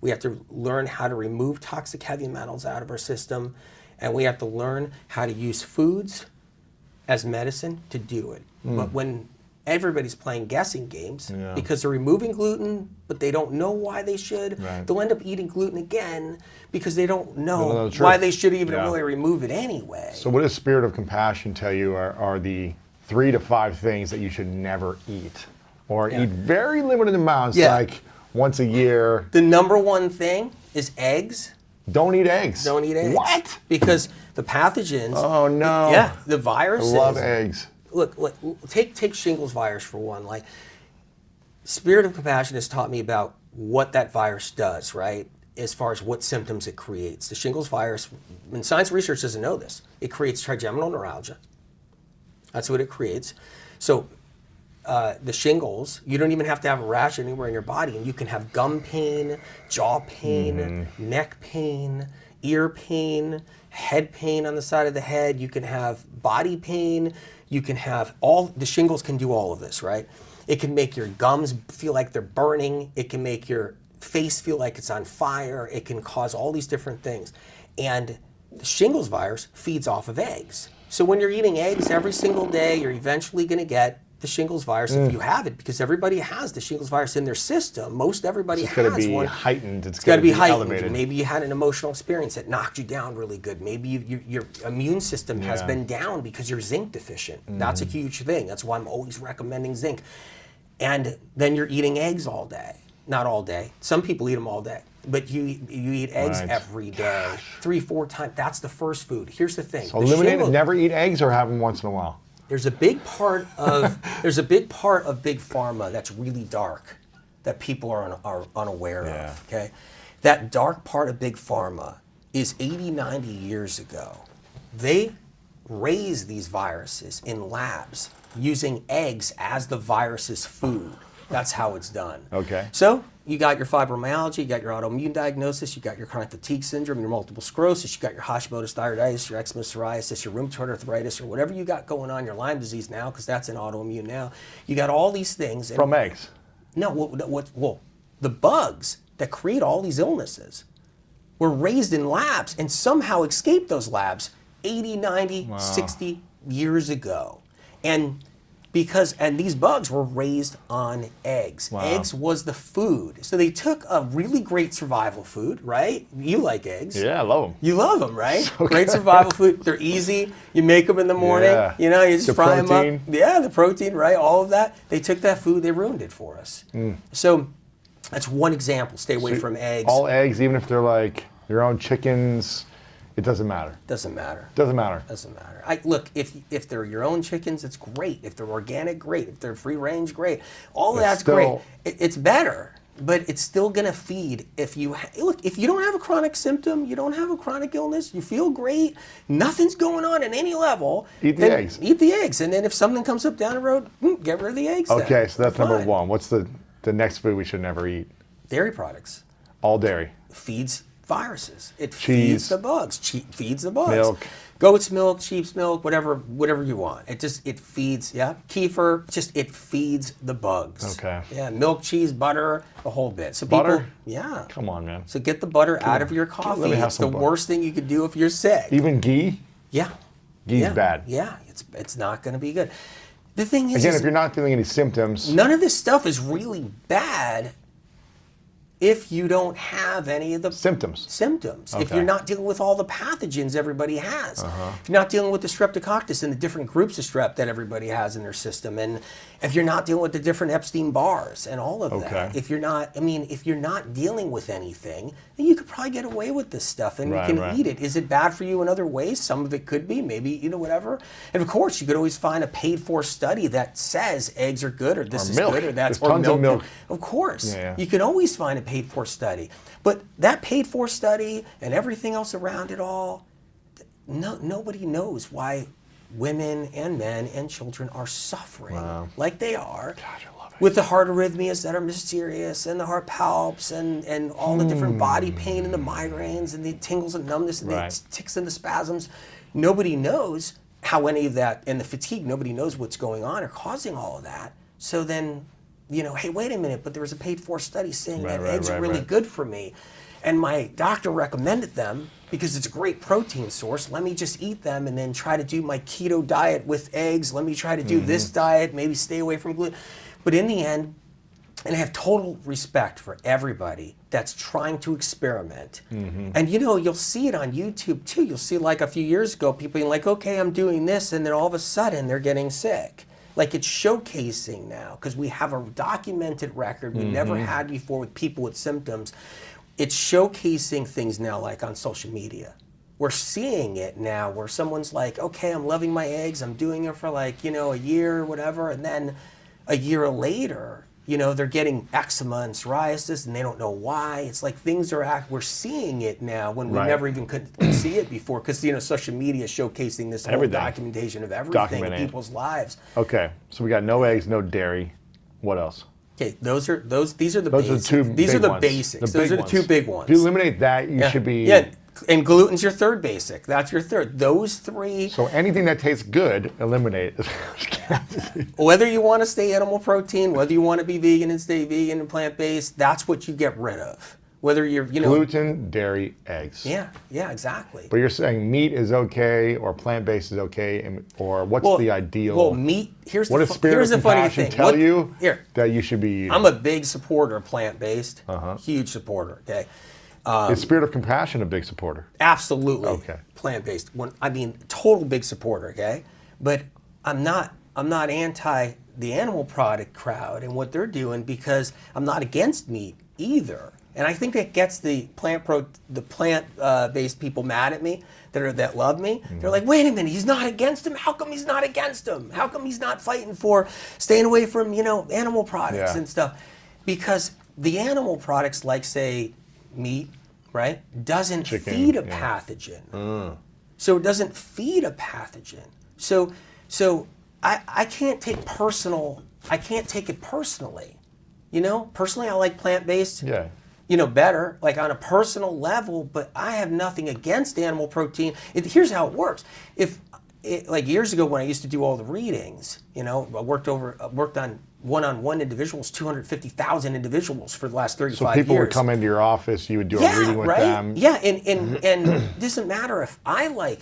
We have to learn how to remove toxic heavy metals out of our system. And we have to learn how to use foods as medicine to do it. But when everybody's playing guessing games, because they're removing gluten, but they don't know why they should, they'll end up eating gluten again because they don't know why they should even really remove it anyway. So what does Spirit of Compassion tell you are the 3 to 5 things that you should never eat, or eat very limited amounts, like once a year? The number one thing is eggs. Don't eat eggs. Don't eat eggs. What? Because the pathogens. Oh no. Yeah, the viruses. I love eggs. Look, take shingles virus for one. Like, Spirit of Compassion has taught me about what that virus does, right? As far as what symptoms it creates. The shingles virus, and science research doesn't know this, it creates trigeminal neuralgia. That's what it creates. So the shingles, you don't even have to have a rash anywhere in your body, and you can have gum pain, jaw pain, neck pain, ear pain, head pain on the side of the head. You can have body pain. You can have the shingles can do all of this, right? It can make your gums feel like they're burning. It can make your face feel like it's on fire. It can cause all these different things. And the shingles virus feeds off of eggs. So when you're eating eggs every single day, you're eventually going to get the shingles virus if you have it, because everybody has the shingles virus in their system. Most everybody has one. It's got to be heightened. It's got to be heightened. Elevated. Maybe you had an emotional experience that knocked you down really good. Maybe your immune system has been down because you're zinc deficient. That's a huge thing. That's why I'm always recommending zinc. And then you're eating eggs all day. Not all day. Some people eat them all day. But you eat eggs every day, 3-4 times. That's the first food. Here's the thing. So eliminate it. Never eat eggs, or have them once in a while. There's a big part of big pharma that's really dark that people are unaware of. Okay, that dark part of big pharma is 80, 90 years ago. They raised these viruses in labs using eggs as the virus's food. That's how it's done. Okay. So you got your fibromyalgia, you got your autoimmune diagnosis, you got your chronic fatigue syndrome, your multiple sclerosis, you got your Hashimoto's thyroiditis, your eczema, psoriasis, your rheumatoid arthritis, or whatever you got going on, your Lyme disease now, because that's an autoimmune now. You got all these things. From eggs? No, the bugs that create all these illnesses were raised in labs and somehow escaped those labs 80, 90, 60 years ago. And these bugs were raised on eggs. Eggs was the food. So they took a really great survival food, right? You like eggs. Yeah, I love them. You love them, right? So great survival food. They're easy. You make them in the morning. Yeah. You know, you just fry them protein. up. Yeah, the protein, right? All of that. They took that food, they ruined it for us. So that's one example. Stay away from eggs. All eggs, even if they're like your own chickens, it doesn't matter. Doesn't matter. Doesn't matter. Doesn't matter. Look, if they're your own chickens, it's great. If they're organic, great. If they're free range, great. All of that's great. It's better, but it's still gonna feed. If you don't have a chronic symptom, you don't have a chronic illness, you feel great, nothing's going on at any level. Eat the eggs. Eat the eggs, and then if something comes up down the road, get rid of the eggs. Okay, then. so that's number one. What's the next food we should never eat? Dairy products. All dairy. Feeds viruses. It Cheese. feeds the bugs. Feeds the bugs. Milk. Goat's milk, sheep's milk, whatever you want. It feeds, kefir, it feeds the bugs. Okay. Yeah, milk, cheese, butter, the whole bit. So butter? Yeah. Come on, man. So get the butter out of your coffee. Let me have It's the some butter. worst thing you could do if you're sick. Even ghee? Yeah. Ghee's bad. Yeah, it's not going to be good. The thing is, Again, if you're not feeling any symptoms. none of this stuff is really bad if you don't have any of the Symptoms. if you're not dealing with all the pathogens everybody has, if you're not dealing with the streptococcus and the different groups of strep that everybody has in their system, and if you're not dealing with the different Epstein bars and all of that, if you're not dealing with anything, then you could probably get away with this stuff and you can eat it. Is it bad for you in other ways? Some of it could be, maybe, whatever. And of course, you could always find a paid-for study that says eggs are good, or this is milk. good, or that's, There's tons of milk. Of course, you can always find a paid-for study. But that paid-for study and everything else around it all, nobody knows why women and men and children are suffering like they are. Gosh, I love it. With the heart arrhythmias that are mysterious, and the heart palps, and all the different body pain and the migraines and the tingles and numbness and the tics and the spasms. Nobody knows how any of that, and the fatigue, nobody knows what's going on or causing all of that. So then, hey, wait a minute, but there was a paid-for study saying that eggs are really good for me. And my doctor recommended them because it's a great protein source. Let me just eat them and then try to do my keto diet with eggs. Let me try to do this diet, maybe stay away from gluten. But in the end, and I have total respect for everybody that's trying to experiment. And you'll see it on YouTube too. You'll see, like a few years ago, people being like, okay, I'm doing this, and then all of a sudden they're getting sick. Like, it's showcasing now, because we have a documented record we never had before with people with symptoms. It's showcasing things now, like on social media. We're seeing it now where someone's like, okay, I'm loving my eggs, I'm doing it for like, a year or whatever, and then a year later, they're getting eczema and psoriasis and they don't know why. It's like we're seeing it now when we never even could see it before, because social media is showcasing this whole documentation of everything in people's lives. Okay, so we got no eggs, no dairy. What else? Okay, these are the basics. These are the basics. Those are the two big ones. If you eliminate that, you should be... Yeah, and gluten's your third basic. That's your third. Those three... So anything that tastes good, eliminate. Whether you want to stay animal protein, whether you want to be vegan and stay vegan and plant-based, that's what you get rid of. Whether you're, gluten, dairy, eggs. Yeah, exactly. But you're saying meat is okay, or plant-based is okay, or what's the ideal? Well, meat, here's what the does Spirit of Compassion tell you that you should be eating? I'm a big supporter of plant-based, huge supporter, okay? Is Spirit of Compassion a big supporter? Absolutely. Okay. Plant-based. Total big supporter, okay? But I'm not anti the animal product crowd and what they're doing, because I'm not against meat either. And I think that gets the plant-based people mad at me that love me. They're like, wait a minute, he's not against him? How come he's not against him? How come he's not fighting for staying away from, animal products and stuff? Because the animal products, like, say, meat, right, doesn't feed a pathogen. So it doesn't feed a pathogen. So I can't take it personally. Personally, I like plant-based. Yeah. Better, like on a personal level, but I have nothing against animal protein. Here's how it works. Like years ago when I used to do all the readings, I worked on one-on-one individuals, 250,000 individuals for the last 35 years. So people would come into your office, you would do a reading with them. Yeah, and it doesn't matter if I like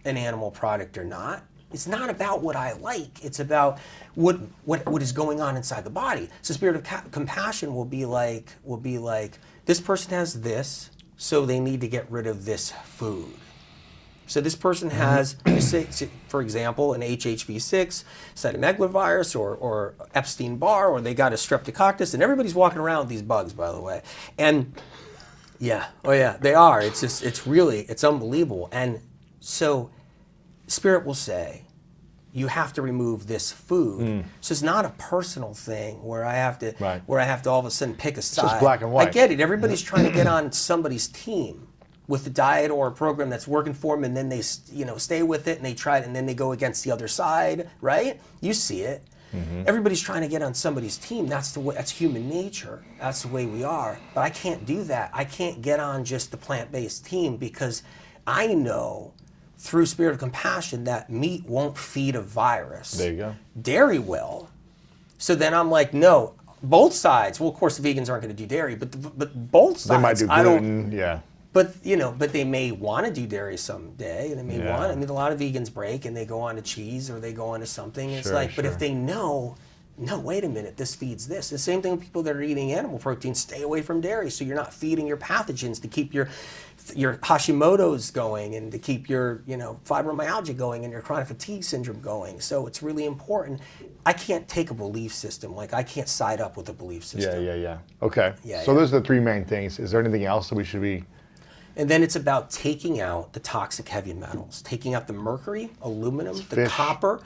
an animal product or not. It's not about what I like. It's about what is going on inside the body. So Spirit of Compassion will be like, this person has this, so they need to get rid of this food. So this person has, for example, an HHV6, cytomegalovirus, or Epstein Barr, or they got a streptococcus, and everybody's walking around with these bugs, by the way. And they are. It's unbelievable. And so Spirit will say, you have to remove this food. So it's not a personal thing where I have to all of a sudden pick a side. It's just black and white. I get it. Everybody's trying to get on somebody's team with a diet or a program that's working for them, and then they stay with it and they try it, and then they go against the other side, right? You see it. Everybody's trying to get on somebody's team. That's human nature. That's the way we are. But I can't do that. I can't get on just the plant-based team, because I know through Spirit of Compassion that meat won't feed a virus. There you go. Dairy will. So then I'm like, no, both sides. Well, of course, the vegans aren't going to do dairy, but both sides. They might do gluten, yeah. But they may want to do dairy someday. They may want. A lot of vegans break and they go on to cheese or they go on to something. It's but if they know no, wait a minute, this feeds this. The same thing with people that are eating animal protein, stay away from dairy so you're not feeding your pathogens to keep your Hashimoto's going and to keep your fibromyalgia going and your chronic fatigue syndrome going. So it's really important. I can't take a belief system, like I can't side up with a belief system. Yeah. Okay. So those are the three main things. Is there anything else that we should be? And then it's about taking out the toxic heavy metals, taking out the mercury, aluminum, the copper.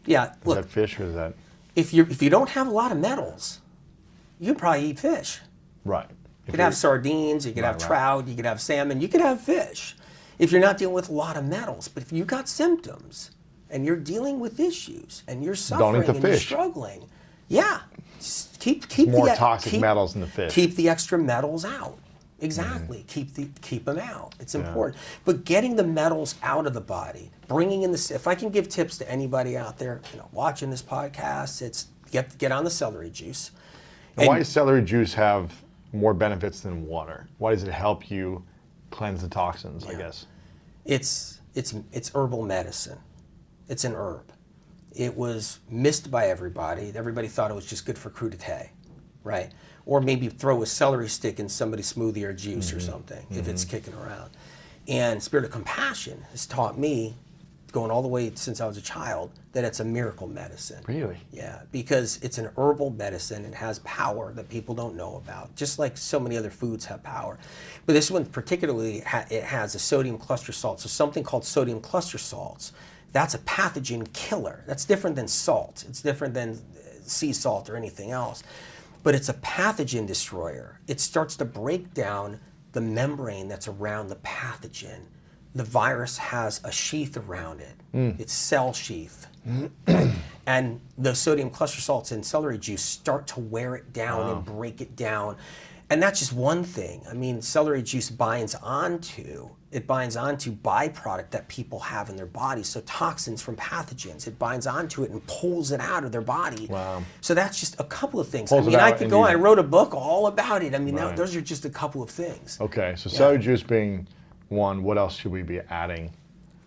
Yeah, look, is that fish or is that? If you don't have a lot of metals, you could probably eat fish. Right. You could have sardines, you could have trout, you could have salmon, you could have fish. If you're not dealing with a lot of metals, but if you got symptoms and you're dealing with issues and you're suffering and you're struggling, just keep more toxic metals in the fish. Keep the extra metals out. Exactly. Keep them out. It's important. But getting the metals out of the body, bringing in if I can give tips to anybody out there, watching this podcast, it's get on the celery juice. And why does celery juice have more benefits than water? Why does it help you cleanse the toxins? I guess it's herbal medicine. It's an herb. It was missed by everybody. Everybody thought it was just good for crudité, right? Or maybe throw a celery stick in somebody's smoothie or juice or something if it's kicking around. And Spirit of Compassion has taught me, going all the way since I was a child, that it's a miracle medicine. Really? Yeah, because it's an herbal medicine. It has power that people don't know about, just like so many other foods have power. But this one particularly, it has a sodium cluster salt. So something called sodium cluster salts, that's a pathogen killer. That's different than salt. It's different than sea salt or anything else. But it's a pathogen destroyer. It starts to break down the membrane that's around the pathogen. The virus has a sheath around it. It's cell sheath. And the sodium cluster salts in celery juice start to wear it down and break it down. And that's just one thing. I mean, celery juice binds onto byproduct that people have in their body. So toxins from pathogens, it binds onto it and pulls it out of their body. Wow. So that's just a couple of things. I could go on. I wrote a book all about it. I mean, those are just a couple of things. Okay, so celery juice being one, what else should we be adding?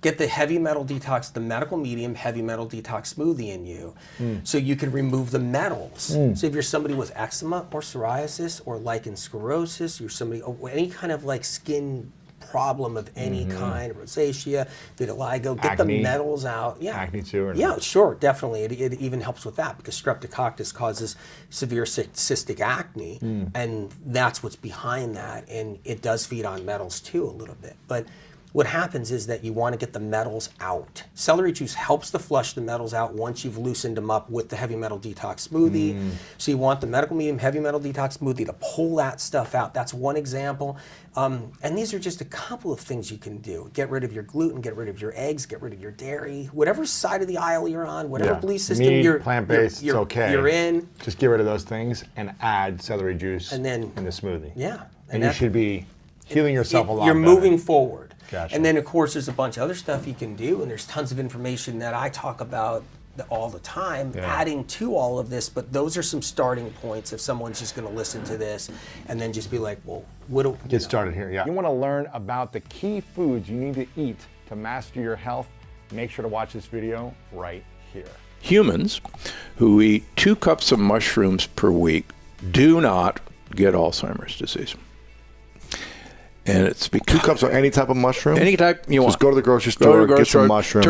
Get the heavy metal detox, the medical medium heavy metal detox smoothie in you, so you can remove the metals. So if you're somebody with eczema or psoriasis or lichen sclerosis, you're somebody any kind of like skin problem of any kind, rosacea, vitiligo, get the metals out. Yeah, acne too. Or yeah, sure, definitely. It even helps with that because streptococcus causes severe cystic acne, and that's what's behind that. And it does feed on metals too a little bit, but. What happens is that you want to get the metals out. Celery juice helps to flush the metals out once you've loosened them up with the heavy metal detox smoothie. So you want the medical medium heavy metal detox smoothie to pull that stuff out. That's one example. And these are just a couple of things you can do. Get rid of your gluten, get rid of your eggs, get rid of your dairy, whatever side of the aisle you're on, whatever belief system you're plant-based, it's okay. You're in. Just get rid of those things and add celery juice in the smoothie. Yeah. And you should be healing yourself a lot You're better. moving forward. Gotcha. And then, of course, there's a bunch of other stuff you can do, and there's tons of information that I talk about all the time, adding to all of this, but those are some starting points if someone's just going to listen to this and then just be like, well, what do Get started here, You want to learn about the key foods you need to eat to master your health? Make sure to watch this video right here. Humans who eat 2 cups of mushrooms per week do not get Alzheimer's disease. And it's because 2 cups of any type of mushroom? Any type you want. Just go to the grocery store, get some mushrooms.